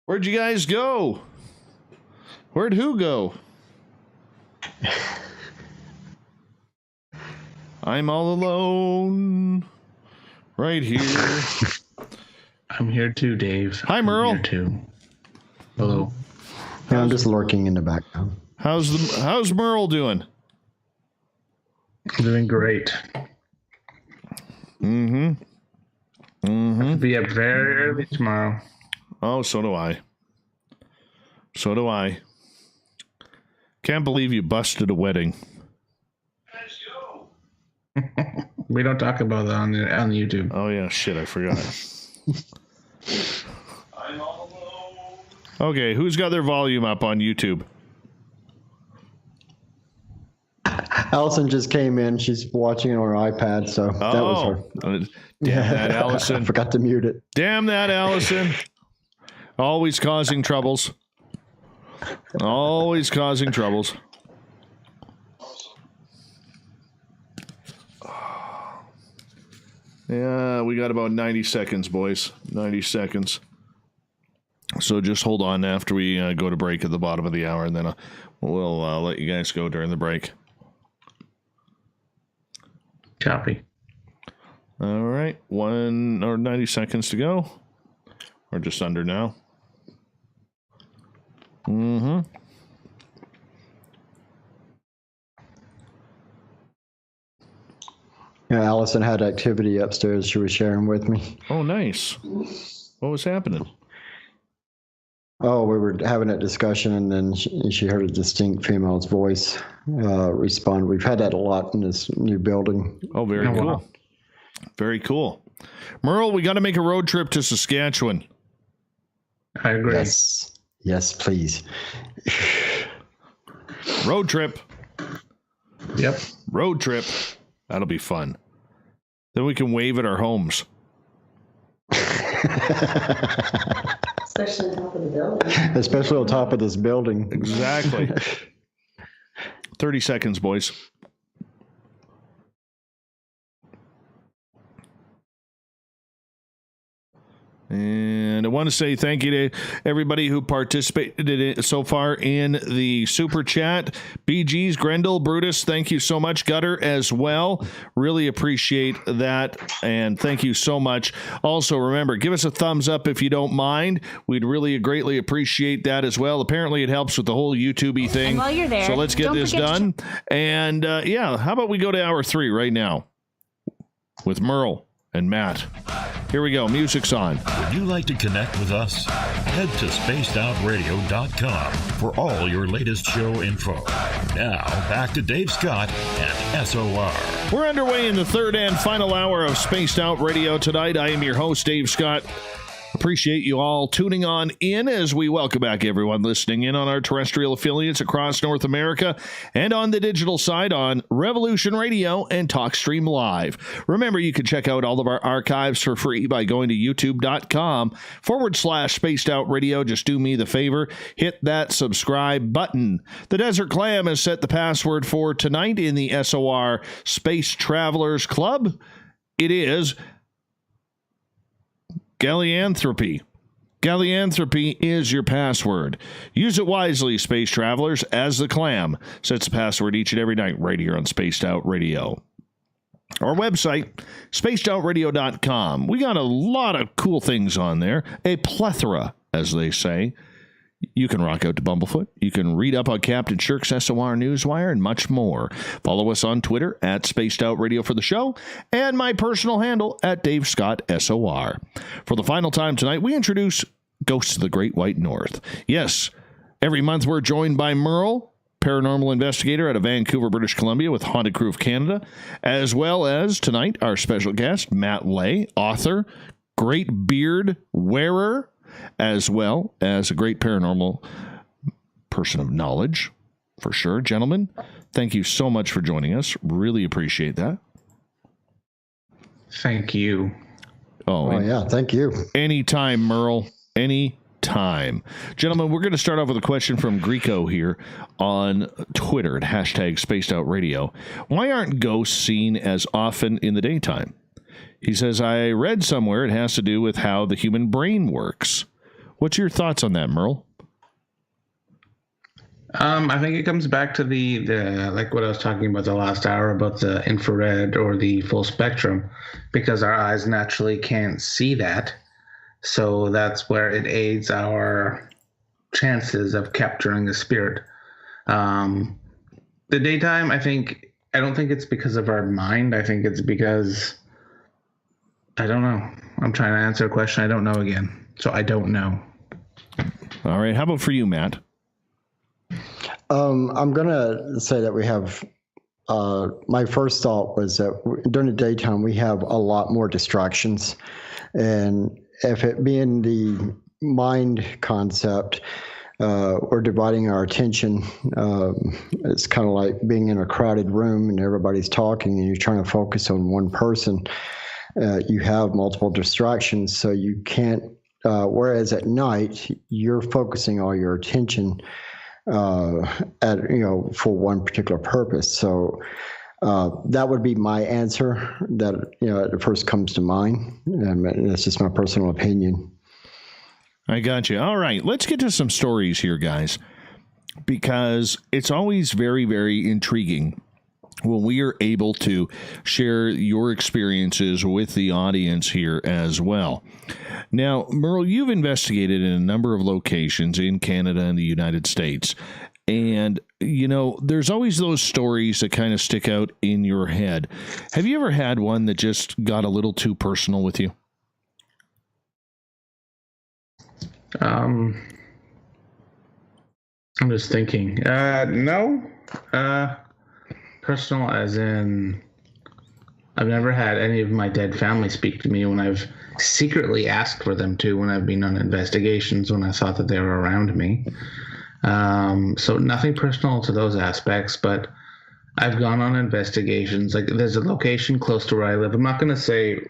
Where'd you guys go? Where'd who go? I'm all alone. Right here. I'm here too, Dave. Hi, Merle. I'm here too. Hello. Yeah, I'm just lurking in the background. How's Merle doing? Doing great. Mm-hmm. Mm-hmm. I'll be up very early tomorrow. Oh, so do I. So do I. Can't believe you busted a wedding. We don't talk about that on YouTube. Oh, yeah. Shit, I forgot. Okay, who's got their volume up on YouTube? Allison just came in. She's watching it on her iPad, so that was her. Damn that, Allison. I forgot to mute it. Damn that, Allison. Always causing troubles. Always causing troubles. Yeah, we got about 90 seconds, boys. 90 seconds. So just hold on after we go to break at the bottom of the hour, and then we'll let you guys go during the break. Copy. All right. 90 seconds to go. We're just under now. Mm-hmm. Yeah, Allison had activity upstairs she was sharing with me. Oh, nice. What was happening? Oh, we were having a discussion, and then she heard a distinct female's voice respond. We've had that a lot in this new building. Oh, very cool. Wow. Very cool. Merle, we got to make a road trip to Saskatchewan. I agree. Yes, please. Road trip. Yep. Road trip. That'll be fun. Then we can wave at our homes. Especially on top of the building. Especially on top of this building. Exactly. 30 seconds, boys. And I want to say thank you to everybody who participated so far in the super chat. BG's, Grendel, Brutus, thank you so much. Gutter as well. Really appreciate that. And thank you so much. Also, remember, give us a thumbs up if you don't mind. We'd really greatly appreciate that as well. Apparently, it helps with the whole YouTube-y thing. And while you're there, so let's get this done. And yeah, how about we go to hour 3 right now with Merle and Matt. Here we go. Music's on. Would you like to connect with us? Head to spacedoutradio.com for all your latest show info. Now, back to Dave Scott and SOR. We're underway in the third and final hour of Spaced Out Radio tonight. I am your host, Dave Scott. Appreciate you all tuning on in as we welcome back everyone listening in on our terrestrial affiliates across North America and on the digital side on Revolution Radio and TalkStream Live. Remember, you can check out all of our archives for free by going to youtube.com/Spaced Out Radio. Just do me the favor, hit that subscribe button. The Desert Clam has set the password for tonight in the SOR Space Travelers Club. It is Gallianthropy. Gallianthropy is your password. Use it wisely, space travelers, as the Clam sets the password each and every night right here on Spaced Out Radio. Our website, spacedoutradio.com. We got a lot of cool things on there, a plethora, as they say. You can rock out to Bumblefoot. You can read up on Captain Shirk's SOR Newswire and much more. Follow us on Twitter at Spaced Out Radio for the show and my personal handle at Dave Scott SOR. For the final time tonight, we introduce Ghosts of the Great White North. Yes, every month we're joined by Merle, paranormal investigator out of Vancouver, British Columbia with Haunted Crew of Canada, as well as tonight our special guest, Matt Lay, author, great beard wearer, as well as a great paranormal person of knowledge, for sure. Gentlemen, thank you so much for joining us. Really appreciate that. Thank you. Oh yeah, thank you. Anytime, Merle. Anytime. Gentlemen, we're going to start off with a question from Greco here on Twitter at #SpacedOutRadio. Why aren't ghosts seen as often in the daytime? He says, I read somewhere it has to do with how the human brain works. What's your thoughts on that, Merle? I think it comes back to the like what I was talking about the last hour about the infrared or the full spectrum, because our eyes naturally can't see that. So that's where it aids our chances of capturing a spirit. The daytime, I don't think it's because of our mind. I think it's because, I don't know. I'm trying to answer a question I don't know again. So I don't know. All right. How about for you, Matt? I'm going to say that we have, my first thought was that during the daytime, we have a lot more distractions. And if it being the mind concept, we're dividing our attention. It's kind of like being in a crowded room and everybody's talking and you're trying to focus on one person. You have multiple distractions, so you can't, whereas at night, you're focusing all your attention for one particular purpose. So that would be my answer that, at first comes to mind. And that's just my personal opinion. I got you. All right. Let's get to some stories here, guys, because it's always very, very intriguing when we are able to share your experiences with the audience here as well. Now, Merle, you've investigated in a number of locations in Canada and the United States. And, there's always those stories that kind of stick out in your head. Have you ever had one that just got a little too personal with you? I'm just thinking. No. Personal as in, I've never had any of my dead family speak to me when I've secretly asked for them to, when I've been on investigations, when I thought that they were around me. So nothing personal to those aspects, but I've gone on investigations. Like, there's a location close to where I live. I'm not going to say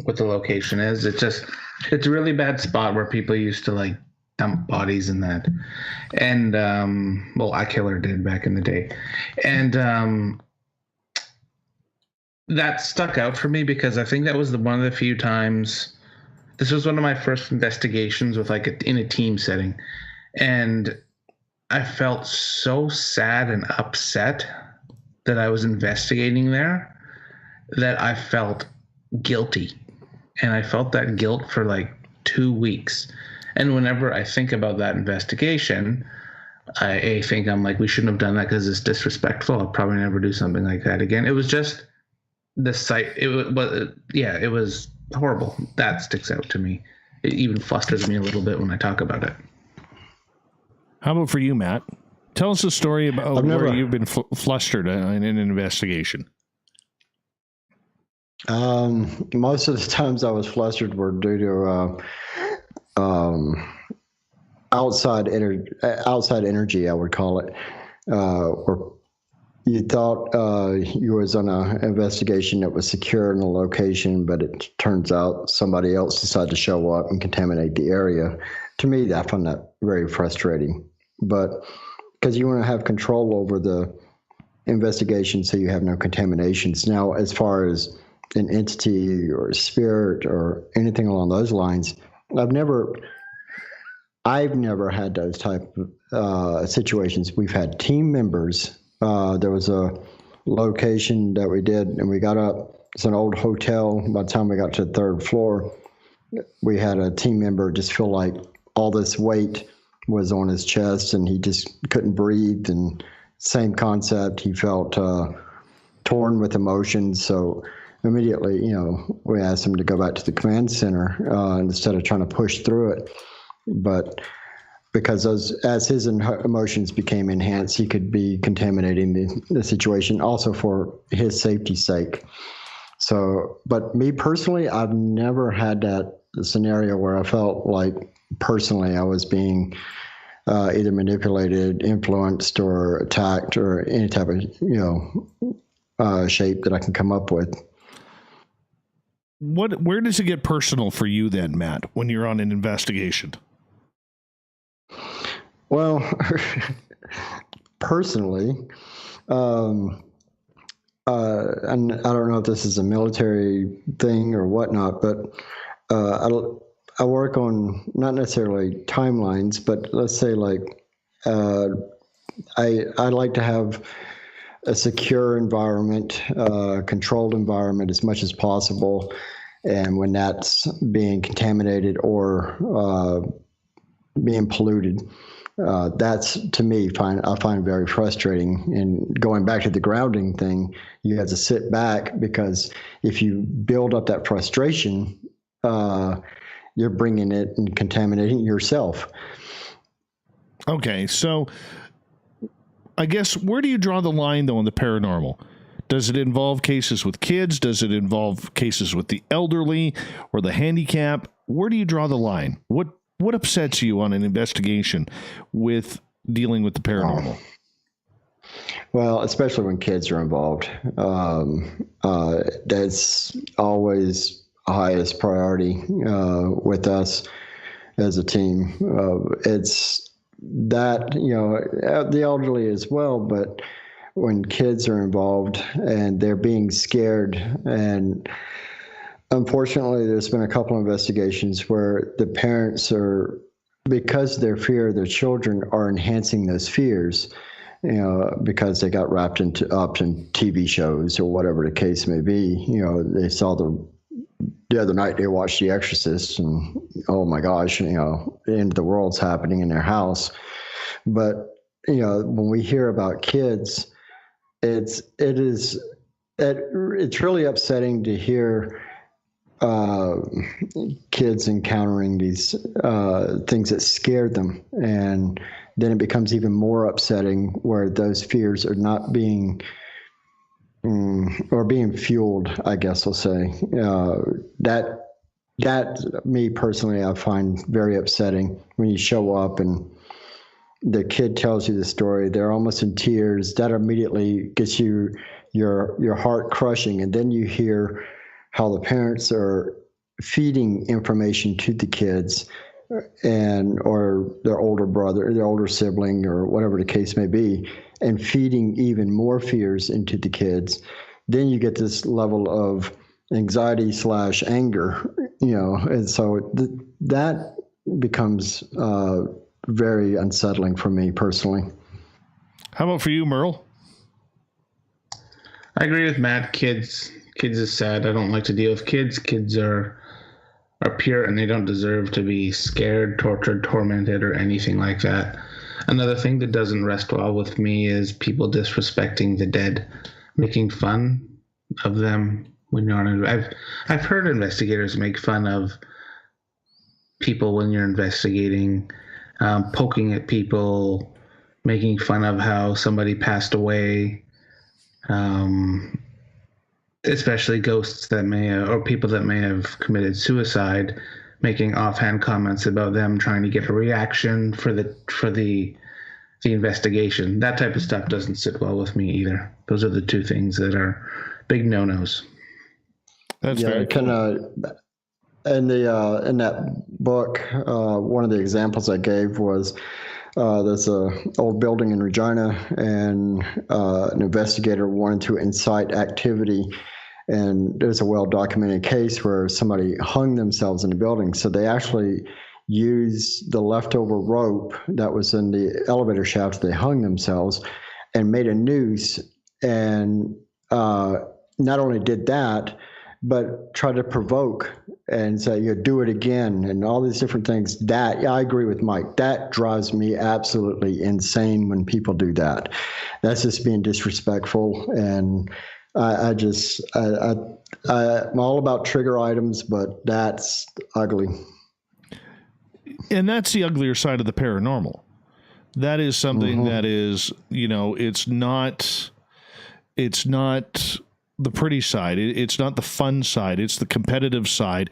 what the location is. It's a really bad spot where people used to dump bodies in that. And, a killer did back in the day. And, that stuck out for me because I think that was one of the few times, this was one of my first investigations with in a team setting. And I felt so sad and upset that I was investigating there that I felt guilty. And I felt that guilt for 2 weeks. And whenever I think about that investigation, I think we shouldn't have done that because it's disrespectful. I'll probably never do something like that again. It was just the site. It was horrible. That sticks out to me. It even flusters me a little bit when I talk about it. How about for you, Matt? Tell us a story about where you've been flustered in an investigation. Most of the times I was flustered were due to outside energy, I would call it, where you thought you was on an investigation that was secure in a location, but it turns out somebody else decided to show up and contaminate the area. To me, I found that very frustrating. But because you want to have control over the investigation so you have no contaminations. Now, as far as an entity or a spirit or anything along those lines, I've never had those type of situations. We've had team members. There was a location that we did, and we got up. It's an old hotel. By the time we got to the third floor, we had a team member just feel like all this weight was on his chest, and he just couldn't breathe. And same concept, he felt torn with emotions. So immediately, we asked him to go back to the command center instead of trying to push through it. But because as his emotions became enhanced, he could be contaminating the situation also for his safety's sake. So, but me personally, I've never had that scenario where I felt like personally I was being either manipulated, influenced, or attacked, or any type of shape that I can come up with. Where does it get personal for you then, Matt, when you're on an investigation? Well, personally, and I don't know if this is a military thing or whatnot, but I work on not necessarily timelines, but let's say like I like to have a secure environment, controlled environment as much as possible. And when that's being contaminated or being polluted, that's, to me, I find very frustrating. And going back to the grounding thing, you have to sit back, because if you build up that frustration, you're bringing it and contaminating yourself. Okay, so I guess where do you draw the line, though, in the paranormal? Does it involve cases with kids? Does it involve cases with the elderly or the handicapped? Where do you draw the line? What upsets you on an investigation with dealing with the paranormal? Well, especially when kids are involved. That's always highest priority with us as a team. It's that, the elderly as well, but when kids are involved and they're being scared, and unfortunately there's been a couple of investigations where the parents are, because their fear of their children, are enhancing those fears, because they got wrapped up in TV shows or whatever the case may be. They saw the other night they watched The Exorcist, and oh my gosh, the end of the world's happening in their house. But when we hear about kids, it's really upsetting to hear kids encountering these things that scared them, and then it becomes even more upsetting where those fears are not being or being fueled, I guess I'll say. That me personally, I find very upsetting when you show up and the kid tells you the story, they're almost in tears. That immediately gets you your heart crushing, and then you hear how the parents are feeding information to the kids, or their older brother, their older sibling, or whatever the case may be, and feeding even more fears into the kids. Then you get this level of anxiety / anger, and so that becomes very unsettling for me personally. How about for you, Merle? I agree with Matt. Kids is sad. I don't like to deal with kids. Kids are pure, and they don't deserve to be scared, tortured, tormented, or anything like that. Another thing that doesn't rest well with me is people disrespecting the dead, making fun of them when you're on. I've heard investigators make fun of people when you're investigating, poking at people, making fun of how somebody passed away, especially ghosts that or people that may have committed suicide, making offhand comments about them, trying to get a reaction for the investigation. That type of stuff doesn't sit well with me either. Those are the two things that are big no-nos. That's very cool. In that book, one of the examples I gave was there's an old building in Regina, and an investigator wanted to incite activity. And there's a well-documented case where somebody hung themselves in the building. So they actually used the leftover rope that was in the elevator shaft. They hung themselves and made a noose. And not only did that, but try to provoke and say, do it again, and all these different things. That, I agree with Mike. That drives me absolutely insane when people do that. That's just being disrespectful. And I'm all about trigger items, but that's ugly. And that's the uglier side of the paranormal. That is something that is, it's not the pretty side. It's not the fun side. It's the competitive side.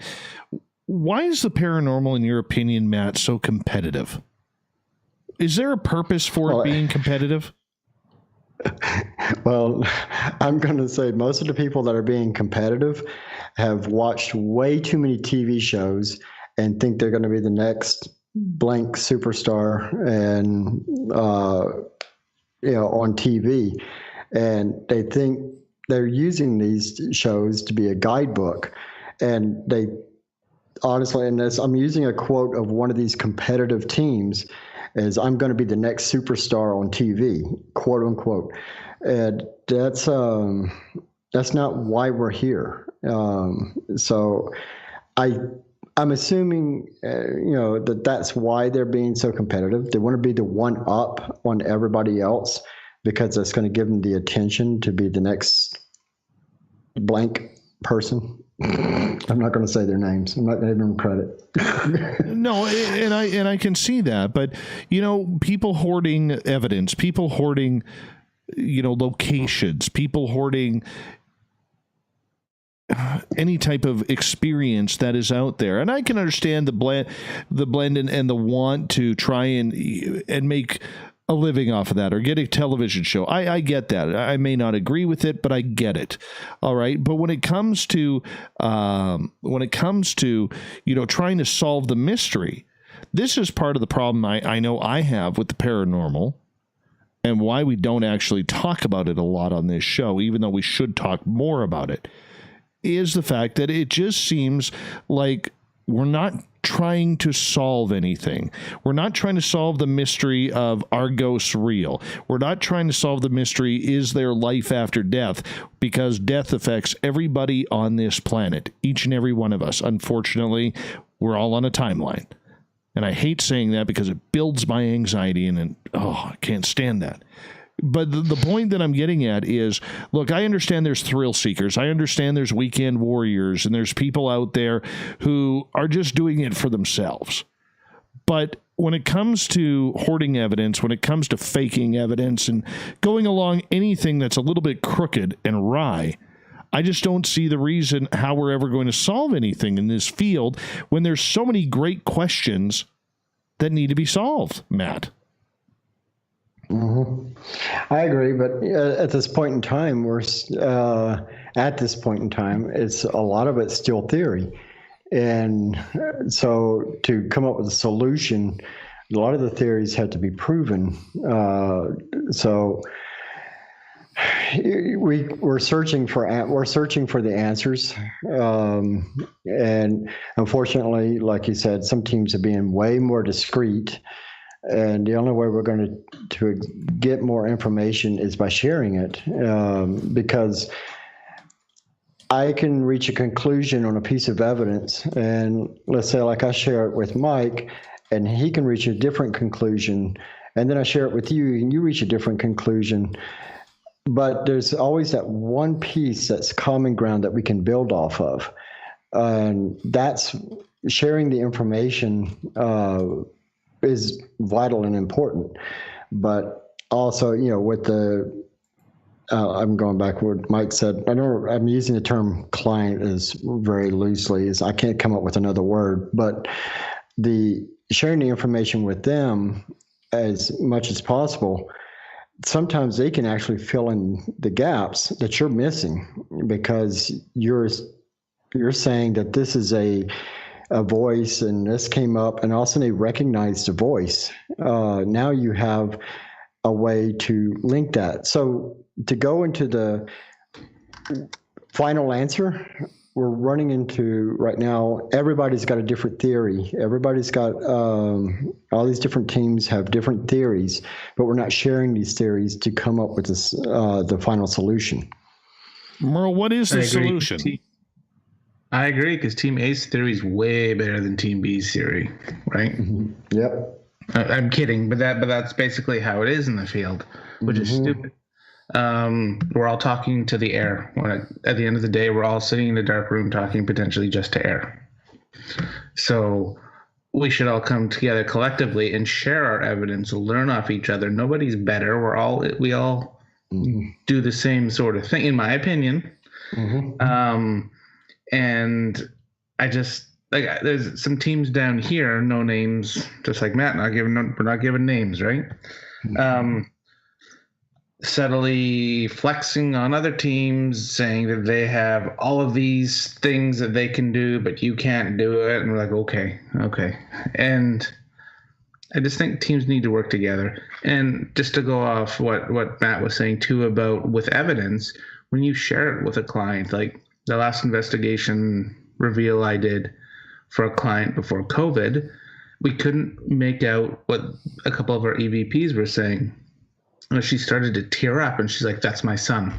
Why is the paranormal, in your opinion, Matt, so competitive? Is there a purpose for it being competitive? Well, I'm going to say most of the people that are being competitive have watched way too many TV shows and think they're going to be the next blank superstar and on TV, and they think they're using these shows to be a guidebook, and they honestly, and I'm using a quote of one of these competitive teams, is I'm going to be the next superstar on TV, quote unquote. And that's not why we're here. So I'm assuming, that's why they're being so competitive. They want to be the one up on everybody else because that's going to give them the attention to be the next blank person. I'm not going to say their names. I'm not going to give them credit. No, and I can see that, but people hoarding evidence, people hoarding, locations, people hoarding any type of experience that is out there, and I can understand the blend and the want to try and make a living off of that or get a television show. I get that. I may not agree with it, but I get it. All right. But when it comes to trying to solve the mystery, this is part of the problem I know I have with the paranormal and why we don't actually talk about it a lot on this show, even though we should talk more about it, is the fact that it just seems like we're not trying to solve anything. We're not trying to solve the mystery of, are ghosts real? We're not trying to solve the mystery, is there life after death? Because death affects everybody on this planet, each and every one of us. Unfortunately, we're all on a timeline. And I hate saying that because it builds my anxiety and I can't stand that. But the point that I'm getting at is, look, I understand there's thrill seekers. I understand there's weekend warriors and there's people out there who are just doing it for themselves. But when it comes to hoarding evidence, when it comes to faking evidence and going along anything that's a little bit crooked and wry, I just don't see the reason how we're ever going to solve anything in this field when there's so many great questions that need to be solved, Matt. Mm-hmm. I agree, but at this point in time, it's a lot of it's still theory, and so to come up with a solution, a lot of the theories have to be proven. So we're searching for the answers, and unfortunately, like you said, some teams are being way more discreet. And the only way we're going to get more information is by sharing it, because I can reach a conclusion on a piece of evidence, and let's say like I share it with Mike, and he can reach a different conclusion, and then I share it with you, and you reach a different conclusion. But there's always that one piece that's common ground that we can build off of, and that's sharing the information. Is vital and important, but also, with I'm going back to what Mike said. I'm using the term client as very loosely, as I can't come up with another word, but the sharing the information with them as much as possible, sometimes they can actually fill in the gaps that you're missing because you're saying that this is a voice and this came up, and also they recognized the voice. Now you have a way to link that. So to go into the final answer, we're running into right now, everybody's got a different theory. Everybody's got, all these different teams have different theories, but we're not sharing these theories to come up with this, the final solution. Merle, what is the solution? I agree, because Team A's theory is way better than Team B's theory, right? Mm-hmm. Yep. I'm kidding, but that's basically how it is in the field, which is stupid. We're all talking to the air. At the end of the day, we're all sitting in a dark room talking potentially just to air. So we should all come together collectively and share our evidence, learn off each other. Nobody's better. We all do the same sort of thing, in my opinion. Mm-hmm. And I just there's some teams down here, no names, just like Matt. We're not giving names, right? Mm-hmm. Subtly flexing on other teams, saying that they have all of these things that they can do, but you can't do it. And we're like, okay. And I just think teams need to work together. And just to go off what Matt was saying too about with evidence, when you share it with a client, like the last investigation reveal I did for a client before COVID, we couldn't make out what a couple of our EVPs were saying. And she started to tear up, and she's like, "That's my son.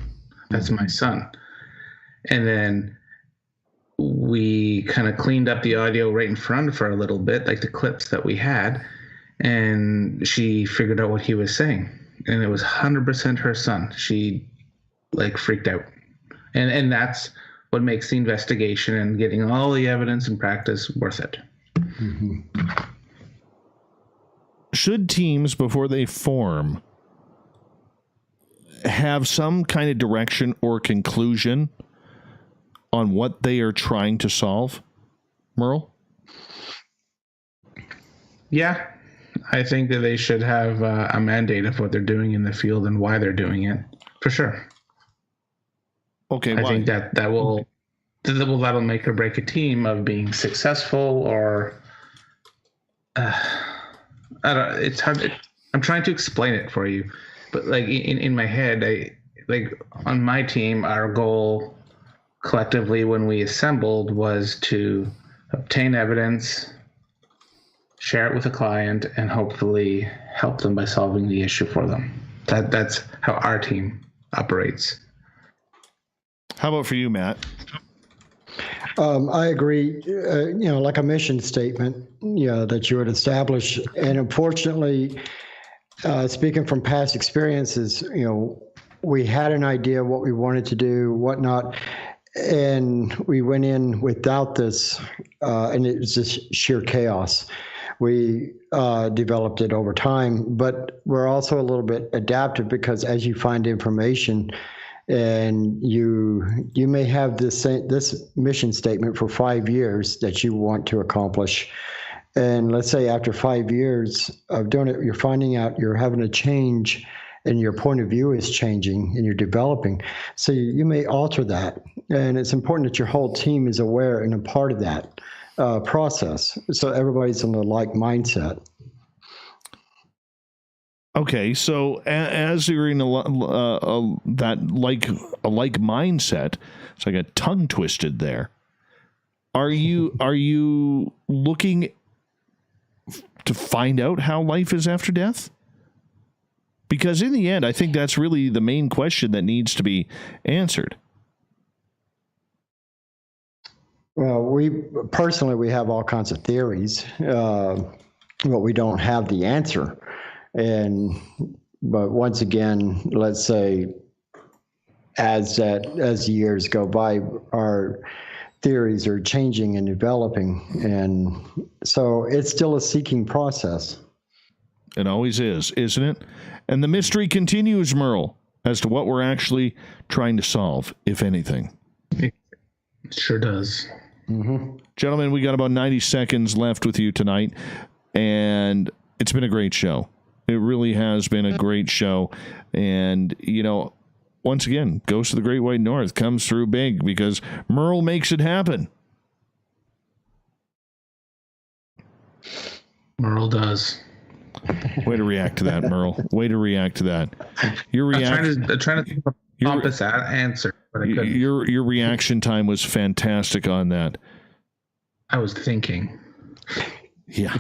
That's my son." And then we kind of cleaned up the audio right in front of her a little bit, like the clips that we had, and she figured out what he was saying. And it was 100% her son. She like freaked out. And that's what makes the investigation and getting all the evidence and practice worth it. Mm-hmm. Should teams, before they form, have some kind of direction or conclusion on what they are trying to solve, Merle? Yeah, I think that they should have a mandate of what they're doing in the field and why they're doing it, for sure. Okay, I think that'll make or break a team of being successful, or I don't. It's hard. I'm trying to explain it for you, but like in my head, on my team, our goal collectively when we assembled was to obtain evidence, share it with a client, and hopefully help them by solving the issue for them. That's how our team operates. How about for you, Matt? I agree. Like a mission statement, that you would establish. And unfortunately, speaking from past experiences, we had an idea what we wanted to do, whatnot, and we went in without this, and it was just sheer chaos. We developed it over time, but we're also a little bit adaptive, because as you find information, and you may have this mission statement for 5 years that you want to accomplish, and let's say after 5 years of doing it, you're finding out you're having a change, and your point of view is changing, and you're developing. So you may alter that, and it's important that your whole team is aware and a part of that process, so everybody's in the like mindset. Okay, so as you're in that like mindset, so I got tongue twisted there. Are you looking to find out how life is after death? Because in the end, I think that's really the main question that needs to be answered. Well, we have all kinds of theories, but we don't have the answer. But once again, let's say as years go by, our theories are changing and developing, and so it's still a seeking process. It always is, isn't it? And the mystery continues, Merle, as to what we're actually trying to solve, if anything. It sure does. Mm-hmm. Gentlemen, we got about 90 seconds left with you tonight, and it's been a great show. It really has been a great show. And, once again, Ghost of the Great White North comes through big because Merle makes it happen. Merle does. Way to react to that, Merle. Way to react to that. Your reaction. I'm trying to think of a pompous answer, but I couldn't. Your reaction time was fantastic on that. I was thinking. Yeah.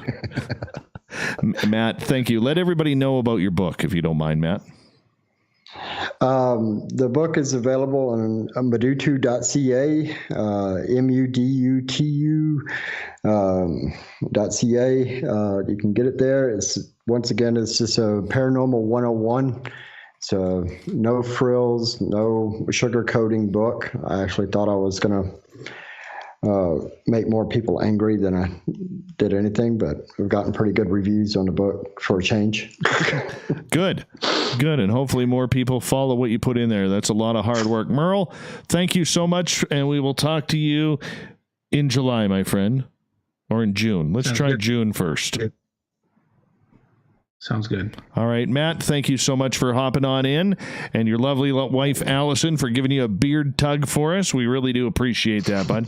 Matt, thank you. Let everybody know about your book, if you don't mind, Matt. The book is available on Mudutu.ca, Mudutu.ca. You can get it there. It's just a Paranormal 101. It's a no frills, no sugarcoating book. I actually thought I was going to make more people angry than I did anything, but we've gotten pretty good reviews on the book for a change. Good. And hopefully more people follow what you put in there. That's a lot of hard work. Merle, thank you so much, and we will talk to you in July, my friend, or in June. Let's try June first. Good. Sounds good. All right, Matt, thank you so much for hopping on in, and your lovely wife, Allison, for giving you a beard tug for us. We really do appreciate that, bud.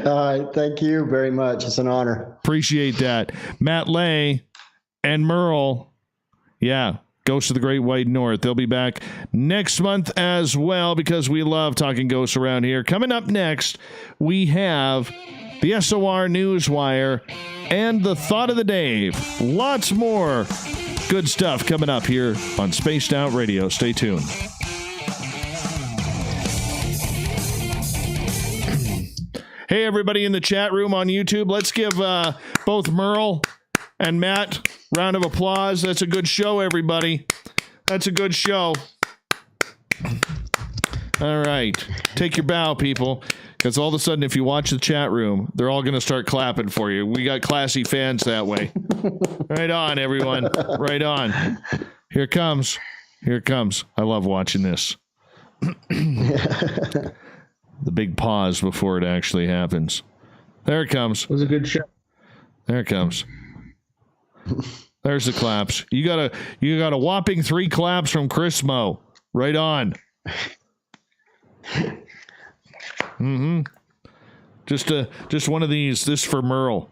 All right, thank you very much. It's an honor. Appreciate that. Matt Lay and Merle, yeah, Ghosts of the Great White North. They'll be back next month as well because we love talking ghosts around here. Coming up next, we have the SOR Newswire and the Thought of the Dave. Lots more good stuff coming up here on Spaced Out Radio. Stay tuned. Hey, everybody in the chat room on YouTube. Let's give both Merle and Matt round of applause. That's a good show, everybody. That's a good show. All right. Take your bow, people. Because all of a sudden, if you watch the chat room, they're all going to start clapping for you. We got classy fans that way. Right on, everyone. Right on. Here it comes. Here it comes. I love watching this. The big pause before it actually happens. There it comes. It was a good show. There it comes. There's the claps. You got a whopping 3 claps from Chris Mo. Right on. Mm-hmm. Just one of these. This for Merle.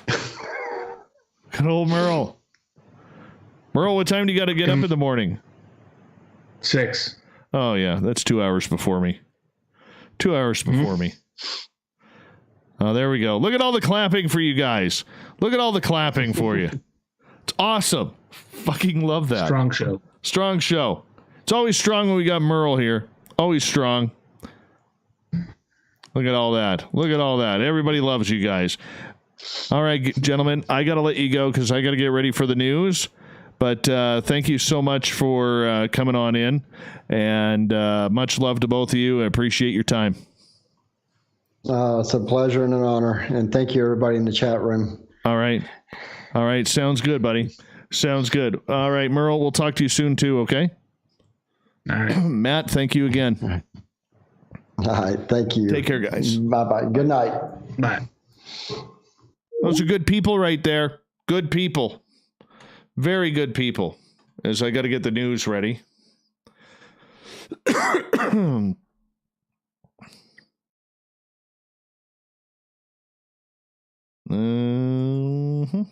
Good old Merle. Merle, what time do you got to get up in the morning? 6. Oh yeah, that's 2 hours before me. 2 hours before me. Oh, there we go. Look at all the clapping for you guys. Look at all the clapping for you. It's awesome. Fucking love that. Strong show. Strong show. It's always strong when we got Merle here. Always strong. Look at all that. Look at all that. Everybody loves you guys. All right, gentlemen, I got to let you go because I got to get ready for the news. But thank you so much for coming on in. And much love to both of you. I appreciate your time. It's a pleasure and an honor. And thank you, everybody in the chat room. All right. All right. Sounds good, buddy. Sounds good. All right, Merle, we'll talk to you soon, too, okay? All right. Matt, thank you again. All right. Thank you. Take care, guys. Bye-bye. Good night. Bye. Those are good people right there. Good people. Very good people. As I got to get the news ready. Mm-hmm.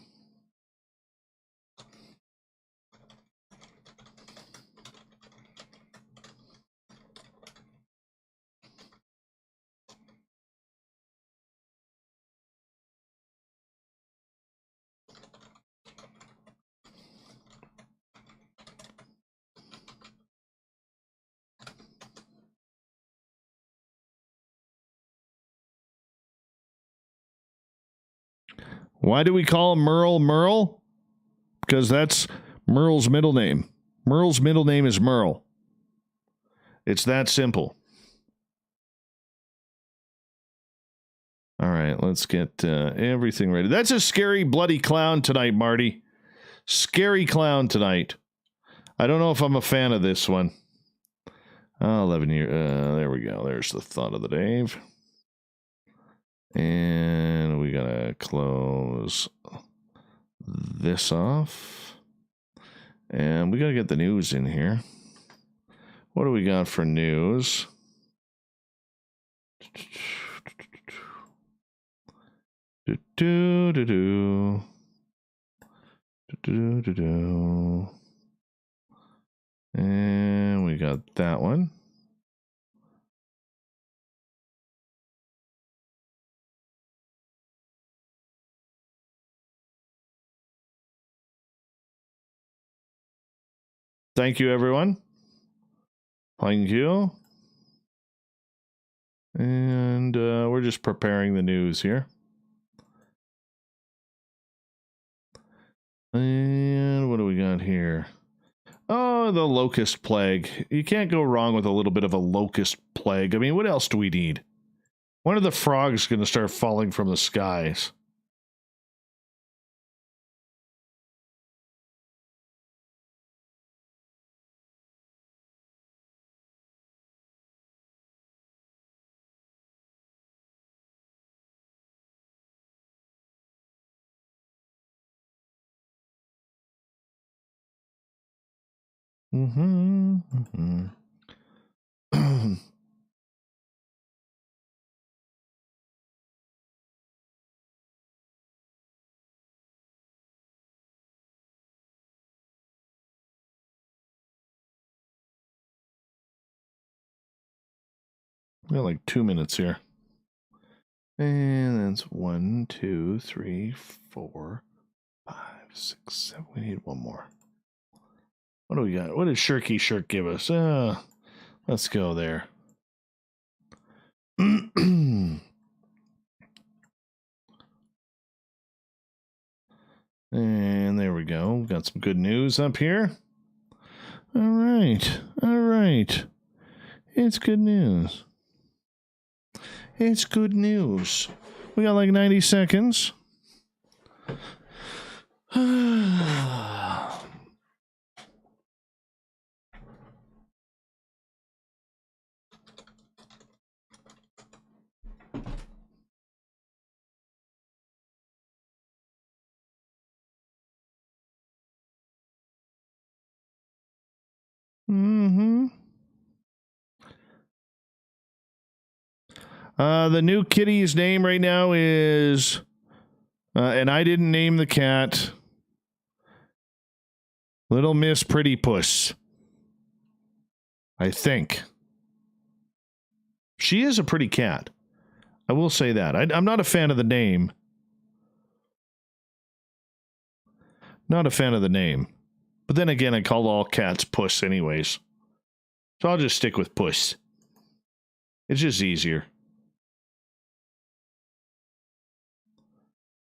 Why do we call him Merle Merle? Because that's Merle's middle name. Merle's middle name is Merle. It's that simple. All right, let's get everything ready. That's a scary, bloody clown tonight, Marty. Scary clown tonight. I don't know if I'm a fan of this one. 11 years. There we go. There's the thought of the Dave. And we gotta close this off. And we gotta get the news in here. What do we got for news? And we got that one. Thank you, everyone. Thank you. And we're just preparing the news here. And what do we got here? Oh, the locust plague. You can't go wrong with a little bit of a locust plague. I mean, what else do we need? When are the frogs going to start falling from the skies? Mm-hmm. We got like 2 minutes here. And that's 1, 2, 3, 4, 5, 6, 7. We need one more. What do we got? What does Shirky Shirk give us? Let's go there. And there we go. Got some good news up here. All right. All right. It's good news. It's good news. We got like 90 seconds. The new kitty's name right now is, and I didn't name the cat, Little Miss Pretty Puss. I think. She is a pretty cat. I will say that. I'm not a fan of the name. Not a fan of the name. But then again, I call all cats Puss anyways. So I'll just stick with Puss. It's just easier.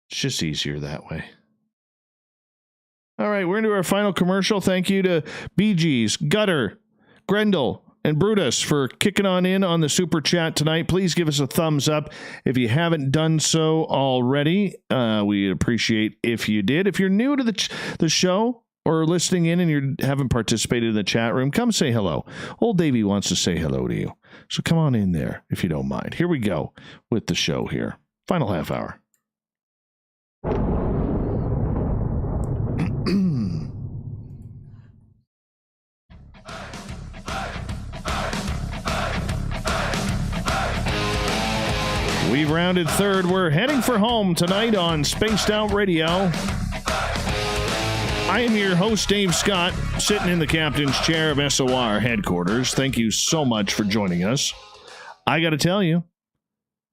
It's just easier that way. All right, we're into our final commercial. Thank you to Bee Gees, Gutter, Grendel, and Brutus for kicking on the super chat tonight. Please give us a thumbs up if you haven't done so already. We'd appreciate if you did. If you're new to the show or listening in and you haven't participated in the chat room, come say hello. Old Davey wants to say hello to you. So come on in there if you don't mind. Here we go with the show here. Final half hour. We've rounded third. We're heading for home tonight on Spaced Out Radio. I am your host, Dave Scott, sitting in the captain's chair of SOR headquarters. Thank you so much for joining us. I got to tell you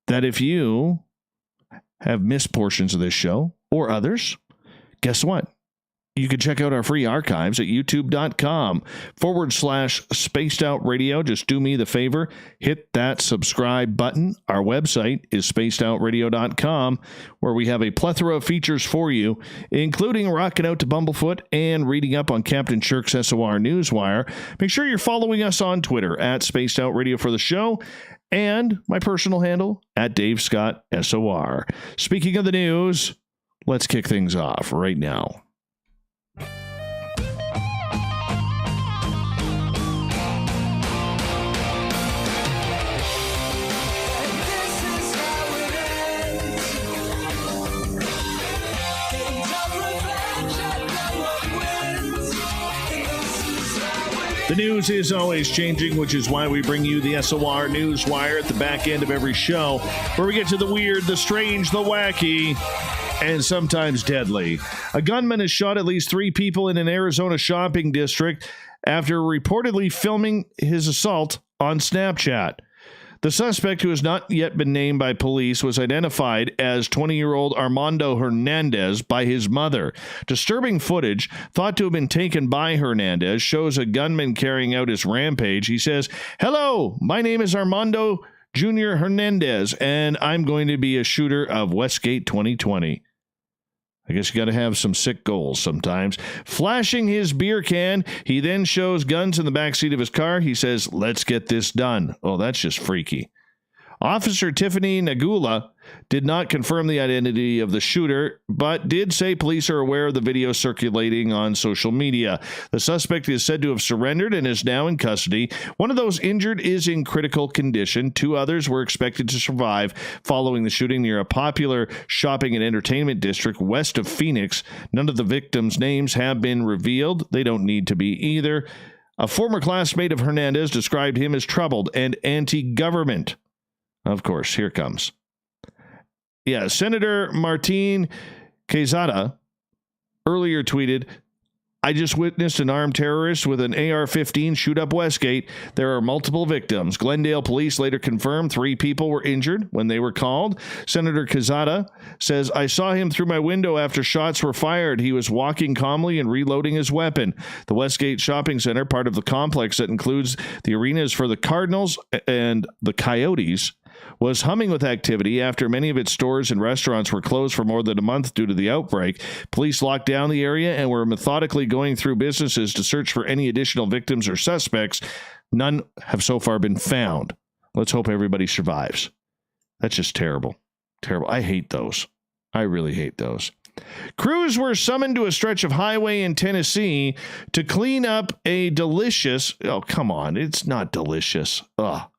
that if you have missed portions of this show or others, guess what? You can check out our free archives at youtube.com/spaced out radio. Just do me the favor, hit that subscribe button. Our website is spacedoutradio.com, where we have a plethora of features for you, including rocking out to Bumblefoot and reading up on Captain Shirk's SOR Newswire. Make sure you're following us on Twitter at Spaced Out Radio for the show, and my personal handle at Dave Scott SOR. Speaking of the news, let's kick things off right now. The news is always changing, which is why we bring you the SOR Newswire at the back end of every show, where we get to the weird, the strange, the wacky, and sometimes deadly. A gunman has shot at least 3 people in an Arizona shopping district after reportedly filming his assault on Snapchat. The suspect, who has not yet been named by police, was identified as 20-year-old Armando Hernandez by his mother. Disturbing footage, thought to have been taken by Hernandez, shows a gunman carrying out his rampage. He says, "Hello, my name is Armando Jr. Hernandez, and I'm going to be a shooter of Westgate 2020. I guess you got to have some sick goals sometimes." Flashing his beer can, he then shows guns in the backseat of his car. He says, "Let's get this done." Oh, that's just freaky. Officer Tiffany Nagula did not confirm the identity of the shooter, but did say police are aware of the video circulating on social media. The suspect is said to have surrendered and is now in custody. One of those injured is in critical condition. 2 others were expected to survive following the shooting near a popular shopping and entertainment district west of Phoenix. None of the victims' names have been revealed. They don't need to be either. A former classmate of Hernandez described him as troubled and anti-government. Of course, here comes. Yeah, Senator Martin Quezada earlier tweeted, I just witnessed an armed terrorist with an AR-15 shoot up Westgate. There are multiple victims. Glendale police later confirmed 3 people were injured when they were called. Senator Quezada says, I saw him through my window after shots were fired. He was walking calmly and reloading his weapon. The Westgate Shopping Center, part of the complex that includes the arenas for the Cardinals and the Coyotes, was humming with activity after many of its stores and restaurants were closed for more than a month due to the outbreak. Police locked down the area and were methodically going through businesses to search for any additional victims or suspects. None have so far been found. Let's hope everybody survives. That's just terrible. Terrible. I hate those. I really hate those. Crews were summoned to a stretch of highway in Tennessee to clean up a delicious... Oh, come on. It's not delicious. Ugh.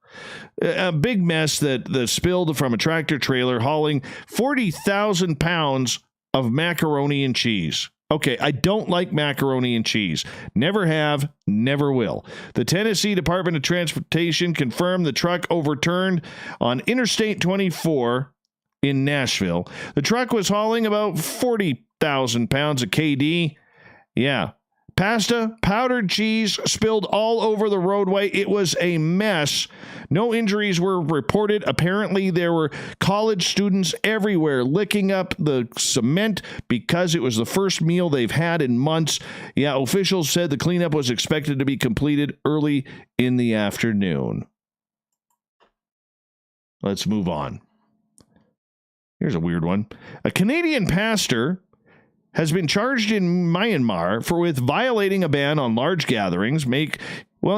A big mess that spilled from a tractor trailer hauling 40,000 pounds of macaroni and cheese. Okay, I don't like macaroni and cheese. Never have, never will. The Tennessee Department of Transportation confirmed the truck overturned on Interstate 24 in Nashville. The truck was hauling about 40,000 pounds of KD. Yeah. Pasta, powdered cheese spilled all over the roadway. It was a mess. No injuries were reported. Apparently, there were college students everywhere licking up the cement because it was the first meal they've had in months. Yeah, officials said the cleanup was expected to be completed early in the afternoon. Let's move on. Here's a weird one. A Canadian pastor has been charged in Myanmar with violating a ban on large gatherings. He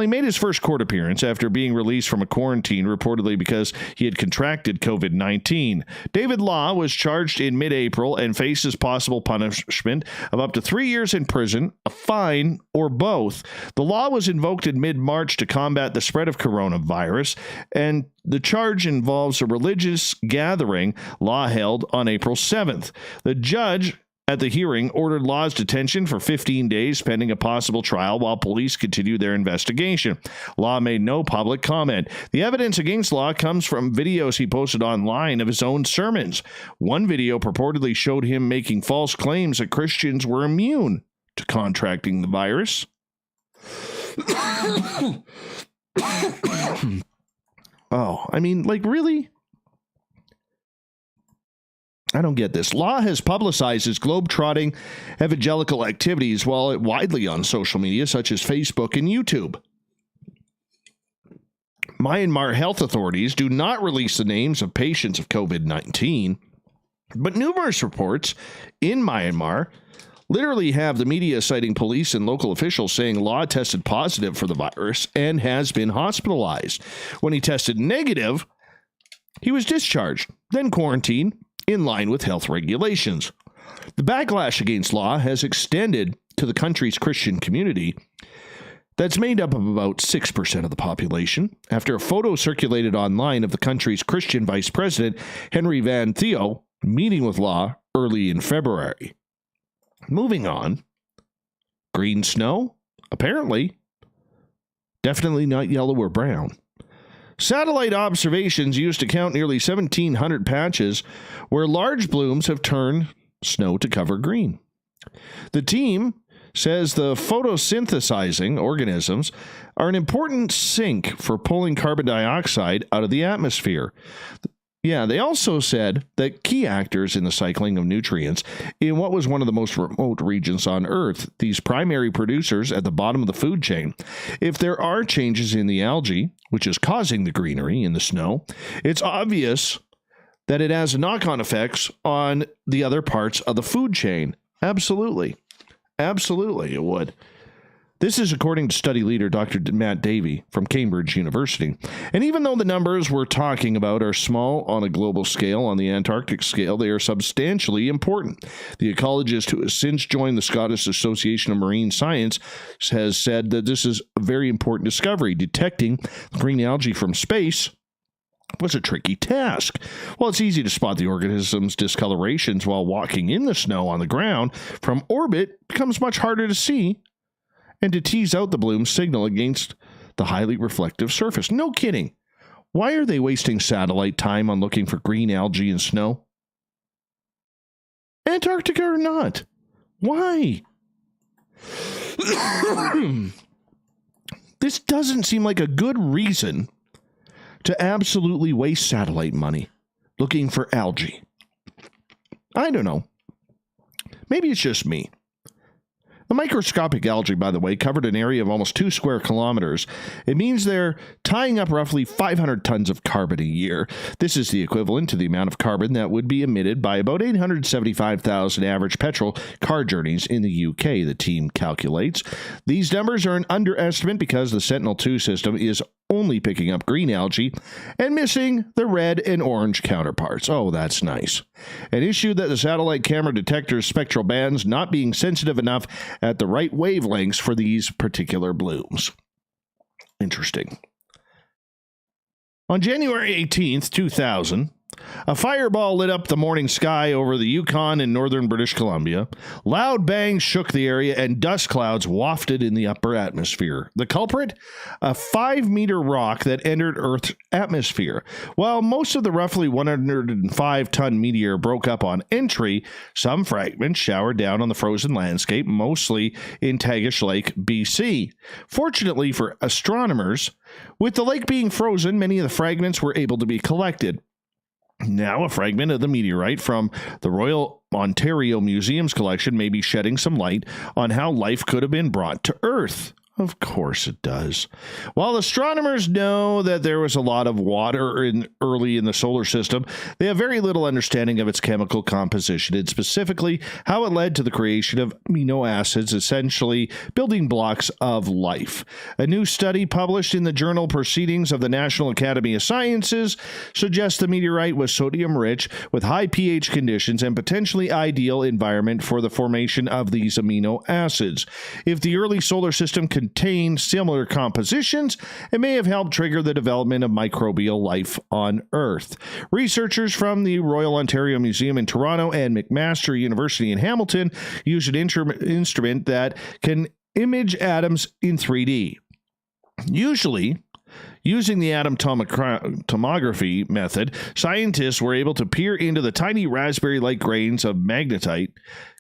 made his first court appearance after being released from a quarantine, reportedly because he had contracted COVID-19. David Law was charged in mid-April and faces possible punishment of up to 3 years in prison, a fine, or both. The law was invoked in mid-March to combat the spread of coronavirus, and the charge involves a religious gathering Law held on April 7th. The judge at the hearing ordered Law's detention for 15 days pending a possible trial while police continued their investigation. Law made no public comment. The evidence against Law comes from videos he posted online of his own sermons. One video purportedly showed him making false claims that Christians were immune to contracting the virus. Really? I don't get this. Law has publicized his globe-trotting evangelical activities widely on social media, such as Facebook and YouTube. Myanmar health authorities do not release the names of patients of COVID-19, but numerous reports in Myanmar literally have the media citing police and local officials saying Law tested positive for the virus and has been hospitalized. When he tested negative, he was discharged, then quarantined, in line with health regulations. The backlash against Law has extended to the country's Christian community that's made up of about 6% of the population after a photo circulated online of the country's Christian vice president, Henry Van Theo, meeting with Law early in February. Moving on. Green snow? Apparently. Definitely not yellow or brown. Satellite observations used to count nearly 1,700 patches where large blooms have turned snow to cover green. The team says the photosynthesizing organisms are an important sink for pulling carbon dioxide out of the atmosphere. Yeah, they also said that key actors in the cycling of nutrients in what was one of the most remote regions on Earth, these primary producers at the bottom of the food chain. If there are changes in the algae, which is causing the greenery in the snow, it's obvious that it has knock-on effects on the other parts of the food chain. Absolutely. Absolutely, it would. This is according to study leader Dr. Matt Davey from Cambridge University. And even though the numbers we're talking about are small on a global scale, on the Antarctic scale, they are substantially important. The ecologist who has since joined the Scottish Association of Marine Science has said that this is a very important discovery. Detecting green algae from space was a tricky task. Well, it's easy to spot the organism's discolorations while walking in the snow on the ground. From orbit, it becomes much harder to see and to tease out the bloom's signal against the highly reflective surface. No kidding. Why are they wasting satellite time on looking for green algae and snow? Antarctica or not? Why? This doesn't seem like a good reason to absolutely waste satellite money looking for algae. I don't know. Maybe it's just me. The microscopic algae, by the way, covered an area of almost 2 square kilometers. It means they're tying up roughly 500 tons of carbon a year. This is the equivalent to the amount of carbon that would be emitted by about 875,000 average petrol car journeys in the UK, the team calculates. These numbers are an underestimate because the Sentinel-2 system is only picking up green algae and missing the red and orange counterparts. Oh, that's nice. An issue that the satellite camera detectors spectral bands not being sensitive enough at the right wavelengths for these particular blooms. Interesting. On January 18th, 2000, a fireball lit up the morning sky over the Yukon in northern British Columbia. Loud bangs shook the area and dust clouds wafted in the upper atmosphere. The culprit? A 5-meter rock that entered Earth's atmosphere. While most of the roughly 105-ton meteor broke up on entry, some fragments showered down on the frozen landscape, mostly in Tagish Lake, BC. Fortunately for astronomers, with the lake being frozen, many of the fragments were able to be collected. Now, a fragment of the meteorite from the Royal Ontario Museum's collection may be shedding some light on how life could have been brought to Earth. Of course it does. While astronomers know that there was a lot of water early in the solar system, they have very little understanding of its chemical composition and specifically how it led to the creation of amino acids, essentially building blocks of life. A new study published in the journal Proceedings of the National Academy of Sciences suggests the meteorite was sodium-rich with high pH conditions and potentially ideal environment for the formation of these amino acids. If the early solar system contain similar compositions, it may have helped trigger the development of microbial life on Earth. Researchers from the Royal Ontario Museum in Toronto and McMaster University in Hamilton use an instrument that can image atoms in 3D. Usually, using the atom tomography method, scientists were able to peer into the tiny raspberry-like grains of magnetite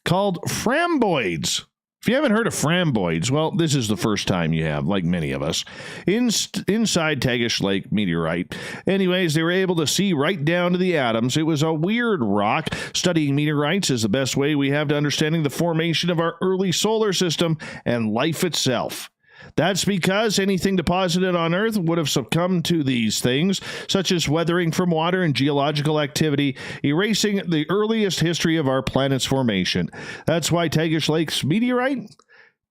called framboids. If you haven't heard of framboids, well, this is the first time you have, like many of us, inside Tagish Lake meteorite. Anyways, they were able to see right down to the atoms. It was a weird rock. Studying meteorites is the best way we have to understanding the formation of our early solar system and life itself. That's because anything deposited on Earth would have succumbed to these things, such as weathering from water and geological activity, erasing the earliest history of our planet's formation. That's why Tagish Lake's meteorite,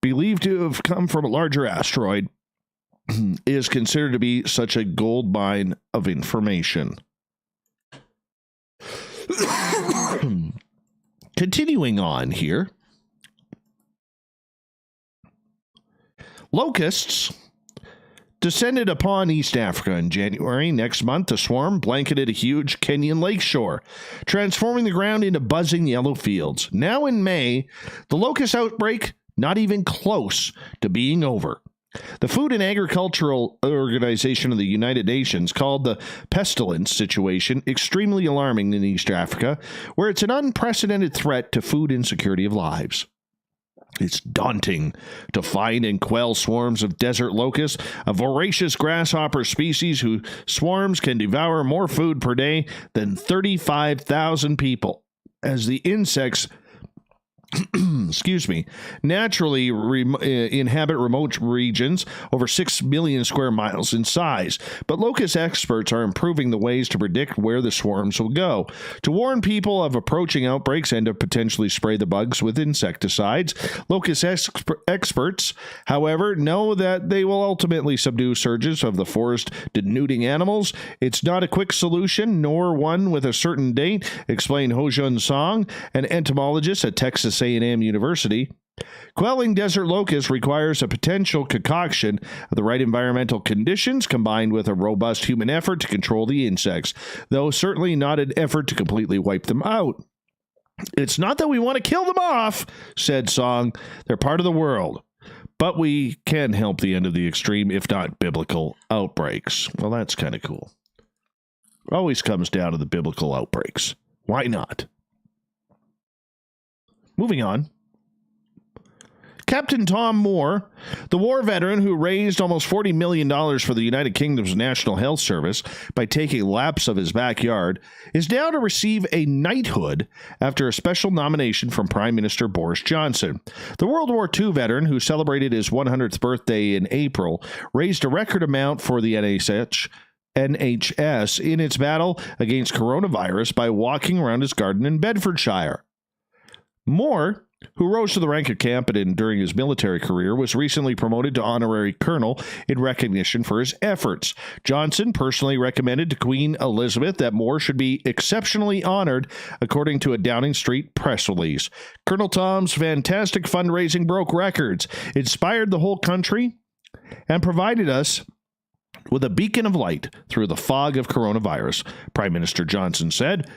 believed to have come from a larger asteroid, is considered to be such a gold mine of information. Continuing on here. Locusts descended upon East Africa in January. Next month, a swarm blanketed a huge Kenyan lakeshore, transforming the ground into buzzing yellow fields. Now in May, the locust outbreak not even close to being over. The Food and Agricultural Organization of the United Nations called the pestilence situation extremely alarming in East Africa, where it's an unprecedented threat to food insecurity of lives. It's daunting to find and quell swarms of desert locusts, a voracious grasshopper species whose swarms can devour more food per day than 35,000 people, as the insects naturally inhabit remote regions over 6 million square miles in size. But locust experts are improving the ways to predict where the swarms will go. To warn people of approaching outbreaks and to potentially spray the bugs with insecticides, locust experts, however, know that they will ultimately subdue surges of the forest-denuding animals. It's not a quick solution, nor one with a certain date, explained Ho-Jun Song, an entomologist at Texas A&M University. Quelling desert locusts requires a potential concoction of the right environmental conditions combined with a robust human effort to control the insects, though certainly not an effort to completely wipe them out. It's not that we want to kill them off, said Song. They're part of the world. But we can help the end of the extreme, if not biblical, outbreaks. Well, that's kind of cool. Always comes down to the biblical outbreaks. Why not? Moving on. Captain Tom Moore, the war veteran who raised almost $40 million for the United Kingdom's National Health Service by taking laps of his backyard, is now to receive a knighthood after a special nomination from Prime Minister Boris Johnson. The World War II veteran, who celebrated his 100th birthday in April, raised a record amount for the NHS in its battle against coronavirus by walking around his garden in Bedfordshire. Moore, who rose to the rank of captain during his military career, was recently promoted to honorary colonel in recognition for his efforts. Johnson personally recommended to Queen Elizabeth that Moore should be exceptionally honored, according to a Downing Street press release. Colonel Tom's fantastic fundraising broke records, inspired the whole country, and provided us with a beacon of light through the fog of coronavirus, Prime Minister Johnson said.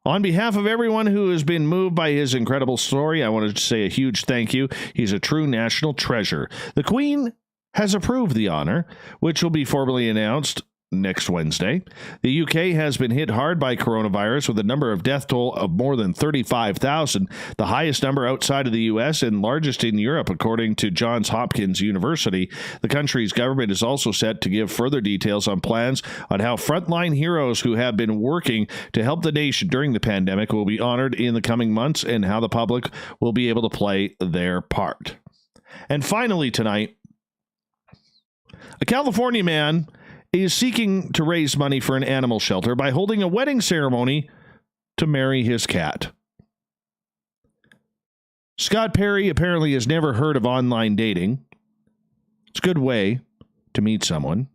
On behalf of everyone who has been moved by his incredible story, I wanted to say a huge thank you. He's a true national treasure. The Queen has approved the honor, which will be formally announced next Wednesday. The UK has been hit hard by coronavirus with a number of death toll of more than 35,000, the highest number outside of the US and largest in Europe, according to Johns Hopkins University. The country's government is also set to give further details on plans on how frontline heroes who have been working to help the nation during the pandemic will be honored in the coming months and how the public will be able to play their part. And finally tonight, a California man is seeking to raise money for an animal shelter by holding a wedding ceremony to marry his cat. Scott Perry apparently has never heard of online dating. It's a good way to meet someone.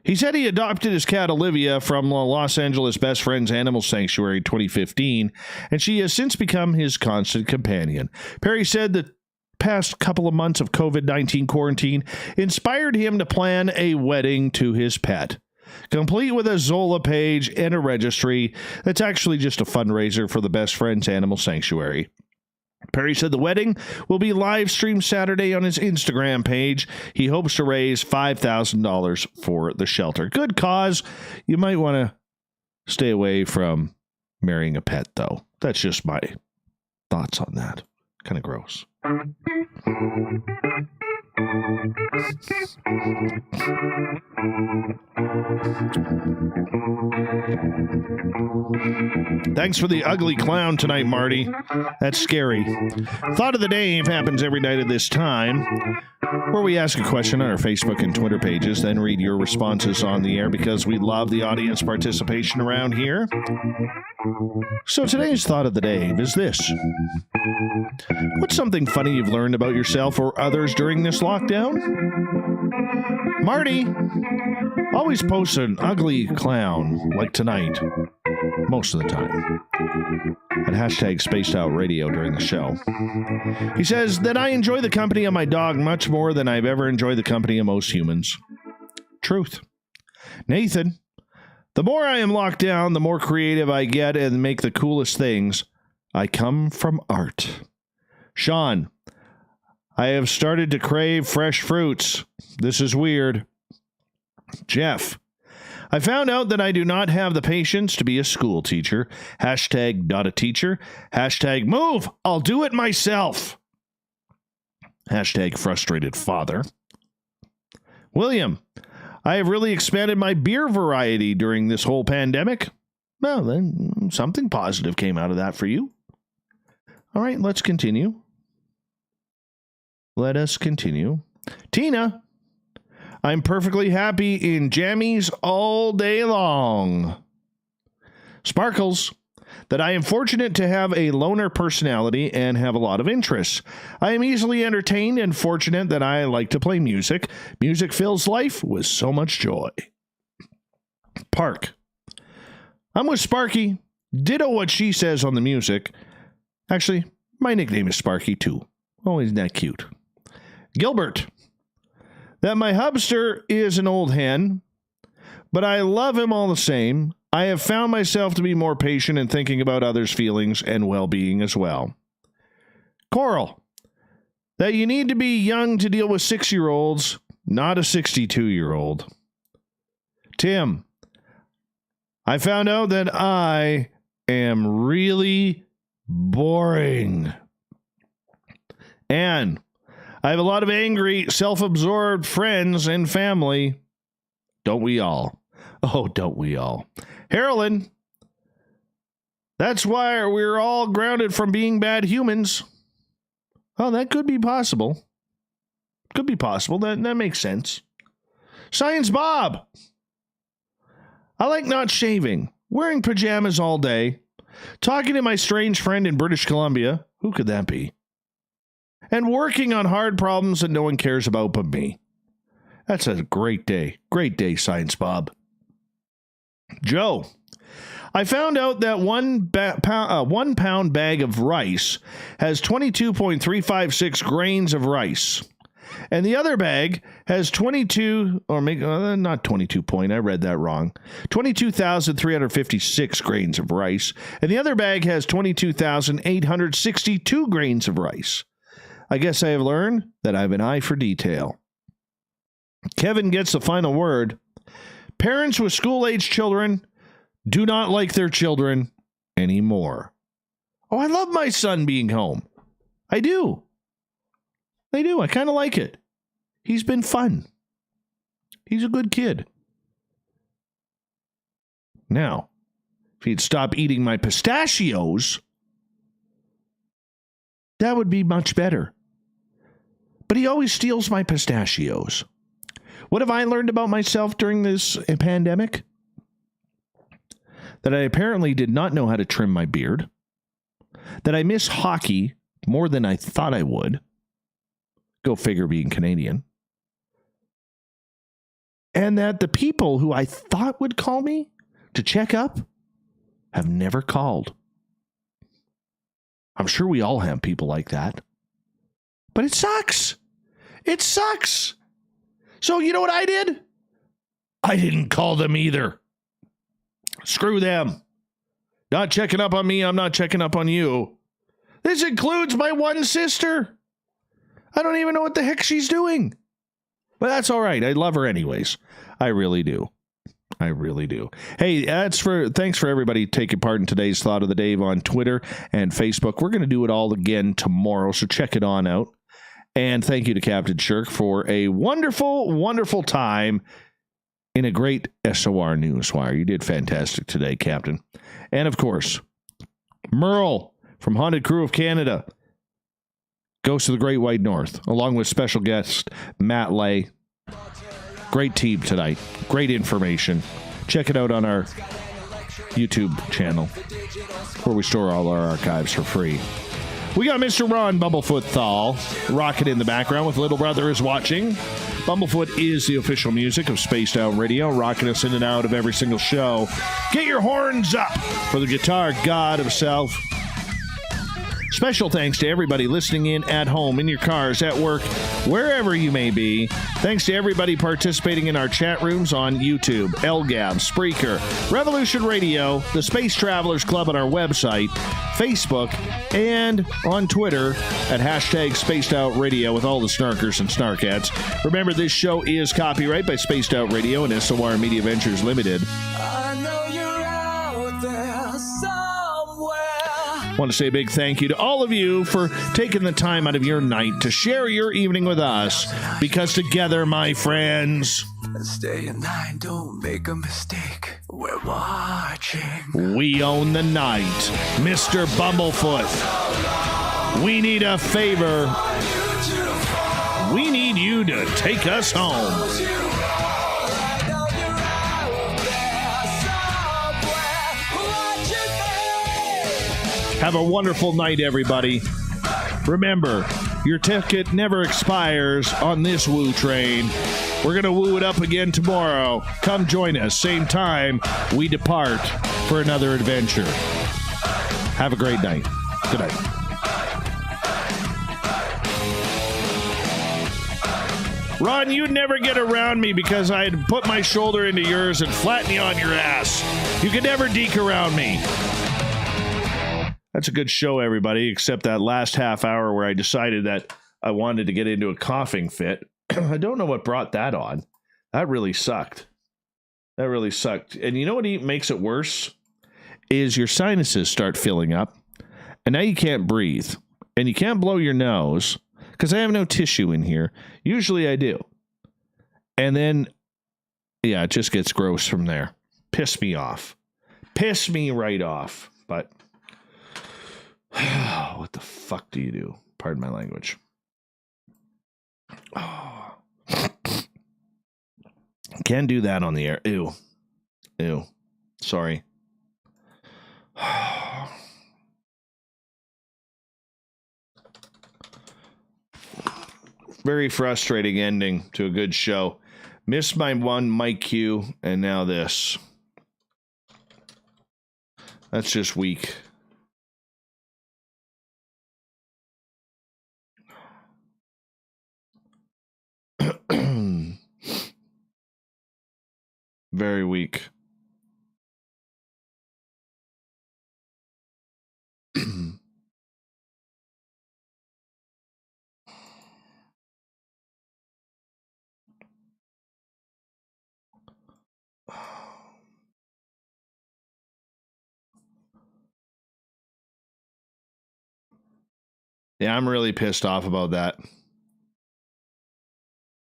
He said he adopted his cat Olivia from Los Angeles Best Friends Animal Sanctuary in 2015, and she has since become his constant companion. Perry said that past couple of months of COVID-19 quarantine inspired him to plan a wedding to his pet, complete with a Zola page and a registry that's actually just a fundraiser for the Best Friends Animal Sanctuary. Perry said the wedding will be live streamed Saturday on his Instagram page. He hopes to raise $5,000 for the shelter. Good cause. You might want to stay away from marrying a pet, though. That's just my thoughts on that. Kind of gross. Thanks for the ugly clown tonight, Marty. That's scary. Thought of the Day happens every night at this time, where we ask a question on our Facebook and Twitter pages, then read your responses on the air because we love the audience participation around here. So today's Thought of the Day is this. What's something funny you've learned about yourself or others during this lockdown? Marty always posts an ugly clown like tonight, most of the time, at hashtag Spaced Out Radio during the show. He says that I enjoy the company of my dog much more than I've ever enjoyed the company of most humans. Truth. Nathan, the more I am locked down, the more creative I get and make the coolest things. I come from art. Sean, I have started to crave fresh fruits. This is weird. Jeff, I found out that I do not have the patience to be a school teacher. Hashtag not a teacher. Hashtag move. I'll do it myself. Hashtag frustrated father. William, I have really expanded my beer variety during this whole pandemic. Well, then something positive came out of that for you. All right, let's continue. Let us continue. Tina, I'm perfectly happy in jammies all day long. Sparkles, that I am fortunate to have a loner personality and have a lot of interests. I am easily entertained and fortunate that I like to play music. Music fills life with so much joy. Park, I'm with Sparky. Ditto what she says on the music. Actually, my nickname is Sparky too. Oh, isn't that cute? Gilbert, that my hubster is an old hen, but I love him all the same. I have found myself to be more patient and thinking about others' feelings and well-being as well. Coral, that you need to be young to deal with 6-year-olds, not a 62-year-old. Tim, I found out that I am really boring. And I have a lot of angry, self-absorbed friends and family. Don't we all? Oh, don't we all? Harlan, that's why we're all grounded from being bad humans. Oh, that could be possible. Could be possible. That makes sense. Science Bob. I like not shaving, wearing pajamas all day, talking to my strange friend in British Columbia. Who could that be? And working on hard problems that no one cares about but me. That's a great day. Great day, Science Bob. Joe, I found out that one pound bag of rice has 22.356 grains of rice. And the other bag has 22, or not 22 point, I read that wrong. 22,356 grains of rice. And the other bag has 22,862 grains of rice. I guess I have learned that I have an eye for detail. Kevin gets the final word. Parents with school-age children do not like their children anymore. Oh, I love my son being home. I do. I do. I kind of like it. He's been fun. He's a good kid. Now, if he'd stop eating my pistachios, that would be much better. But he always steals my pistachios. What have I learned about myself during this pandemic? That I apparently did not know how to trim my beard. That I miss hockey more than I thought I would. Go figure, being Canadian. And that the people who I thought would call me to check up have never called. I'm sure we all have people like that. But it sucks. It sucks. So you know what I did? I didn't call them either. Screw them. Not checking up on me. I'm not checking up on you. This includes my one sister. I don't even know what the heck she's doing. But that's all right. I love her anyways. I really do. I really do. Hey, thanks for everybody taking part in today's Thought of the Day on Twitter and Facebook. We're going to do it all again tomorrow, so check it on out. And thank you to Captain Shirk for a wonderful, wonderful time in a great SOR Newswire. You did fantastic today, Captain. And of course, Merle from Haunted Crew of Canada goes to the Great White North, along with special guest Matt Lay. Great team tonight. Great information. Check it out on our YouTube channel, where we store all our archives for free. We got Mr. Ron Bumblefoot Thal rocking in the background with Little Brother is Watching. Bumblefoot is the official music of Spaced Out Radio, rocking us in and out of every single show. Get your horns up for the guitar god himself. Special thanks to everybody listening in at home, in your cars, at work, wherever you may be. Thanks to everybody participating in our chat rooms on YouTube, LGAB, Spreaker, Revolution Radio, the Space Travelers Club on our website, Facebook, and on Twitter at hashtag Spaced Out Radio with all the snarkers and snarkettes. Remember, this show is copyright by Spaced Out Radio and SOR Media Ventures Limited. I know you're out there somewhere. I want to say a big thank you to all of you for taking the time out of your night to share your evening with us, because together, my friends, stay in line, don't make a mistake. We're watching. We own the night. Mr. Bumblefoot, we need a favor. We need you to take us home. Have a wonderful night, everybody. Remember, your ticket never expires on this woo train. We're going to woo it up again tomorrow. Come join us. Same time, we depart for another adventure. Have a great night. Good night. Ron, you'd never get around me because I'd put my shoulder into yours and flatten you on your ass. You could never deke around me. That's a good show, everybody, except that last half hour where I decided that I wanted to get into a coughing fit. I don't know what brought that on. That really sucked. That really sucked. And you know what makes it worse? Is your sinuses start filling up, and now you can't breathe, and you can't blow your nose, because I have no tissue in here. Usually I do. And then, yeah, it just gets gross from there. Piss me off. Piss me right off. But what the fuck do you do? Pardon my language. Oh. Can't do that on the air. Ew. Ew. Sorry. Very frustrating ending to a good show. Missed my one Mike Q, and now this. That's just weak. Very weak. Yeah, I'm really pissed off about that.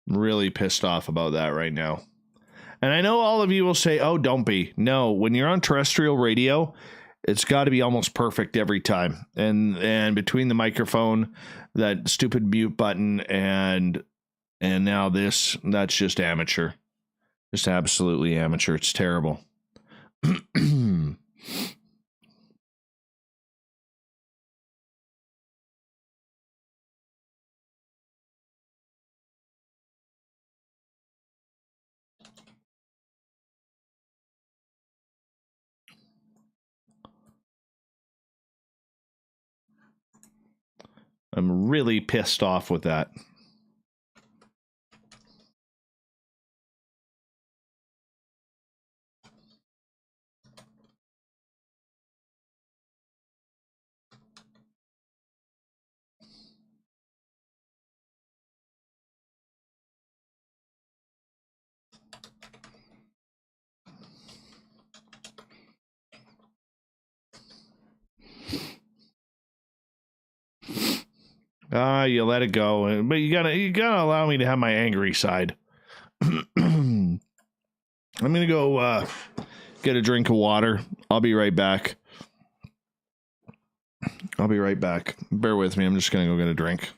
Really pissed off about that right now. And I know all of you will say, oh, don't be. No, when you're on terrestrial radio, it's got to be almost perfect every time. And between the microphone, that stupid mute button, and now this, that's just amateur. Just absolutely amateur. It's terrible. I'm really pissed off with that. You let it go, but you gotta allow me to have my angry side. I'm gonna go get a drink of water. I'll be right back. Bear with me. I'm just gonna go get a drink.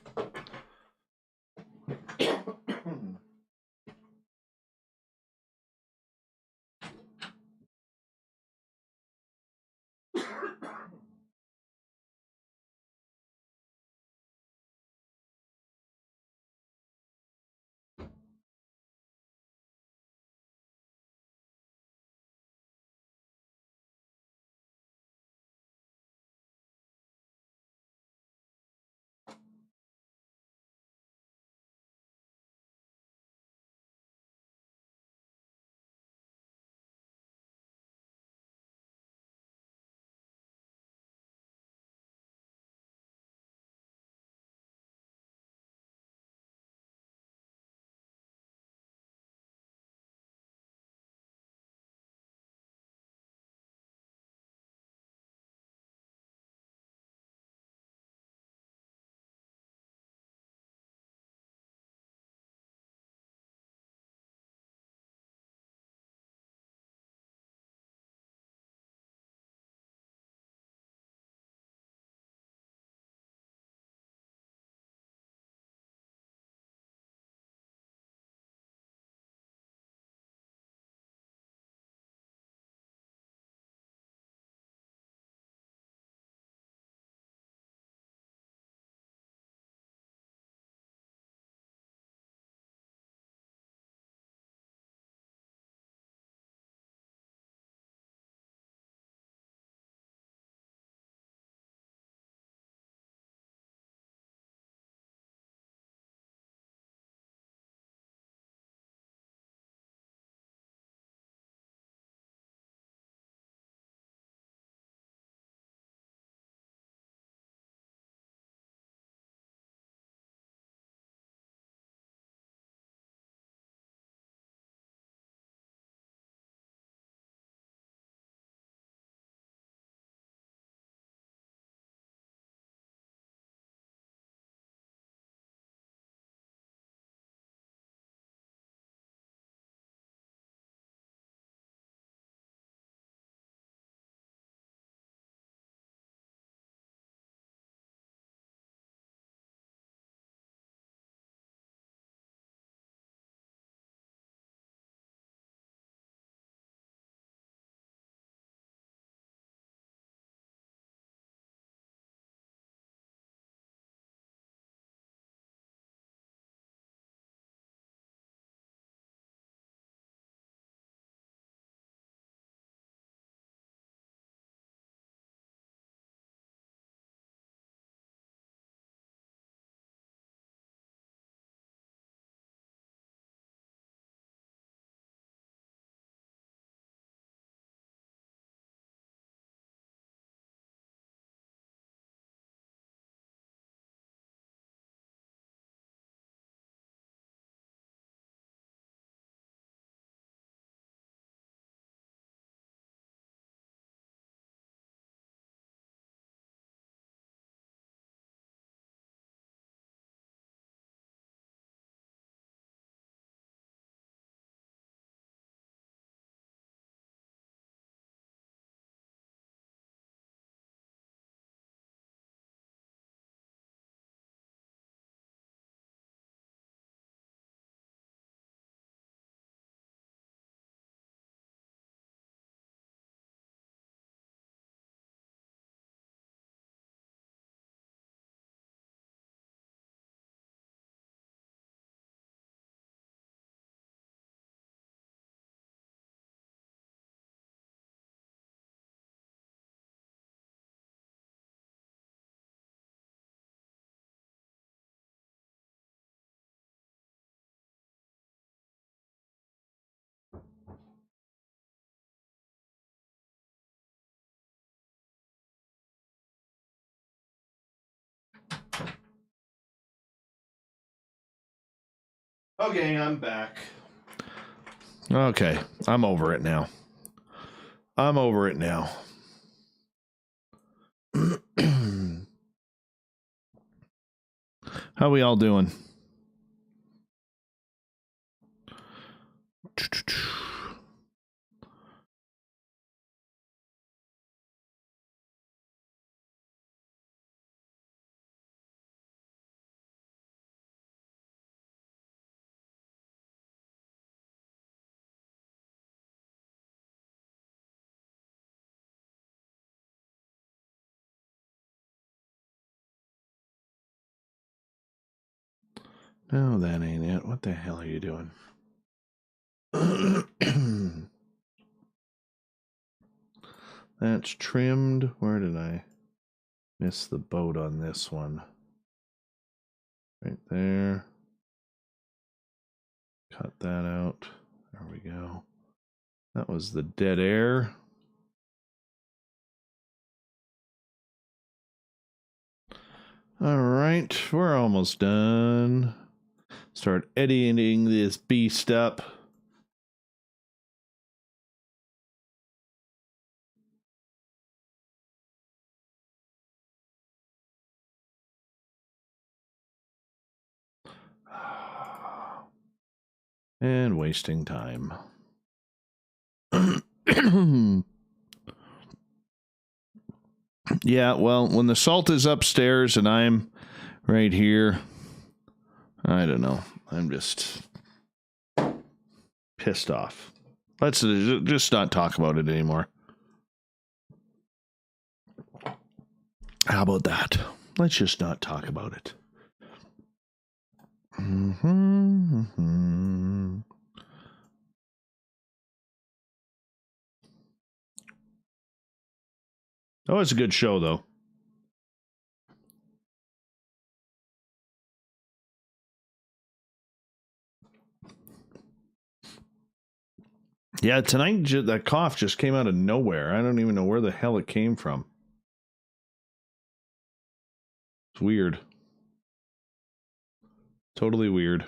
Okay, I'm back. Okay, I'm over it now. How we all doing? No, that ain't it. What the hell are you doing? That's trimmed. Where did I miss the boat on this one? Right there. Cut that out. There we go. That was the dead air. All right, we're almost done. Start editing this beast up. And wasting time. Yeah, well, when the salt is upstairs and I'm right here, I don't know. I'm just pissed off. Let's just not talk about it anymore. How about that? Let's just not talk about it. Oh, it's a good show, though. Yeah, tonight that cough just came out of nowhere. I don't even know where the hell it came from. It's weird. Totally weird.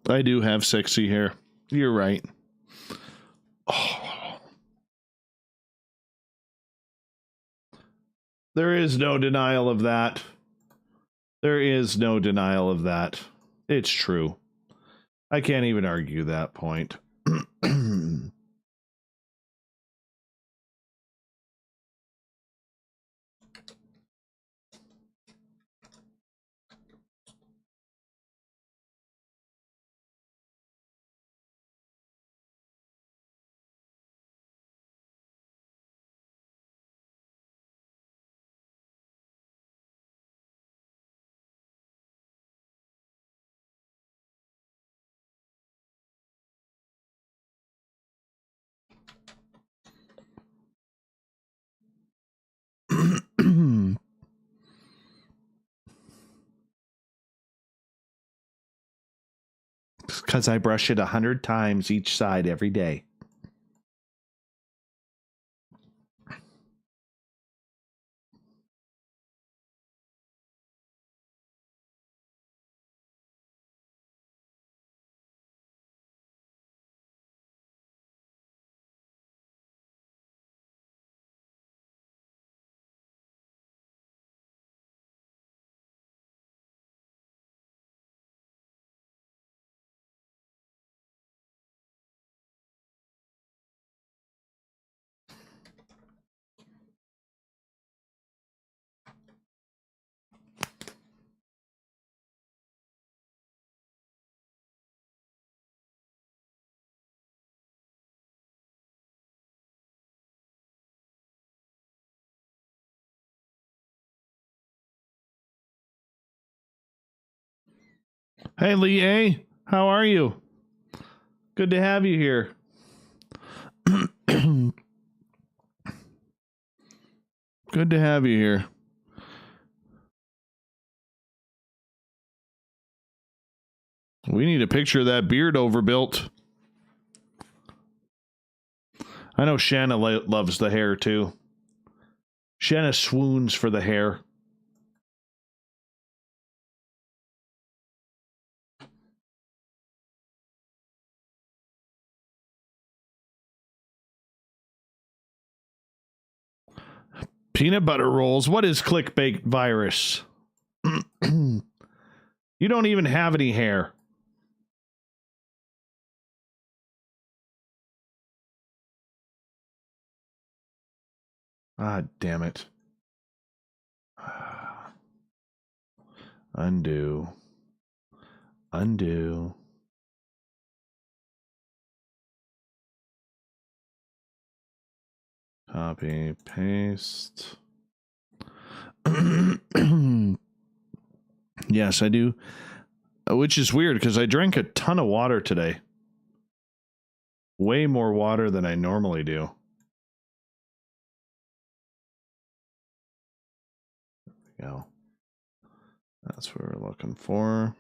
I do have sexy hair. You're right. Oh. There is no denial of that. There is no denial of that. It's true. I can't even argue that point. Because I brush it 100 times each side every day. Hey, Lee A. How are you? Good to have you here. Good to have you here. We need a picture of that beard overbuilt. I know Shanna loves the hair too. Shanna swoons for the hair. Peanut butter rolls. What is clickbait virus? You don't even have any hair. Ah, damn it. Undo. Undo. Copy, paste. Yes, I do. Which is weird because I drank a ton of water today. Way more water than I normally do. There we go. That's what we're looking for.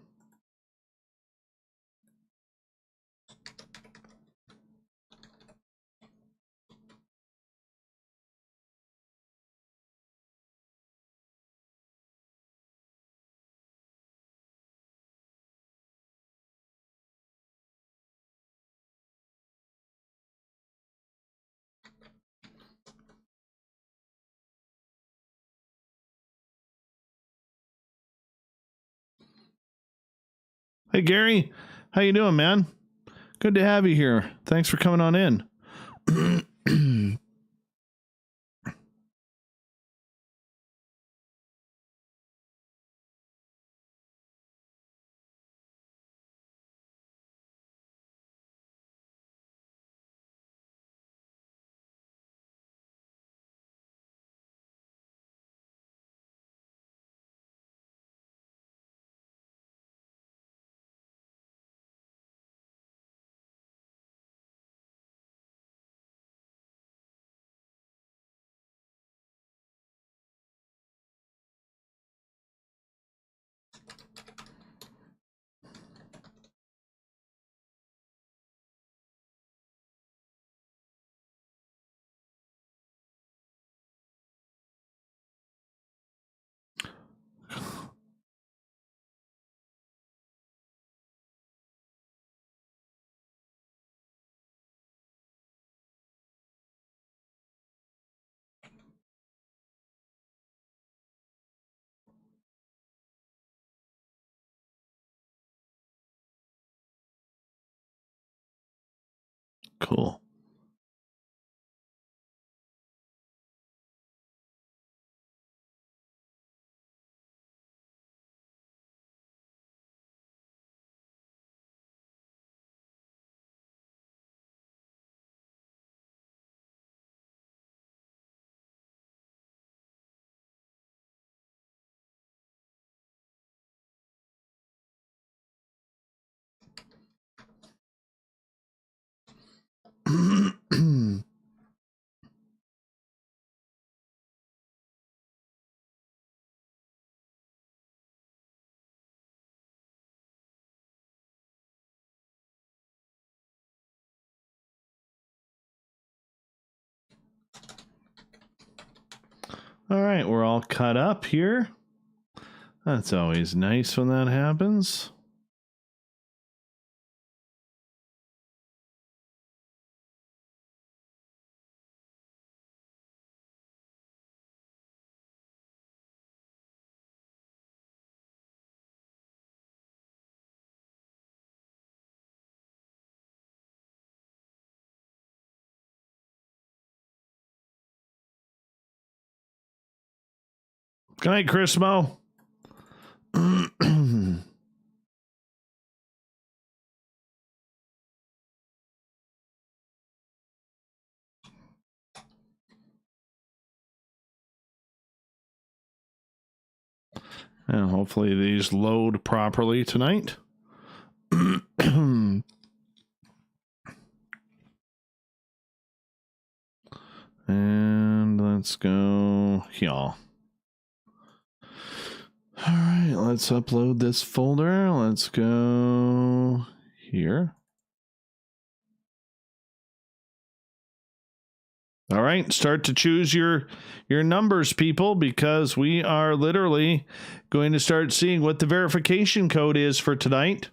Hey, Gary. How you doing, man? Good to have you here. Thanks for coming on in. Cool. All right, we're all cut up here. That's always nice when that happens. Good night, Chris Mo. And hopefully these load properly tonight. let's go here. All right, let's upload this folder. Let's go here. All right, start to choose your numbers, people, because we are literally going to start seeing what the verification code is for tonight.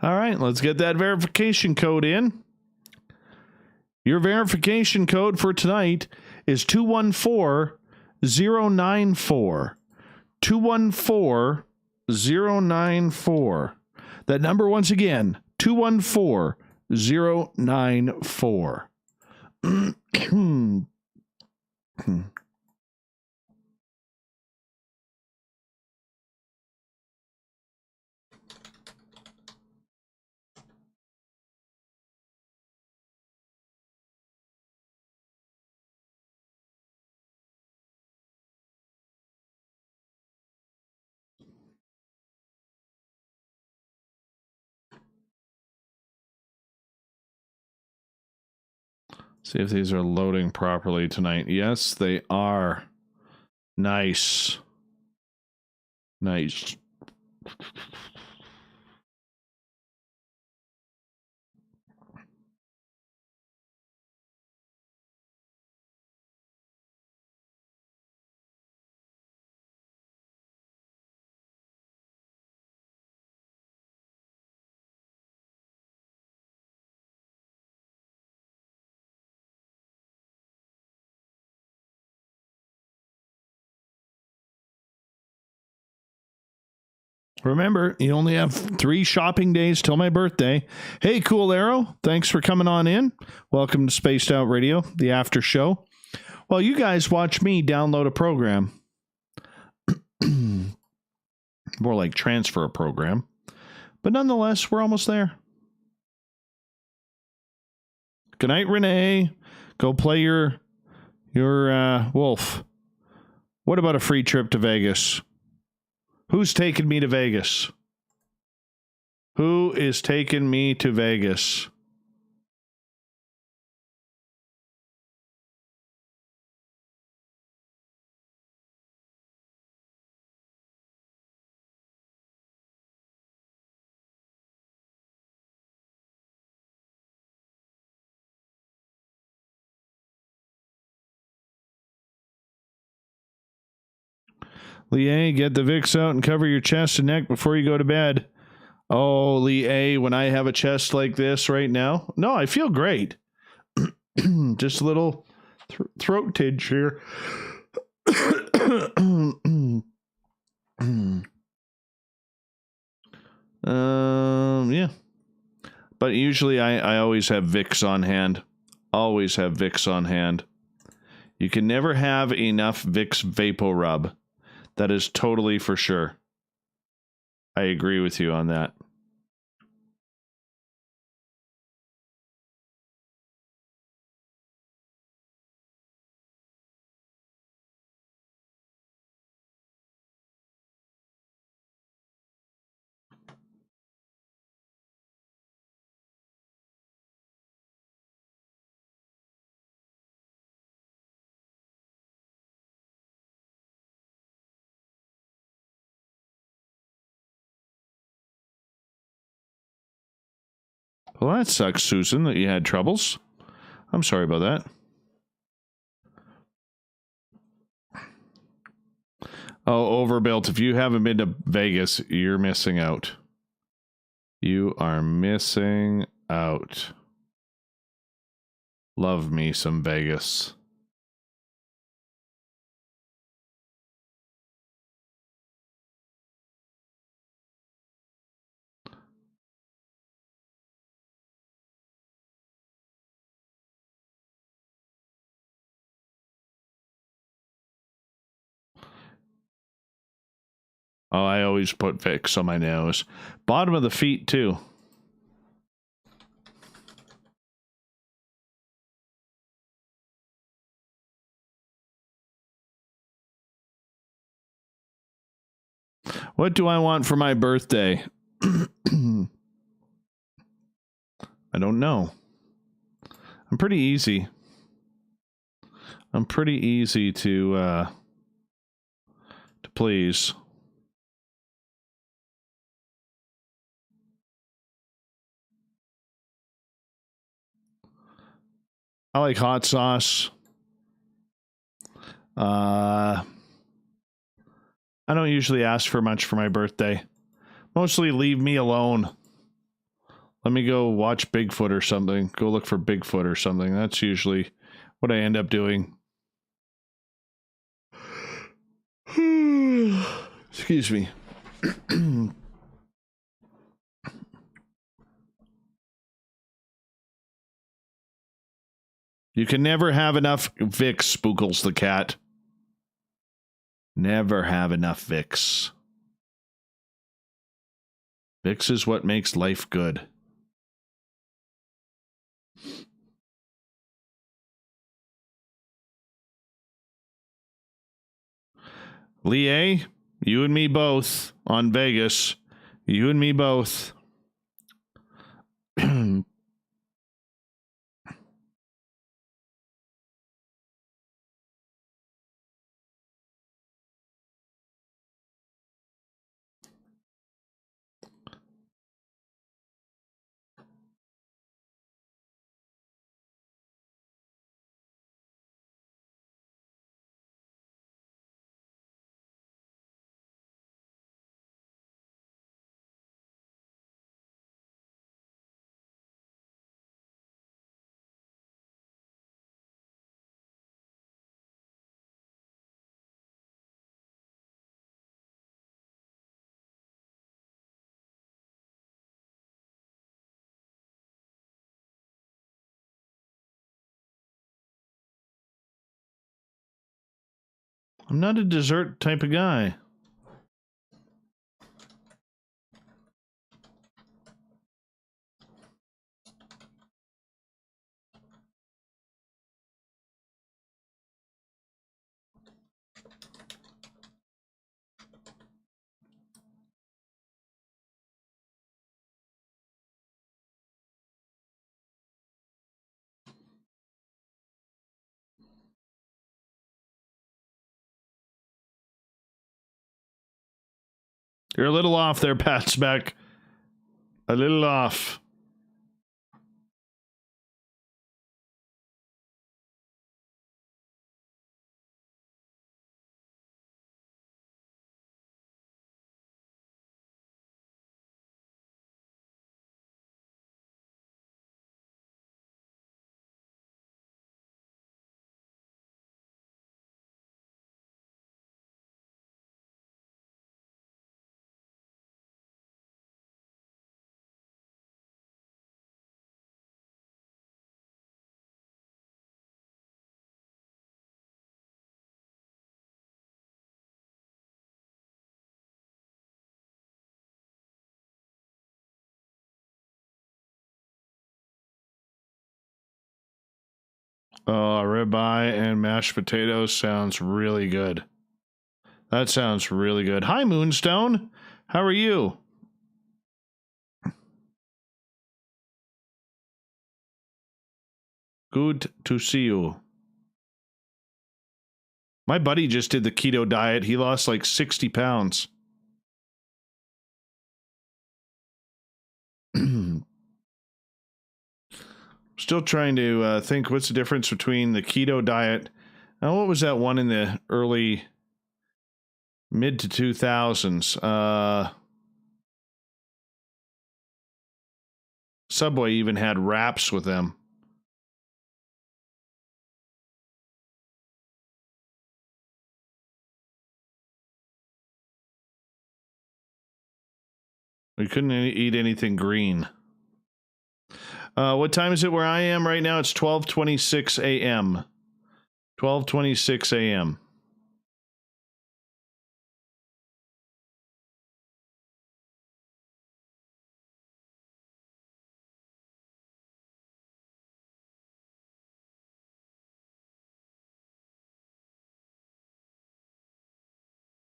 All right, let's get that verification code in. Your verification code for tonight is 214094. 214094. That number once again, 214094. See if these are loading properly tonight. Yes, they are. Nice. Nice. Remember, you only have 3 shopping days till my birthday. Hey, Cool Arrow, thanks for coming on in. Welcome to Spaced Out Radio, the after show. Well, you guys watch me download a program. More like transfer a program. But nonetheless, we're almost there. Good night, Renee. Go play your wolf. What about a free trip to Vegas? Who's taking me to Vegas? Who is taking me to Vegas? Lee, get the Vicks out and cover your chest and neck before you go to bed. Oh, Lee, when I have a chest like this right now, no, I feel great. Just a little throat tinge here. Yeah. But usually I always have Vicks on hand. Always have Vicks on hand. You can never have enough Vicks Vapo Rub. That is totally for sure. I agree with you on that. Well, that sucks, Susan, that you had troubles. I'm sorry about that. Oh, overbuilt. If you haven't been to Vegas, you're missing out. You are missing out. Love me some Vegas. Oh, I always put Vicks on my nose. Bottom of the feet, too. What do I want for my birthday? I don't know. I'm pretty easy. I'm pretty easy to please. I like hot sauce. I don't usually ask for much for my birthday. Mostly leave me alone. Let me go watch Bigfoot or something. Go look for Bigfoot or something. That's usually what I end up doing. Excuse me. You can never have enough Vicks, Spookles the cat. Never have enough Vicks. Vicks is what makes life good. Lee, you and me both on Vegas. You and me both. I'm not a dessert type of guy. You're a little off there, Pat Speck. A little off. Ribeye and mashed potatoes sounds really good. That sounds really good. Hi, Moonstone. How are you? Good to see you. My buddy just did the keto diet. He lost like 60 pounds. Still trying to think what's the difference between the keto diet. Now, what was that one in the early mid to 2000s? Subway even had wraps with them. We couldn't eat anything green. What time is it where I am right now? It's 12:26 a.m. 12:26 a.m.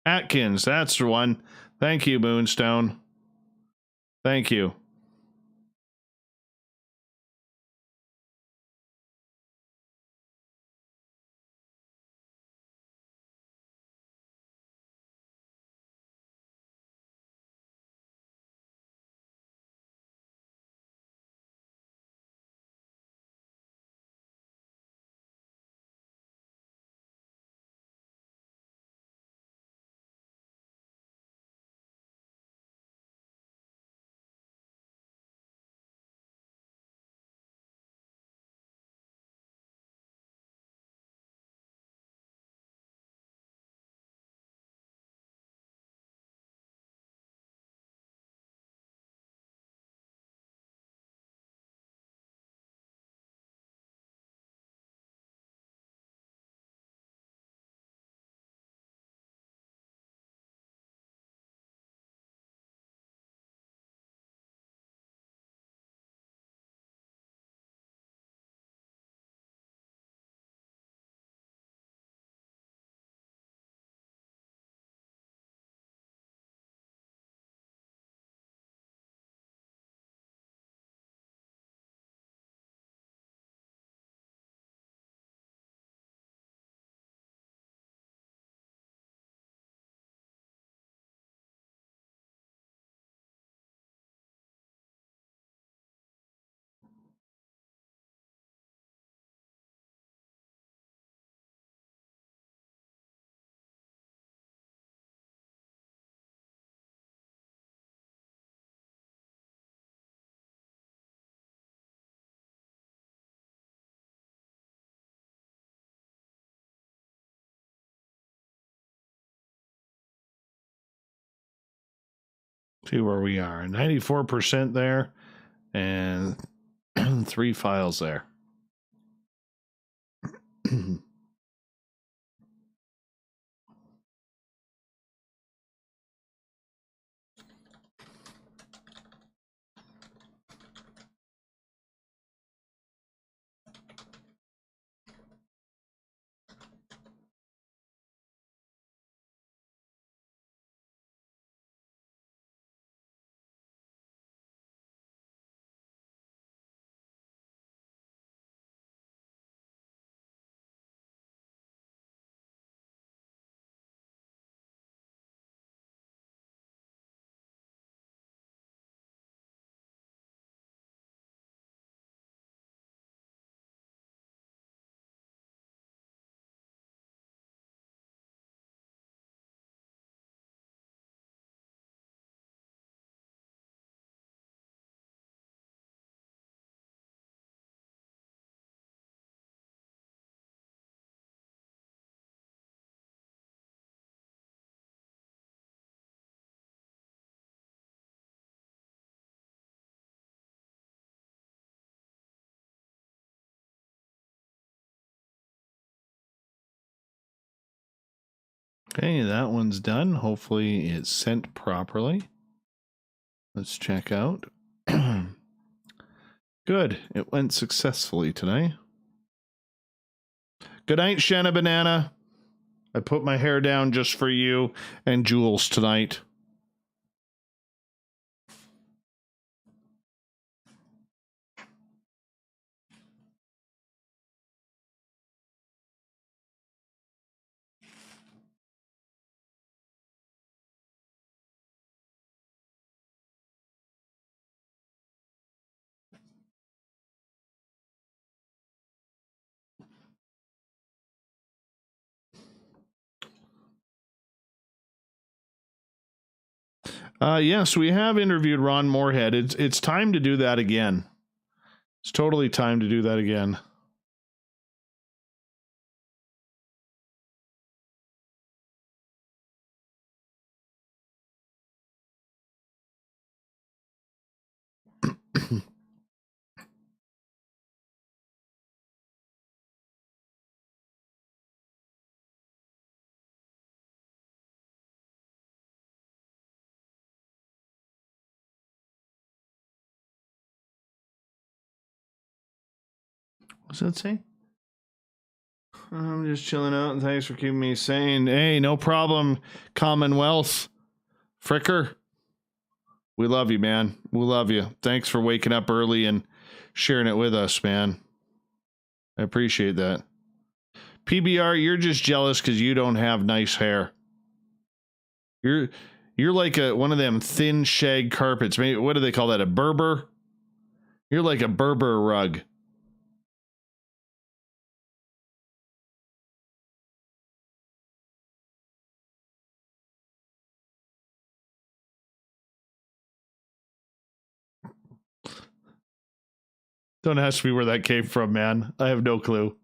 Atkins, that's the one. Thank you, Moonstone. Thank you. See where we are. 94% there and 3 files there. Okay, that one's done. Hopefully it's sent properly. Let's check out. Good. It went successfully today. Good night, Shanna Banana. I put my hair down just for you and Jules tonight. Yes, we have interviewed Ron Moorhead. It's time to do that again. It's totally time to do that again. What's that say? I'm just chilling out, and thanks for keeping me sane. Hey, no problem, Commonwealth. Fricker, we love you, man. We love you. Thanks for waking up early and sharing it with us, man. I appreciate that. PBR, you're just jealous because you don't have nice hair. You're like one of them thin shag carpets. Maybe, what do they call that? A Berber? You're like a Berber rug. Don't ask me where that came from, man. I have no clue.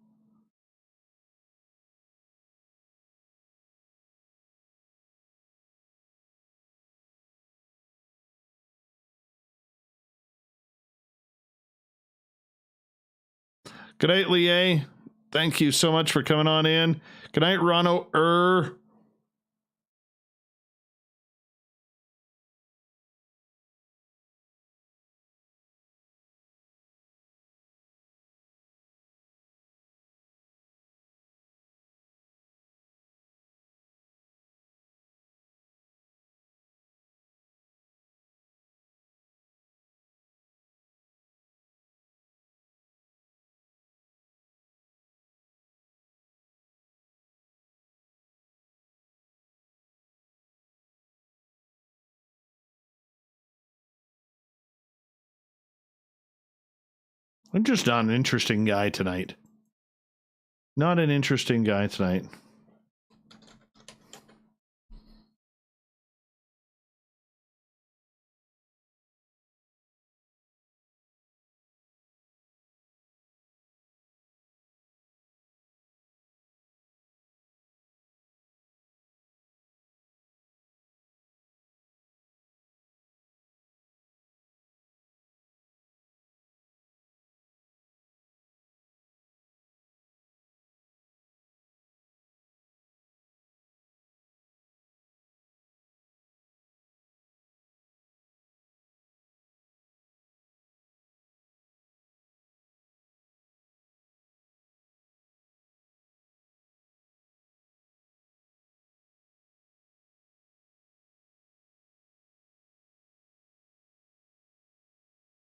Good night, Lie. Thank you so much for coming on in. Good night, Rono. I'm just not an interesting guy tonight. Not an interesting guy tonight.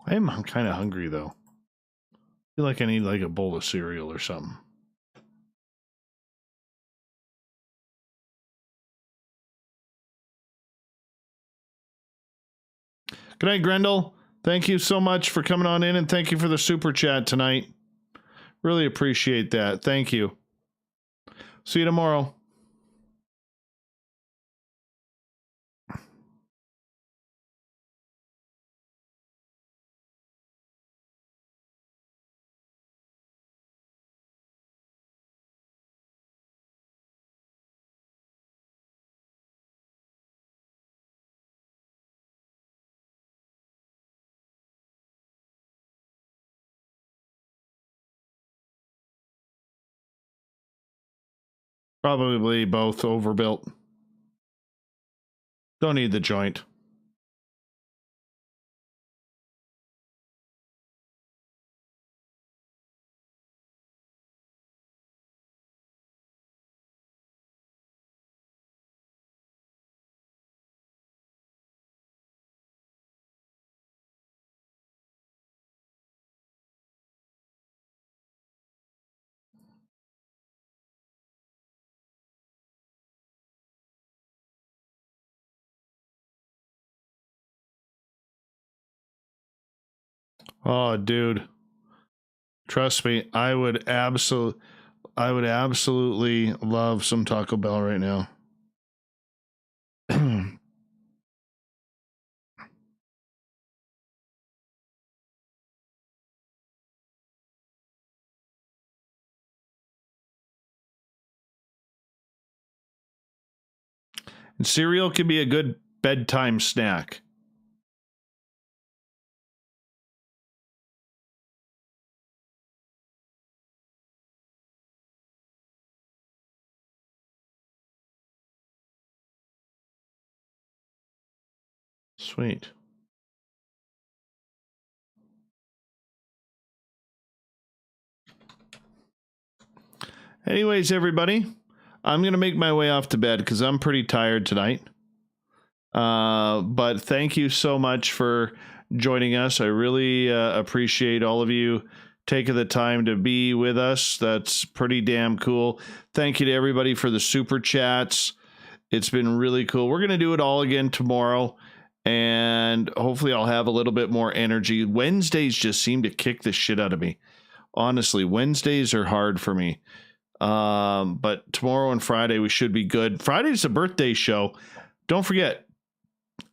I'm kind of hungry, though. I feel like I need like a bowl of cereal or something. Good night, Grendel. Thank you so much for coming on in, and thank you for the super chat tonight. Really appreciate that. Thank you. See you tomorrow. Probably both overbuilt. Don't need the joint. Oh, dude. Trust me, I would absolutely love some Taco Bell right now. And cereal can be a good bedtime snack. Sweet. Anyways, everybody, I'm going to make my way off to bed because I'm pretty tired tonight. But thank you so much for joining us. I really appreciate all of you taking the time to be with us. That's pretty damn cool. Thank you to everybody for the super chats. It's been really cool. We're going to do it all again tomorrow, and hopefully I'll have a little bit more energy. Wednesdays just seem to kick the shit out of me. Honestly, Wednesdays are hard for me. But tomorrow and Friday, we should be good. Friday's a birthday show. Don't forget,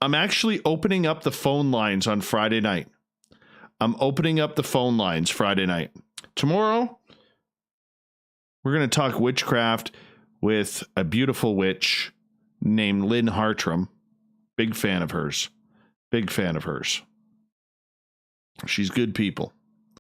I'm actually opening up the phone lines on Friday night. I'm opening up the phone lines Friday night. Tomorrow, we're going to talk witchcraft with a beautiful witch named Lynn Hartram. Big fan of hers. Big fan of hers. She's good people.